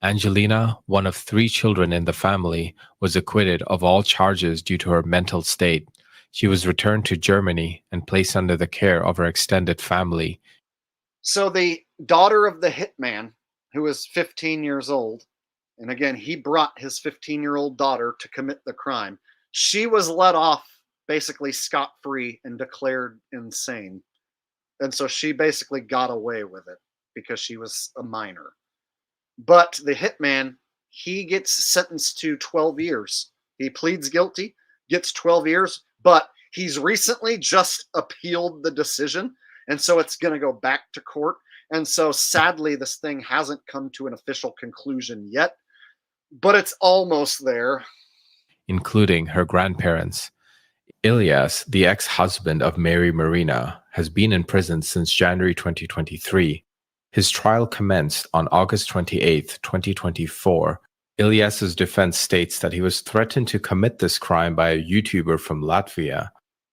Angelina, one of 3 children in the family, was acquitted of all charges due to her mental state. She was returned to Germany and placed under the care of her extended family. So the daughter of the hitman, who was 15 years old, and again, he brought his 15-year-old daughter to commit the crime. She was let off basically scot-free and declared insane. And so she basically got away with it because she was a minor. But the hitman, he gets sentenced to 12 years. He pleads guilty, gets 12 years, but he's recently just appealed the decision. And so it's going to go back to court. And so sadly, this thing hasn't come to an official conclusion yet, but it's almost there. Including her grandparents. Ilyas, the ex-husband of Mary Marina, has been in prison since January 2023. His trial commenced on August 28, 2024. Ilyas's defense states that he was threatened to commit this crime by a YouTuber from Latvia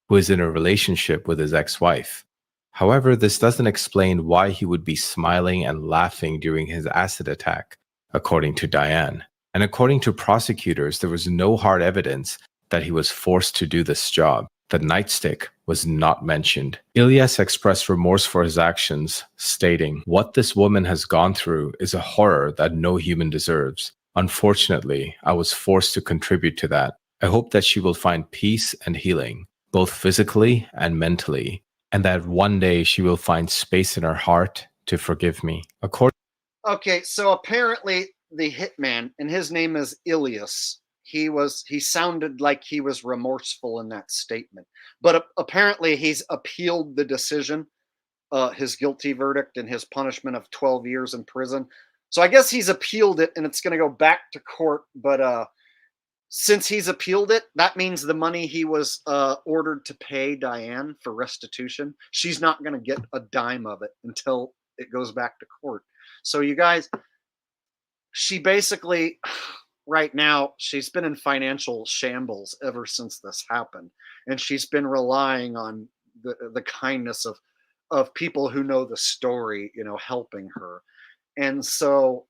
who is in a relationship with his ex-wife. However, this doesn't explain why he would be smiling and laughing during his acid attack, according to Diane. And according to prosecutors, there was no hard evidence that he was forced to do this job. The nightstick was not mentioned. Ilyas expressed remorse for his actions, stating, "What this woman has gone through is a horror that no human deserves. Unfortunately, I was forced to contribute to that. I hope that she will find peace and healing, both physically and mentally, and that one day she will find space in her heart to forgive me." Okay, so apparently the hitman, and his name is Ilyas, he sounded like he was remorseful in that statement, but apparently he's appealed the decision, his guilty verdict and his punishment of 12 years in prison. So I guess he's appealed it and it's going to go back to court. But since he's appealed it, that means the money he was ordered to pay Diane for restitution, she's not going to get a dime of it until it goes back to court. So you guys, she basically, right now, she's been in financial shambles ever since this happened. And she's been relying on the kindness of people who know the story, you know, helping her. And so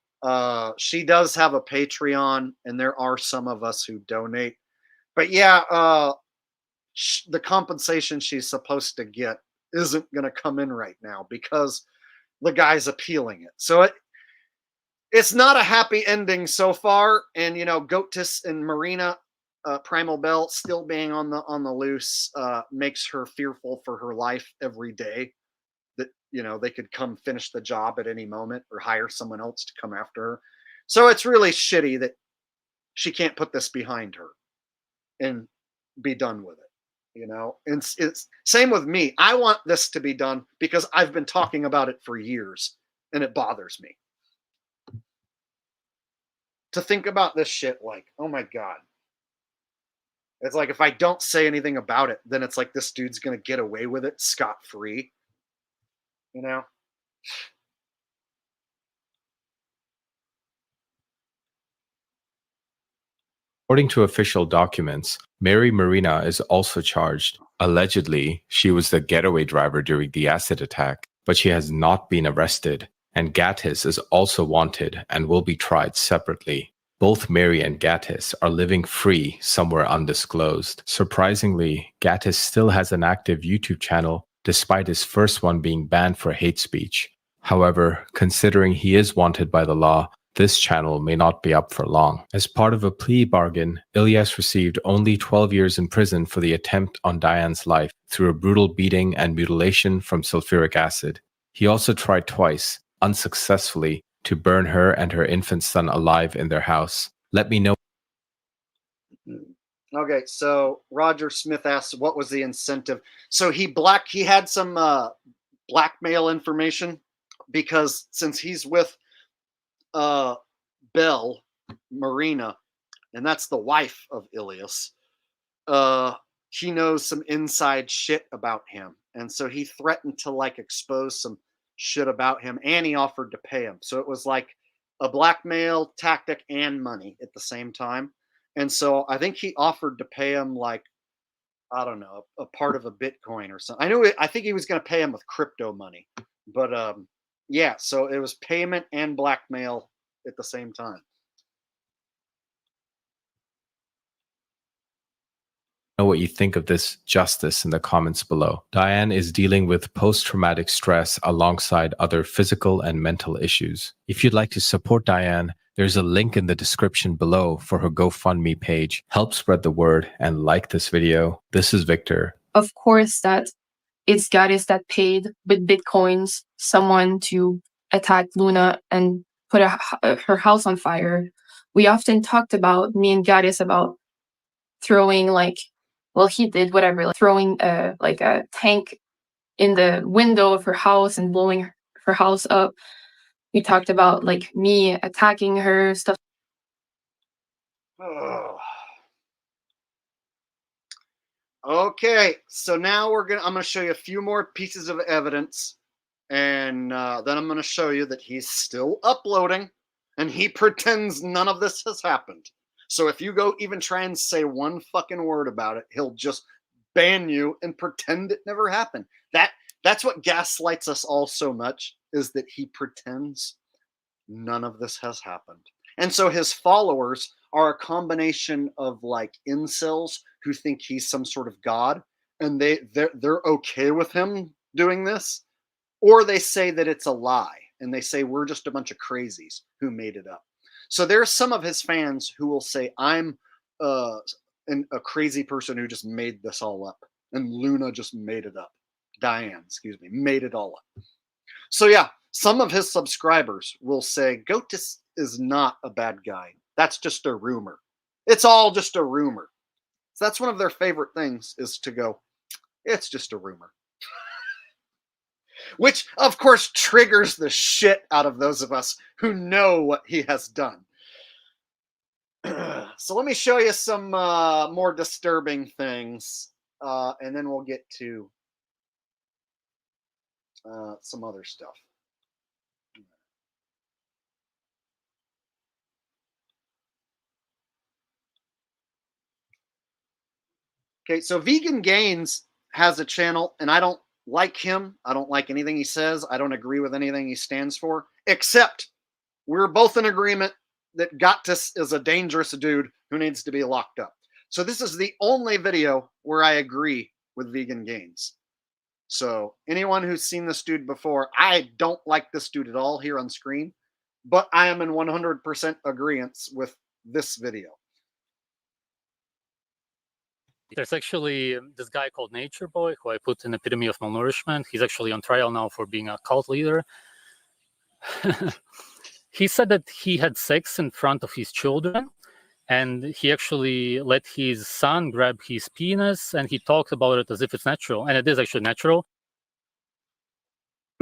she does have a Patreon, and there are some of us who donate. But yeah, the compensation she's supposed to get isn't going to come in right now because the guy's appealing it. So it's not a happy ending so far. And, you know, Gatis and Marina, Primal Bell still being on the loose makes her fearful for her life every day. That, you know, they could come finish the job at any moment or hire someone else to come after her. So it's really shitty that she can't put this behind her and be done with it, you know. And it's same with me. I want this to be done because I've been talking about it for years and it bothers me to think about this shit. Like, oh my God. It's like, if I don't say anything about it, then it's like this dude's going to get away with it scot-free. You know? According to official documents, Mary Marina is also charged. Allegedly, she was the getaway driver during the acid attack, but she has not been arrested. And Gatis is also wanted and will be tried separately. Both Mary and Gatis are living free somewhere undisclosed. Surprisingly, Gatis still has an active YouTube channel, despite his first one being banned for hate speech. However, considering he is wanted by the law, this channel may not be up for long. As part of a plea bargain, Ilyas received only 12 years in prison for the attempt on Diane's life through a brutal beating and mutilation from sulfuric acid. He also tried twice, unsuccessfully, to burn her and her infant son alive in their house. Let me know. Okay, so Roger Smith asks, what was the incentive? So he had some blackmail information, because since he's with Belle Marina, and that's the wife of Ilyas, he knows some inside shit about him. And so he threatened to like expose some shit about him, and he offered to pay him. So it was like a blackmail tactic and money at the same time. And so I think he offered to pay him, like, I don't know, a part of a Bitcoin or something. I think he was going to pay him with crypto money, but yeah, so it was payment and blackmail at the same time. Know what you think of this justice in the comments below. Diane is dealing with post-traumatic stress alongside other physical and mental issues. If you'd like to support Diane, there's a link in the description below for her GoFundMe page. Help spread the word and like this video. This is Victor. Of course that it's Gatis that paid with Bitcoins someone to attack Luna and put her house on fire. We often talked about, me and Gatis, about throwing, like, well, he did whatever, like throwing like a tank in the window of her house and blowing her house up. We talked about like me attacking her, stuff. Okay, so now I'm gonna show you a few more pieces of evidence, and then I'm gonna show you that he's still uploading, and he pretends none of this has happened. So if you go even try and say one fucking word about it, he'll just ban you and pretend it never happened. That's what gaslights us all so much, is that he pretends none of this has happened. And so his followers are a combination of like incels who think he's some sort of god, and they're okay with him doing this, or they say that it's a lie, and they say we're just a bunch of crazies who made it up. So there's some of his fans who will say I'm a crazy person who just made this all up, and Luna just made it up. Diane, excuse me, made it all up. So yeah, some of his subscribers will say Gatis is not a bad guy. That's just a rumor. It's all just a rumor. So that's one of their favorite things, is to go, it's just a rumor. Which, of course, triggers the shit out of those of us who know what he has done. So let me show you some more disturbing things, and then we'll get to some other stuff. Okay, so Vegan Gains has a channel, and I don't like him. I don't like anything he says. I don't agree with anything he stands for, except we're both in agreement that Gatis is a dangerous dude who needs to be locked up. So this is the only video where I agree with Vegan Gains. So anyone who's seen this dude before, I don't like this dude at all here on screen, but I am in 100% agreement with this video. There's actually this guy called Nature Boy, who I put in epitome of malnourishment. He's actually on trial now for being a cult leader. He said that he had sex in front of his children, and he actually let his son grab his penis, and he talked about it as if it's natural, and it is actually natural.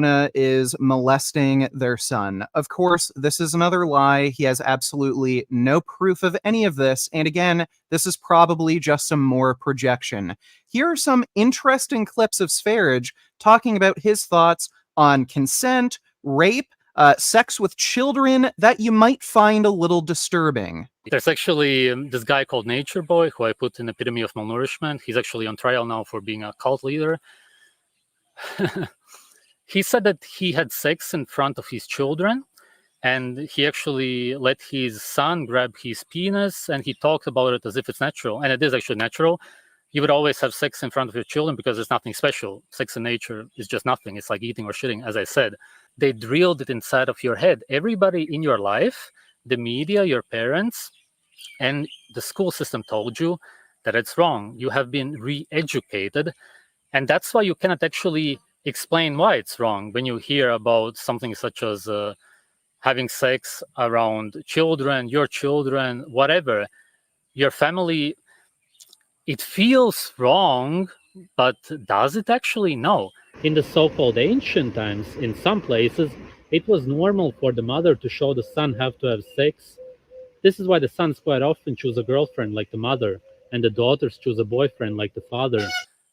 Is molesting their son. Of course, this is another lie. He has absolutely no proof of any of this. And again, this is probably just some more projection. Here are some interesting clips of Sverige talking about his thoughts on consent, rape, sex with children that you might find a little disturbing. There's actually this guy called Nature Boy, who I put in epitome of malnourishment. He's actually on trial now for being a cult leader. He said that he had sex in front of his children, and he actually let his son grab his penis, and he talked about it as if it's natural, and it is actually natural. You would always have sex in front of your children because there's nothing special. Sex in nature is just nothing. It's like eating or shitting, as I said. They drilled it inside of your head. Everybody in your life, the media, your parents, and the school system told you that it's wrong. You have been re-educated, and that's why you cannot actually explain why it's wrong when you hear about something such as having sex around children, your children, whatever. Your family, it feels wrong, but does it actually? No. In the so-called ancient times, in some places, it was normal for the mother to show the son how to have sex. This is why the sons quite often choose a girlfriend like the mother, and the daughters choose a boyfriend like the father.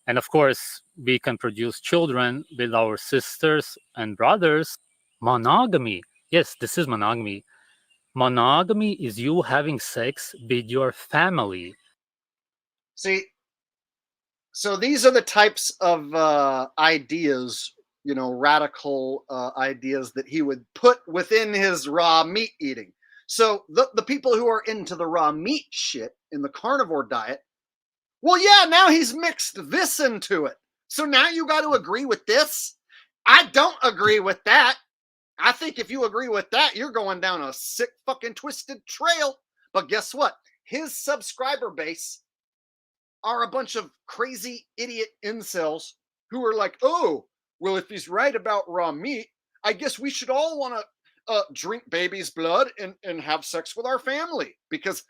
And of course, we can produce children with our sisters and brothers. Monogamy. Yes, this is monogamy. Monogamy is you having sex with your family. See, so these are the types of ideas, radical ideas that he would put within his raw meat eating. So the people who are into the raw meat shit in the carnivore diet, well, yeah, now he's mixed this into it. So now you got to agree with this? I don't agree with that. I think if you agree with that, you're going down a sick fucking twisted trail. But guess what? His subscriber base are a bunch of crazy idiot incels who are like, oh, well, if he's right about raw meat, I guess we should all want to drink baby's blood and have sex with our family because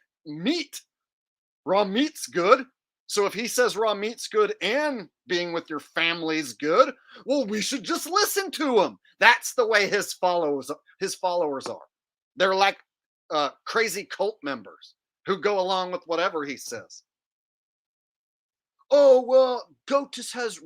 raw meat's good. So if he says raw meat's good and being with your family's good, well, we should just listen to him. That's the way his followers are. They're like crazy cult members who go along with whatever he says. Oh, well, Gatis has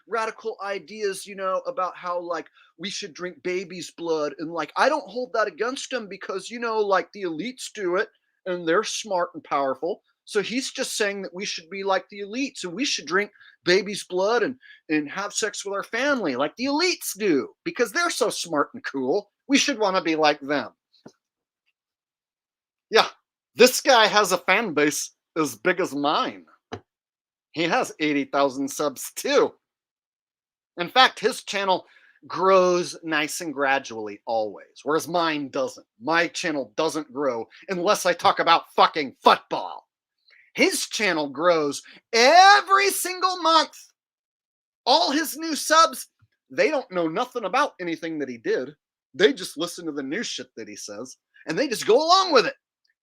radical ideas, you know, about how like we should drink baby's blood, and like I don't hold that against him because, you know, like the elites do it and they're smart and powerful. So he's just saying that we should be like the elites and we should drink baby's blood and have sex with our family like the elites do because they're so smart and cool. We should want to be like them. Yeah, this guy has a fan base as big as mine. He has 80,000 subs too. In fact, his channel grows nice and gradually always, whereas mine doesn't. My channel doesn't grow unless I talk about fucking football. His channel grows every single month. All his new subs, they don't know nothing about anything that he did. They just listen to the new shit that he says, and they just go along with it.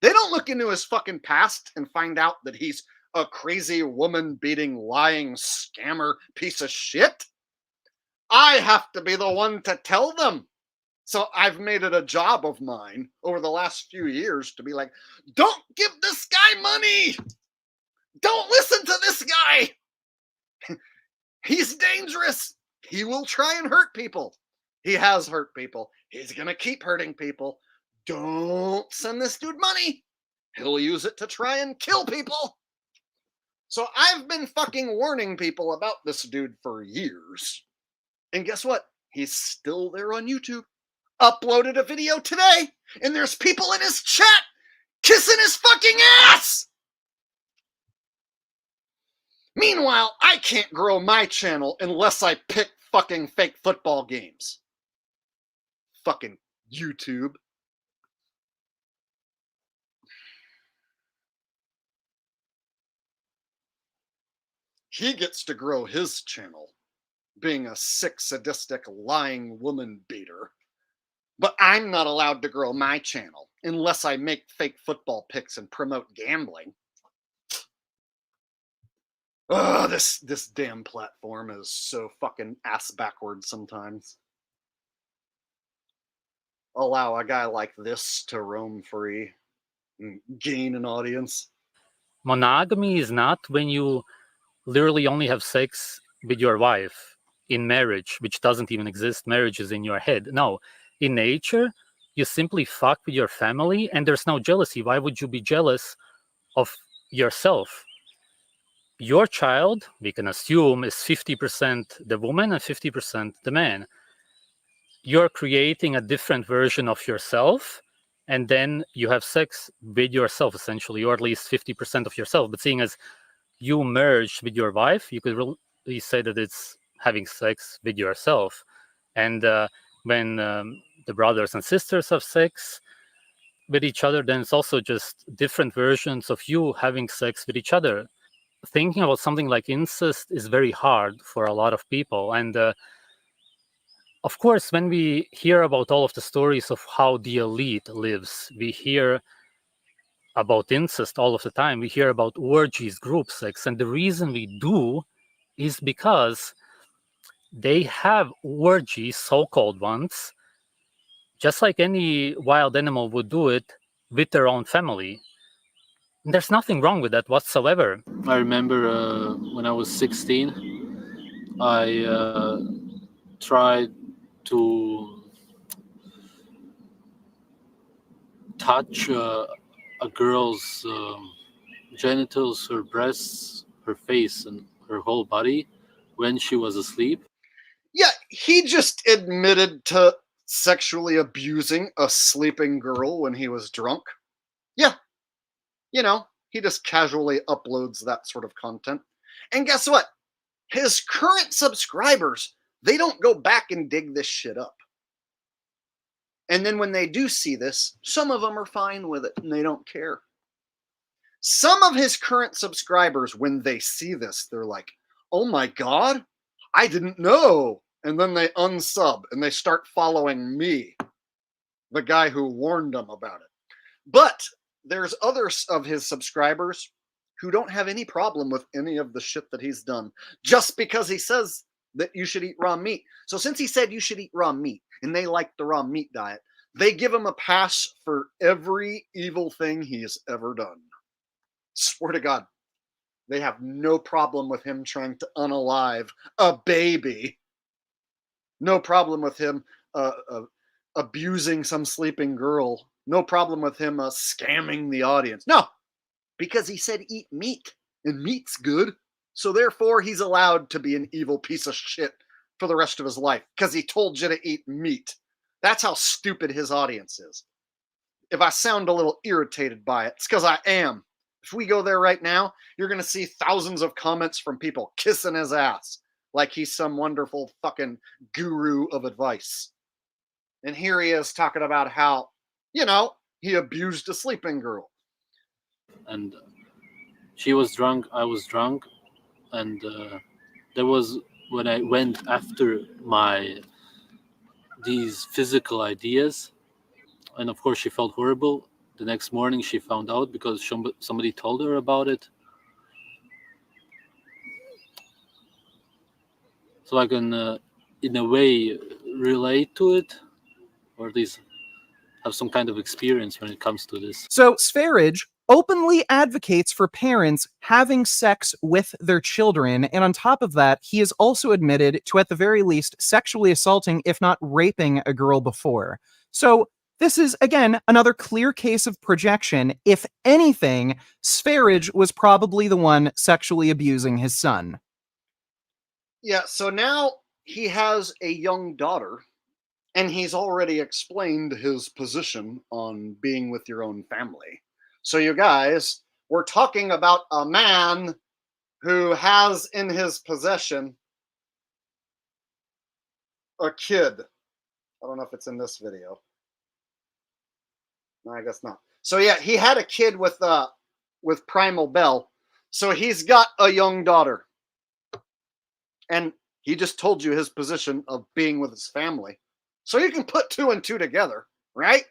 They don't look into his fucking past and find out that he's a crazy woman-beating, lying, scammer piece of shit. I have to be the one to tell them. So I've made it a job of mine over the last few years to be like, don't give this guy money. Don't listen to this guy. He's dangerous. He will try and hurt people. He has hurt people. He's going to keep hurting people. Don't send this dude money. He'll use it to try and kill people. So I've been fucking warning people about this dude for years. And guess what? He's still there on YouTube. Uploaded a video today, and there's people in his chat kissing his fucking ass! Meanwhile, I can't grow my channel unless I pick fucking fake football games. Fucking YouTube. He gets to grow his channel, being a sick, sadistic, lying woman beater. But I'm not allowed to grow my channel unless I make fake football picks and promote gambling. Ugh, this damn platform is so fucking ass backwards sometimes. Allow a guy like this to roam free and gain an audience. Monogamy is not when you literally only have sex with your wife in marriage, which doesn't even exist. Marriage is in your head. No, in nature, you simply fuck with your family and there's no jealousy. Why would you be jealous of yourself? Your child, we can assume, is 50% the woman and 50% the man. You're creating a different version of yourself, and then you have sex with yourself, essentially, or at least 50% of yourself. But seeing as you merged with your wife, you could really say that it's having sex with yourself. And when the brothers and sisters have sex with each other, then it's also just different versions of you having sex with each other. Thinking about something like incest is very hard for a lot of people. And of course, when we hear about all of the stories of how the elite lives, we hear about incest all of the time. We hear about orgies, group sex. And the reason we do is because they have orgies, so-called ones, just like any wild animal would do it with their own family. And there's nothing wrong with that whatsoever. I remember when I was 16, I tried to touch a girl's genitals, her breasts, her face, and her whole body when she was asleep. Yeah, he just admitted to sexually abusing a sleeping girl when he was drunk. Yeah. You know, he just casually uploads that sort of content. And guess what? His current subscribers, they don't go back and dig this shit up. And then when they do see this, some of them are fine with it and they don't care. Some of his current subscribers, when they see this, they're like, oh my God, I didn't know. And then they unsub and they start following me, the guy who warned them about it. But there's others of his subscribers who don't have any problem with any of the shit that he's done just because he says that you should eat raw meat. So since he said you should eat raw meat and they like the raw meat diet, they give him a pass for every evil thing he's ever done. Swear to God, they have no problem with him trying to unalive a baby. No problem with him abusing some sleeping girl. No problem with him scamming the audience. No, because he said eat meat, and meat's good. So therefore, he's allowed to be an evil piece of shit for the rest of his life because he told you to eat meat. That's how stupid his audience is. If I sound a little irritated by it, it's because I am. If we go there right now, you're going to see thousands of comments from people kissing his ass like he's some wonderful fucking guru of advice. And here he is talking about how, he abused a sleeping girl. And she was drunk, I was drunk, and there was when I went after these physical ideas, and of course she felt horrible. The next morning she found out because somebody told her about it. So I can, in a way, relate to it, or at least have some kind of experience when it comes to this. So Sverige openly advocates for parents having sex with their children, and on top of that, he is also admitted to, at the very least, sexually assaulting, if not raping, a girl before. So this is, again, another clear case of projection. If anything, Sverige was probably the one sexually abusing his son. Yeah, so now he has a young daughter, and he's already explained his position on being with your own family. So you guys, we're talking about a man who has in his possession a kid. I don't know if it's in this video. No, I guess not. So yeah, he had a kid with Primal Bell. So he's got a young daughter. And he just told you his position of being with his family. So you can put two and two together, right?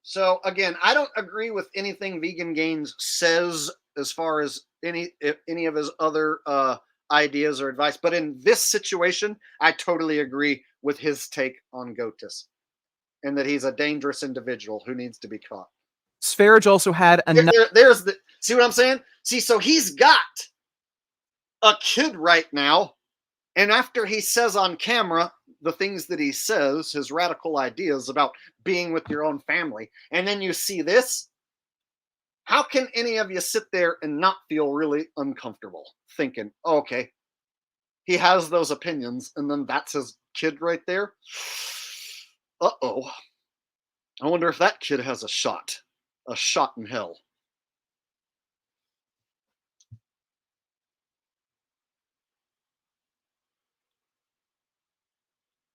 So again, I don't agree with anything Vegan Gains says as far as any of his other ideas or advice. But in this situation, I totally agree with his take on Gatis, and that he's a dangerous individual who needs to be caught. Sverige also had another. There's the. See what I'm saying? See, so he's got a kid right now, and after he says on camera the things that he says, his radical ideas about being with your own family, and then you see this, how can any of you sit there and not feel really uncomfortable thinking, oh, okay, he has those opinions, and then that's his kid right there? Uh-oh. I wonder if that kid has a shot in hell.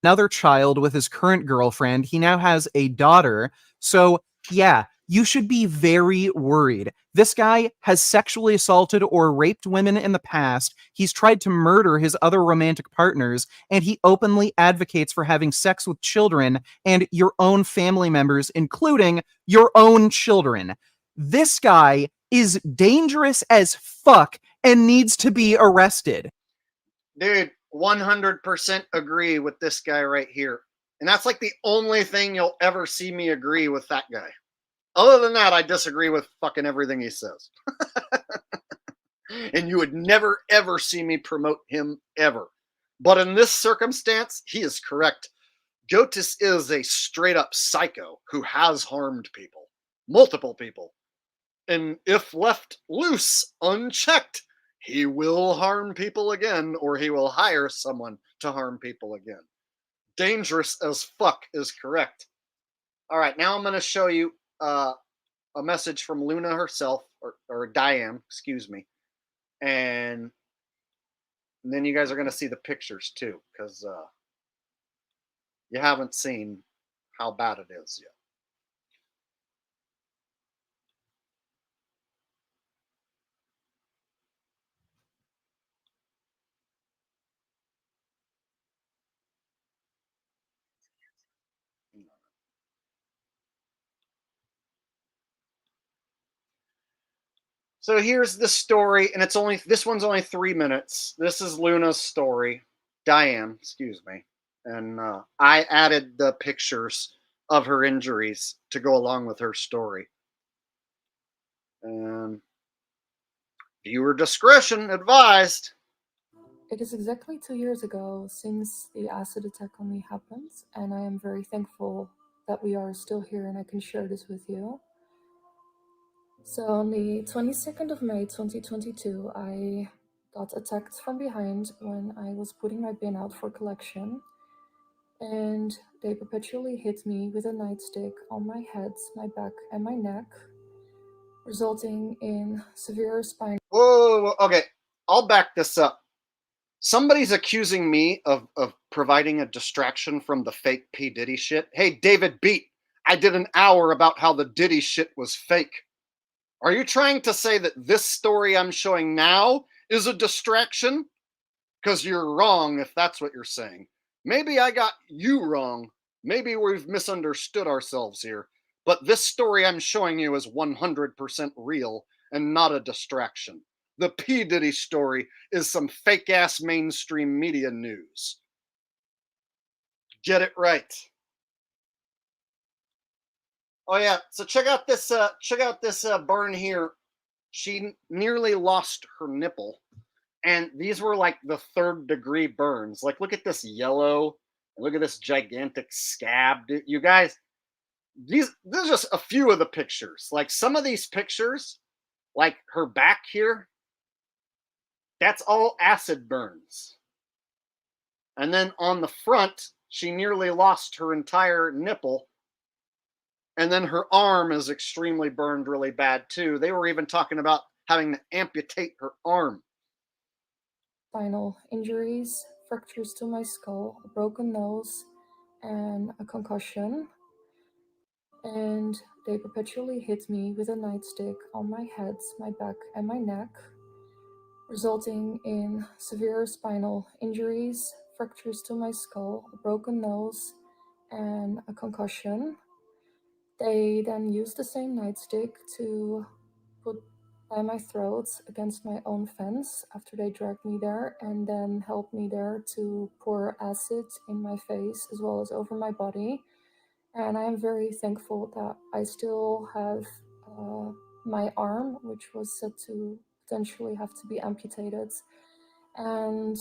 Another child with his current girlfriend. He now has a daughter. So, yeah, you should be very worried. This guy has sexually assaulted or raped women in the past. He's tried to murder his other romantic partners, and he openly advocates for having sex with children and your own family members, including your own children. This guy is dangerous as fuck and needs to be arrested. Dude, 100% agree with this guy right here. And that's like the only thing you'll ever see me agree with that guy. Other than that, I disagree with fucking everything he says. And you would never, ever see me promote him, ever. But in this circumstance, he is correct. Gatis is a straight-up psycho who has harmed people. Multiple people. And if left loose, unchecked, he will harm people again, or he will hire someone to harm people again. Dangerous as fuck is correct. All right, now I'm going to show you a message from Luna herself, or Diane, excuse me. And then you guys are going to see the pictures too, because you haven't seen how bad it is yet. So here's the story, and this one's only 3 minutes. This is Luna's story. Diane, excuse me. And I added the pictures of her injuries to go along with her story. And viewer discretion advised. It is exactly 2 years ago since the acid attack on me happened, and I am very thankful that we are still here and I can share this with you. So on the 22nd of May 2022, I got attacked from behind when I was putting my bin out for collection, and they perpetually hit me with a nightstick on my head, my back, and my neck, resulting in severe spinal. Whoa, okay. I'll back this up. Somebody's accusing me of providing a distraction from the fake P. Diddy shit. Hey, David Beat, I did an hour about how the Diddy shit was fake. Are you trying to say that this story I'm showing now is a distraction? Because you're wrong if that's what you're saying. Maybe I got you wrong. Maybe we've misunderstood ourselves here. But this story I'm showing you is 100% real and not a distraction. The P. Diddy story is some fake-ass mainstream media news. Get it right. Oh yeah, so check out this burn here. She nearly lost her nipple, and these were like the 3rd-degree burns. Like, look at this yellow, and look at this gigantic scab. You guys, these are just a few of the pictures. Like, some of these pictures, like her back here, that's all acid burns. And then on the front, she nearly lost her entire nipple. And then her arm is extremely burned really bad too. They were even talking about having to amputate her arm. Spinal injuries, fractures to my skull, a broken nose, and a concussion. And they perpetually hit me with a nightstick on my head, my back, and my neck, resulting in severe spinal injuries, fractures to my skull, a broken nose, and a concussion. They then used the same nightstick to put by my throat against my own fence after they dragged me there, and then helped me there to pour acid in my face as well as over my body. And I am very thankful that I still have my arm, which was said to potentially have to be amputated. And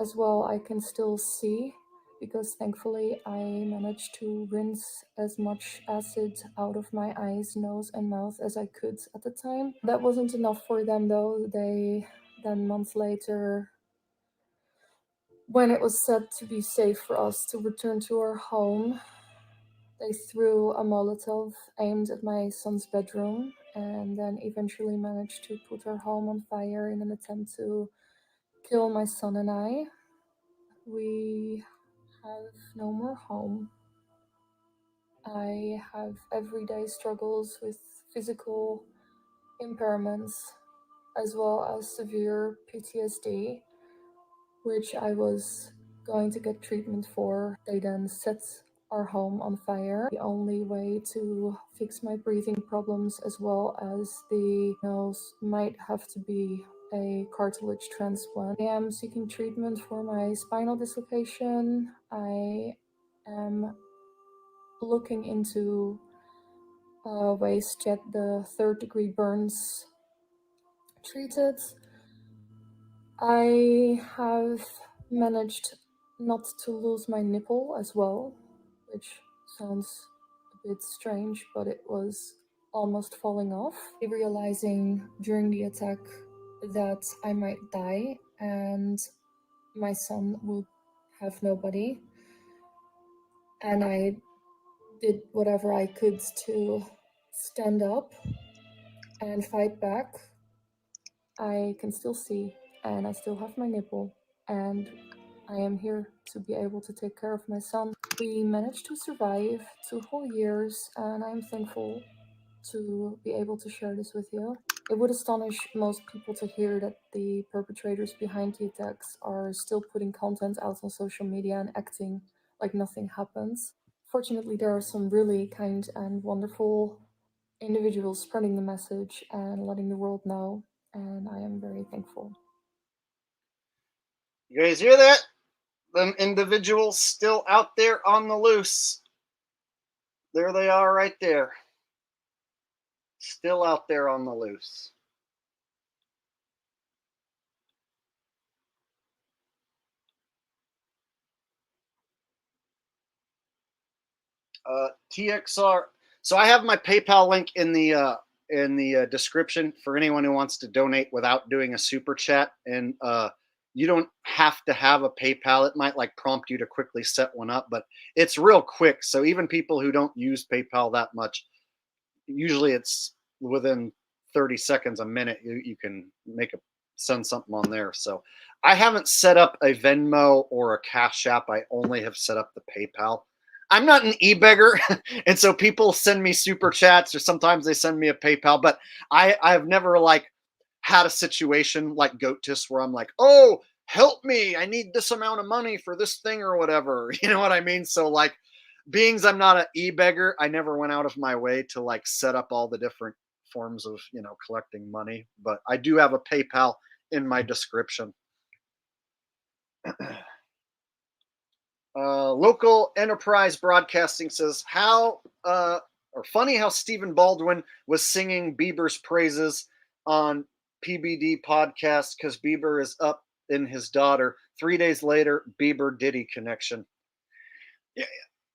as well, I can still see, because thankfully I managed to rinse as much acid out of my eyes, nose, and mouth as I could at the time. That wasn't enough for them though. They then months later, when it was said to be safe for us to return to our home, they threw a Molotov aimed at my son's bedroom, and then eventually managed to put our home on fire in an attempt to kill my son and I. We have no more home. I have everyday struggles with physical impairments as well as severe PTSD, which I was going to get treatment for. They then set our home on fire. The only way to fix my breathing problems as well as the nose might have to be a cartilage transplant. I am seeking treatment for my spinal dislocation. I am looking into ways to get the 3rd-degree burns treated. I have managed not to lose my nipple as well, which sounds a bit strange, but it was almost falling off. Realizing during the attack that I might die and my son would have nobody. And I did whatever I could to stand up and fight back. I can still see, and I still have my nipple, and I am here to be able to take care of my son. We managed to survive 2 whole years, and I'm thankful to be able to share this with you. It would astonish most people to hear that the perpetrators behind the attacks are still putting content out on social media and acting like nothing happens. Fortunately, there are some really kind and wonderful individuals spreading the message and letting the world know, and I am very thankful. You guys hear that? Them individuals still out there on the loose. There they are right there. Still out there on the loose. TXR. So I have my PayPal link in the description for anyone who wants to donate without doing a super chat. And you don't have to have a PayPal. It might like prompt you to quickly set one up, but it's real quick. So even people who don't use PayPal that much, usually it's within 30 seconds, a minute, you can send something on there. So I haven't set up a Venmo or a Cash App. I only have set up the PayPal. I'm not an e-beggar, and so people send me super chats or sometimes they send me a PayPal, but I've never like had a situation like Gatis where I'm like, oh, help me, I need this amount of money for this thing or whatever. You know what I mean? So like, being I'm not an e-beggar, I never went out of my way to like set up all the different forms of, collecting money, but I do have a PayPal in my description. Local Enterprise Broadcasting says funny how Stephen Baldwin was singing Bieber's praises on PBD podcast because Bieber is up in his daughter. 3 days later, Bieber Diddy connection. Yeah,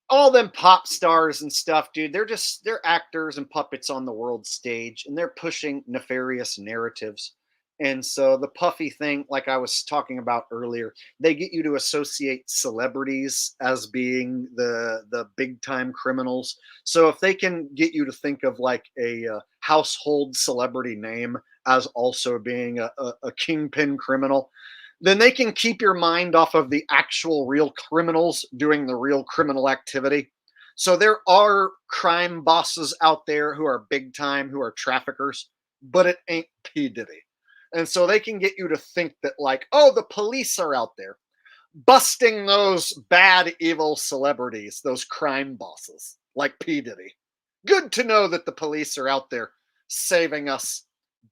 all them pop stars and stuff, dude, they're actors and puppets on the world stage, and they're pushing nefarious narratives. And so the puffy thing, like I was talking about earlier, they get you to associate celebrities as being the big time criminals. So if they can get you to think of like a household celebrity name as also being a kingpin criminal, then they can keep your mind off of the actual real criminals doing the real criminal activity. So there are crime bosses out there who are big time, who are traffickers, but it ain't P. Diddy. And so they can get you to think that like, oh, the police are out there busting those bad, evil celebrities, those crime bosses like P. Diddy. Good to know that the police are out there saving us,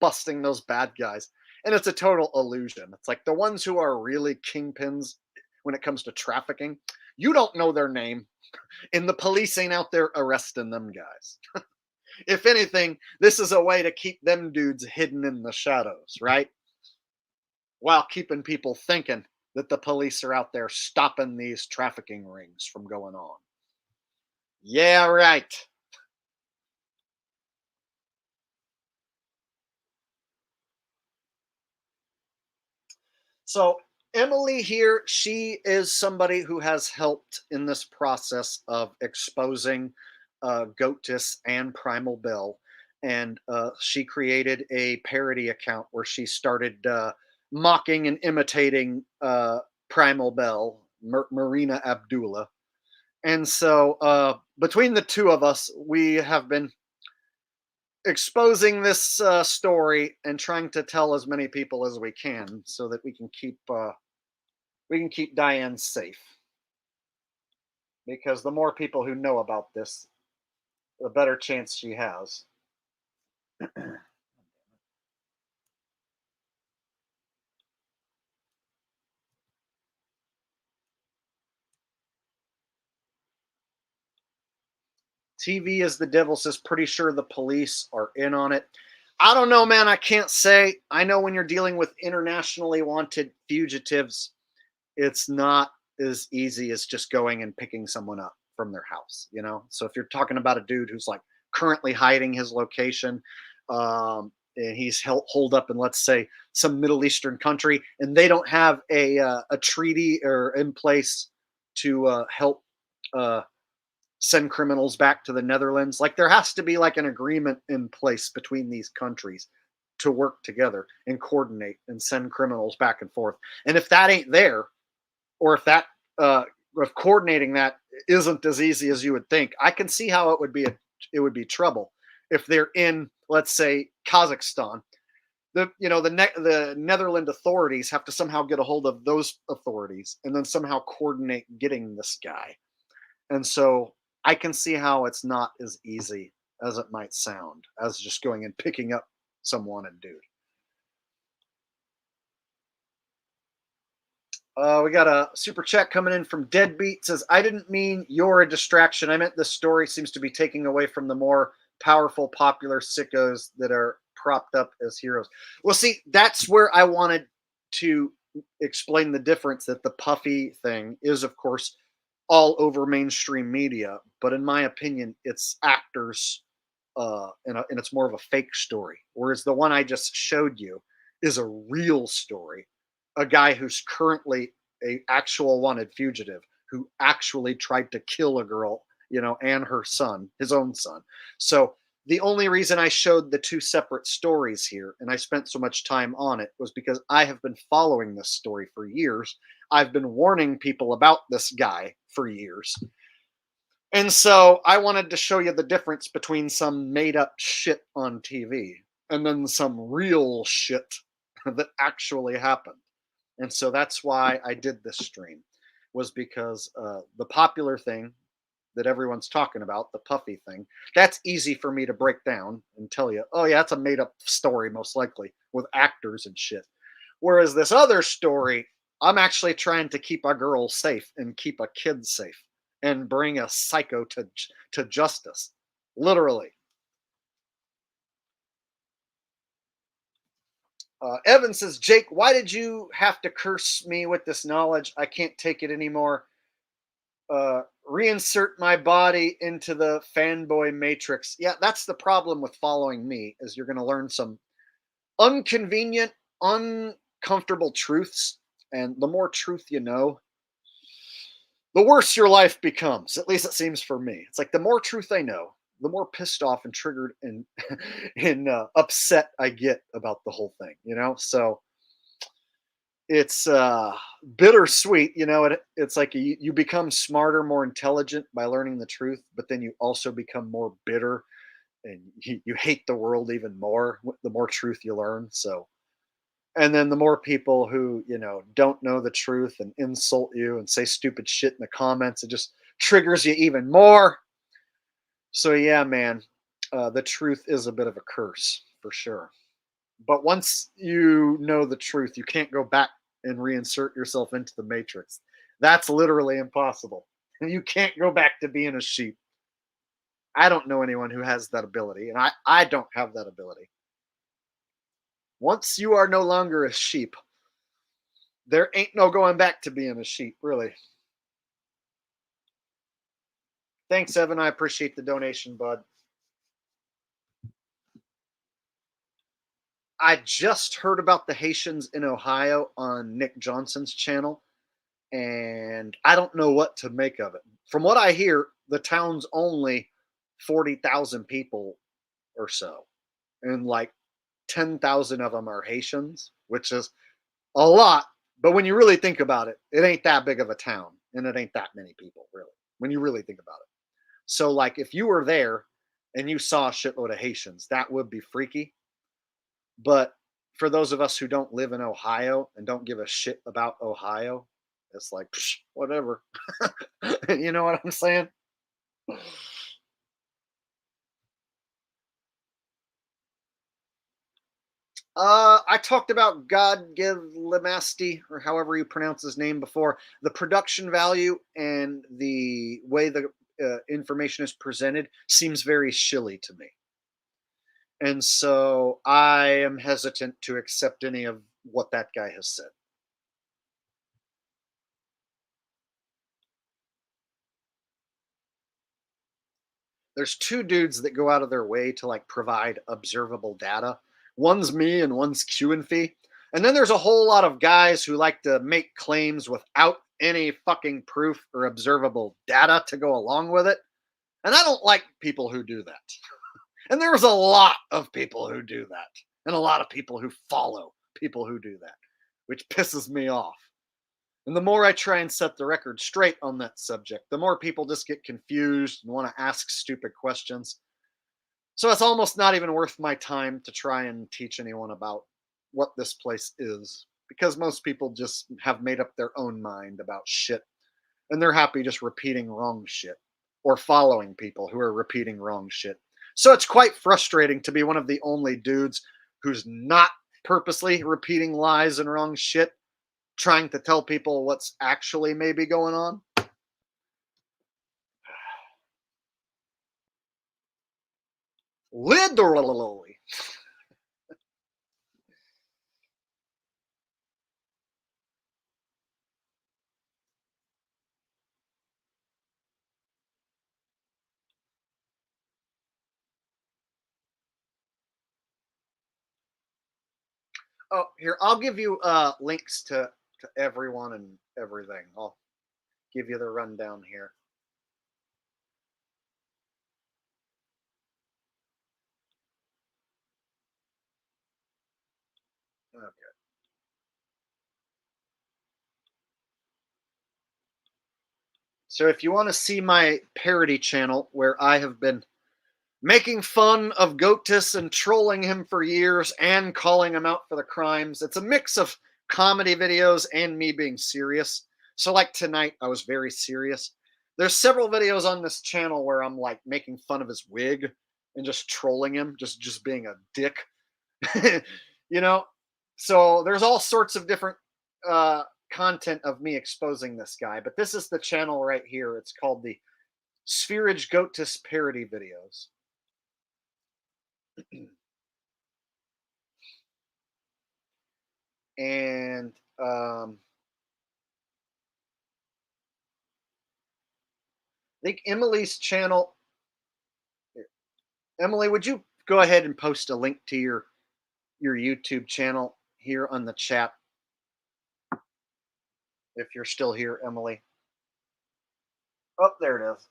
busting those bad guys. And it's a total illusion. It's like the ones who are really kingpins when it comes to trafficking, you don't know their name, and the police ain't out there arresting them guys. If anything, this is a way to keep them dudes hidden in the shadows, right? While keeping people thinking that the police are out there stopping these trafficking rings from going on. Yeah, right. So Emily here, she is somebody who has helped in this process of exposing Gatis and Primal Bell. And she created a parody account where she started mocking and imitating Primal Bell, Marina Abdullah. And so between the two of us, we have been exposing this story and trying to tell as many people as we can so that we can keep Diane safe. Because the more people who know about this, the better chance she has. TV is the devil says, pretty sure the police are in on it. I don't know, man. I can't say. I know when you're dealing with internationally wanted fugitives, it's not as easy as just going and picking someone up from their house, So if you're talking about a dude who's like currently hiding his location, and he's holed up in, let's say, some Middle Eastern country, and they don't have a treaty or in place to help send criminals back to the Netherlands. Like there has to be like an agreement in place between these countries to work together and coordinate and send criminals back and forth. And if that ain't there, or if that if coordinating that isn't as easy as you would think, I can see how it would be trouble if they're in, let's say, Kazakhstan. The Netherlands authorities have to somehow get a hold of those authorities and then somehow coordinate getting this guy. And so I can see how it's not as easy as it might sound, as just going and picking up some wanted dude. We got a super chat coming in from Deadbeat. Says, I didn't mean you're a distraction. I meant this story seems to be taking away from the more powerful, popular sickos that are propped up as heroes. Well, see, that's where I wanted to explain the difference, that the Puffy thing is, of course, all over mainstream media. But in my opinion, it's actors, and it's more of a fake story. Whereas the one I just showed you is a real story. A guy who's currently a actual wanted fugitive who actually tried to kill a girl, and her son, his own son. So the only reason I showed the two separate stories here, and I spent so much time on it, was because I have been following this story for years. I've been warning people about this guy for years. And so I wanted to show you the difference between some made up shit on TV and then some real shit that actually happened. And so that's why I did this stream, was because the popular thing that everyone's talking about, the Puffy thing, that's easy for me to break down and tell you, oh yeah, that's a made up story, most likely, with actors and shit. Whereas this other story, I'm actually trying to keep a girl safe and keep a kid safe and bring a psycho to justice. Literally. Evan says, Jake, why did you have to curse me with this knowledge? I can't take it anymore. Reinsert my body into the fanboy matrix. Yeah, that's the problem with following me, is you're going to learn some inconvenient, uncomfortable truths. And the more truth you know, the worse your life becomes. At least it seems for me. It's like the more truth I know, the more pissed off and triggered and upset I get about the whole thing, So it's bittersweet, it's like you become smarter, more intelligent by learning the truth, but then you also become more bitter and you hate the world even more the more truth you learn. So, and then the more people who, don't know the truth and insult you and say stupid shit in the comments, it just triggers you even more. So yeah, man, the truth is a bit of a curse for sure. But once you know the truth, you can't go back and reinsert yourself into the matrix. That's literally impossible. You can't go back to being a sheep. I don't know anyone who has that ability, and I don't have that ability. Once you are no longer a sheep, there ain't no going back to being a sheep, really. Thanks, Evan. I appreciate the donation, bud. I just heard about the Haitians in Ohio on Nick Johnson's channel, and I don't know what to make of it. From what I hear, the town's only 40,000 people or so, and like 10,000 of them are Haitians, which is a lot. But when you really think about it, it ain't that big of a town, and it ain't that many people, really, when you really think about it. So, like, if you were there and you saw a shitload of Haitians, that would be freaky. But for those of us who don't live in Ohio and don't give a shit about Ohio, it's like, psh, whatever. You know what I'm saying? I talked about God Give Lemasti, or however you pronounce his name before. The production value and the way the information is presented seems very shilly to me. And so I am hesitant to accept any of what that guy has said. There's two dudes that go out of their way to like provide observable data. One's me and one's Q and Fee. And then there's a whole lot of guys who like to make claims without any fucking proof or observable data to go along with it. And I don't like people who do that. And there's a lot of people who do that. And a lot of people who follow people who do that, which pisses me off. And the more I try and set the record straight on that subject, the more people just get confused and want to ask stupid questions. So it's almost not even worth my time to try and teach anyone about what this place is, because most people just have made up their own mind about shit, and they're happy just repeating wrong shit or following people who are repeating wrong shit. So it's quite frustrating to be one of the only dudes who's not purposely repeating lies and wrong shit, trying to tell people what's actually maybe going on. Literally. Oh, here, I'll give you links to everyone and everything. I'll give you the rundown here. Okay. So if you want to see my parody channel where I have been making fun of Gatis and trolling him for years and calling him out for the crimes, it's a mix of comedy videos and me being serious. So like tonight, I was very serious. There's several videos on this channel where I'm like making fun of his wig and just trolling him, just being a dick. You know, so there's all sorts of different content of me exposing this guy, but this is the channel right here. It's called the Spherage Gatis parody videos. And I think Emily's channel. Emily, would you go ahead and post a link to your YouTube channel here on the chat? If you're still here, Emily. Oh, there it is.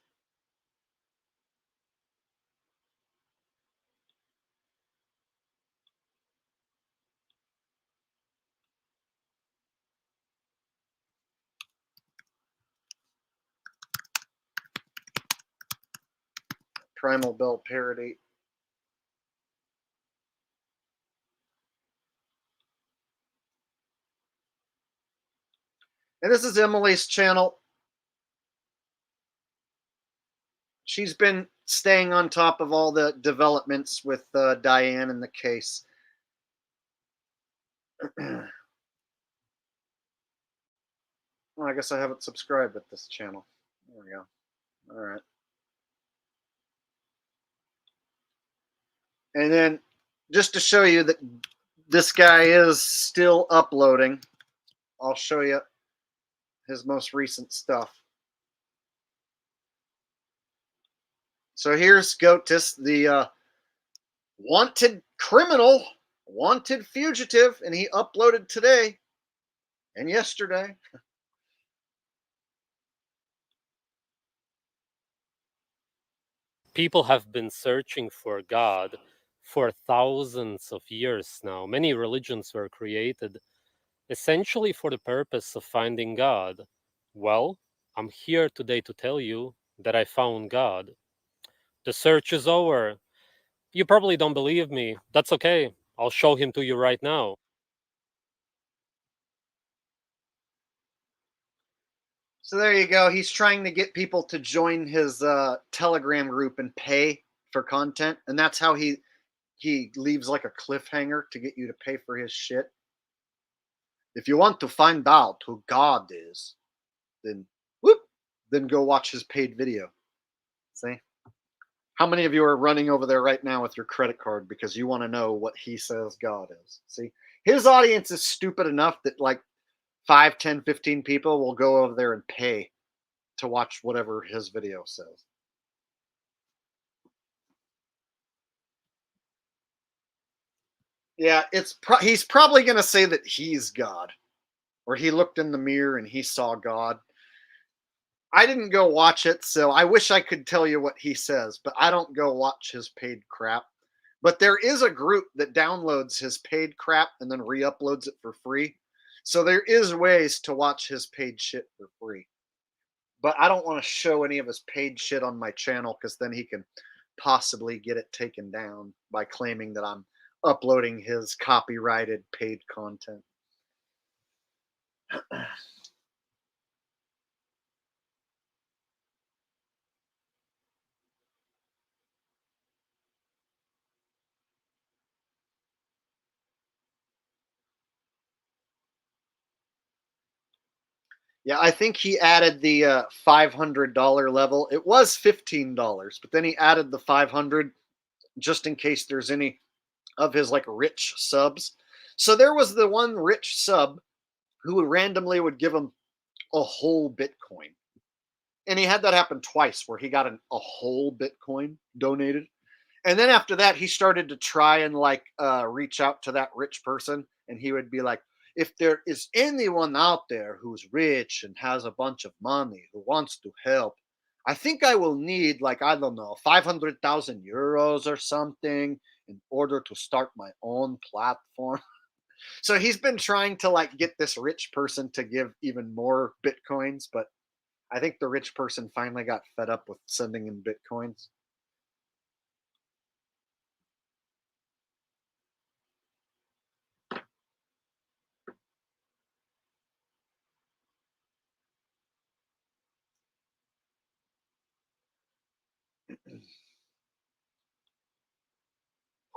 Primal Bell parody. And this is Emily's channel. She's been staying on top of all the developments with Diane and the case. Well, I guess I haven't subscribed with this channel. There we go. All right. And then just to show you that this guy is still uploading, I'll show you his most recent stuff. So here's Gatis, the wanted criminal, wanted fugitive, and he uploaded today and yesterday. People have been searching for God for thousands of years now. Many religions were created essentially for the purpose of finding God. Well, I'm here today to tell you that I found God. The search is over. You probably don't believe me. That's okay. I'll show him to you right now. So there you go. He's trying to get people to join his Telegram group and pay for content, and that's how he leaves like a cliffhanger to get you to pay for his shit. If you want to find out who God is, then then go watch his paid video. See? How many of you are running over there right now with your credit card because you want to know what he says God is? See? His audience is stupid enough that like 5, 10, 15 people will go over there and pay to watch whatever his video says. Yeah, he's probably going to say that he's God, or he looked in the mirror and he saw God. I didn't go watch it, so I wish I could tell you what he says, but I don't go watch his paid crap. But there is a group that downloads his paid crap and then re-uploads it for free. So there is ways to watch his paid shit for free. But I don't want to show any of his paid shit on my channel because then he can possibly get it taken down by claiming that I'm uploading his copyrighted paid content. Yeah, I think he added the $500 level. It was $15, but then he added the 500 just in case there's any of his like rich subs. So there was the one rich sub who randomly would give him a whole Bitcoin. And he had that happen twice where he got a whole Bitcoin donated. And then after that, he started to try and like reach out to that rich person. And he would be like, if there is anyone out there who's rich and has a bunch of money who wants to help, I think I will need like, I don't know, 500,000 euros or something in order to start my own platform. So he's been trying to like get this rich person to give even more Bitcoins, but I think the rich person finally got fed up with sending him Bitcoins.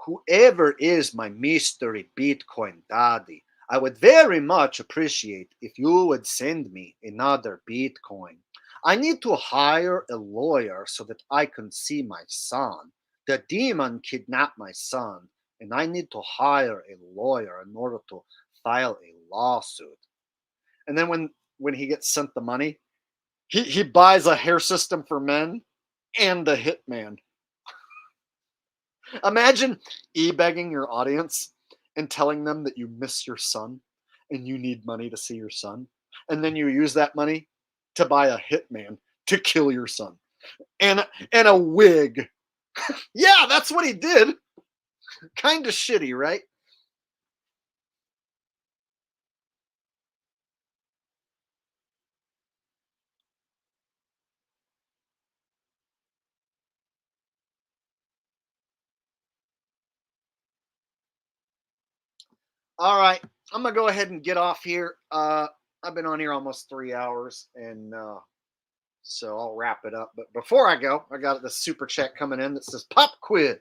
Whoever is my mystery Bitcoin daddy, I would very much appreciate if you would send me another Bitcoin. I need to hire a lawyer so that I can see my son. The demon kidnapped my son, and I need to hire a lawyer in order to file a lawsuit. And then when he gets sent the money, he buys a hair system for men and a hitman. Imagine e-begging your audience and telling them that you miss your son and you need money to see your son. And then you use that money to buy a hitman to kill your son. And a wig. Yeah, that's what he did. Kind of shitty, right? All right, I'm gonna go ahead and get off here. I've been on here almost 3 hours, and so I'll wrap it up. But before I go, I got the super chat coming in that says, "Pop quiz.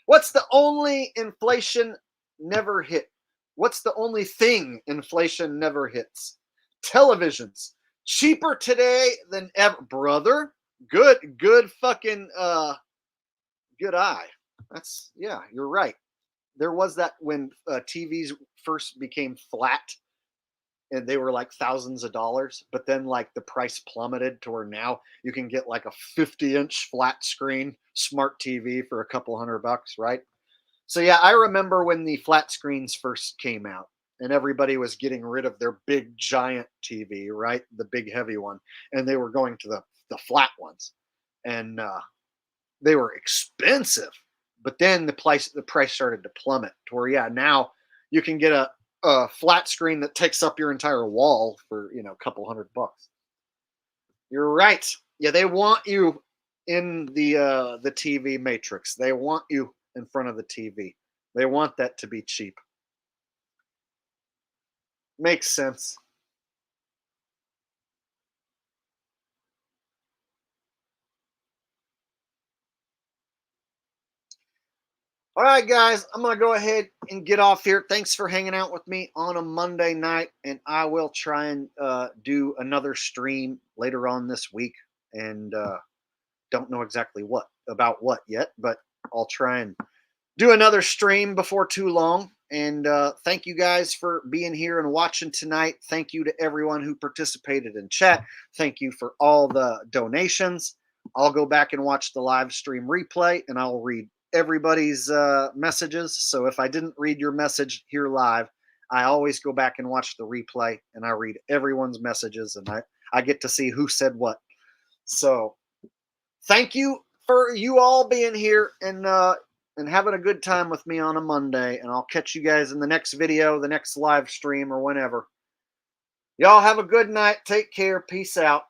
What's the only inflation never hit? What's the only thing inflation never hits? Televisions. Cheaper today than ever, brother. Good fucking good eye. That's yeah, you're right. There was that when TVs first became flat and they were like thousands of dollars, but then like the price plummeted to where now you can get like a 50-inch flat screen smart TV for a couple $100, right? So yeah, I remember when the flat screens first came out and everybody was getting rid of their big giant TV, right? The big heavy one, and they were going to the flat ones. And they were expensive. But then the price started to plummet to where, yeah, now you can get a flat screen that takes up your entire wall for, you know, a couple $100. You're right. Yeah, they want you in the TV matrix. They want you in front of the TV. They want that to be cheap. Makes sense. All right, guys, I'm going to go ahead and get off here. Thanks for hanging out with me on a Monday night, and I will try and do another stream later on this week, and don't know exactly what yet, but I'll try and do another stream before too long. And thank you guys for being here and watching tonight. Thank you to everyone who participated in chat. Thank you for all the donations. I'll go back and watch the live stream replay, and I'll read everybody's messages. So if I didn't read your message here live, I always go back and watch the replay, and I read everyone's messages, and I get to see who said what. So thank you for you all being here and having a good time with me on a Monday, and I'll catch you guys in the next video, the next live stream, or whenever. Y'all have a good night. Take care. Peace out.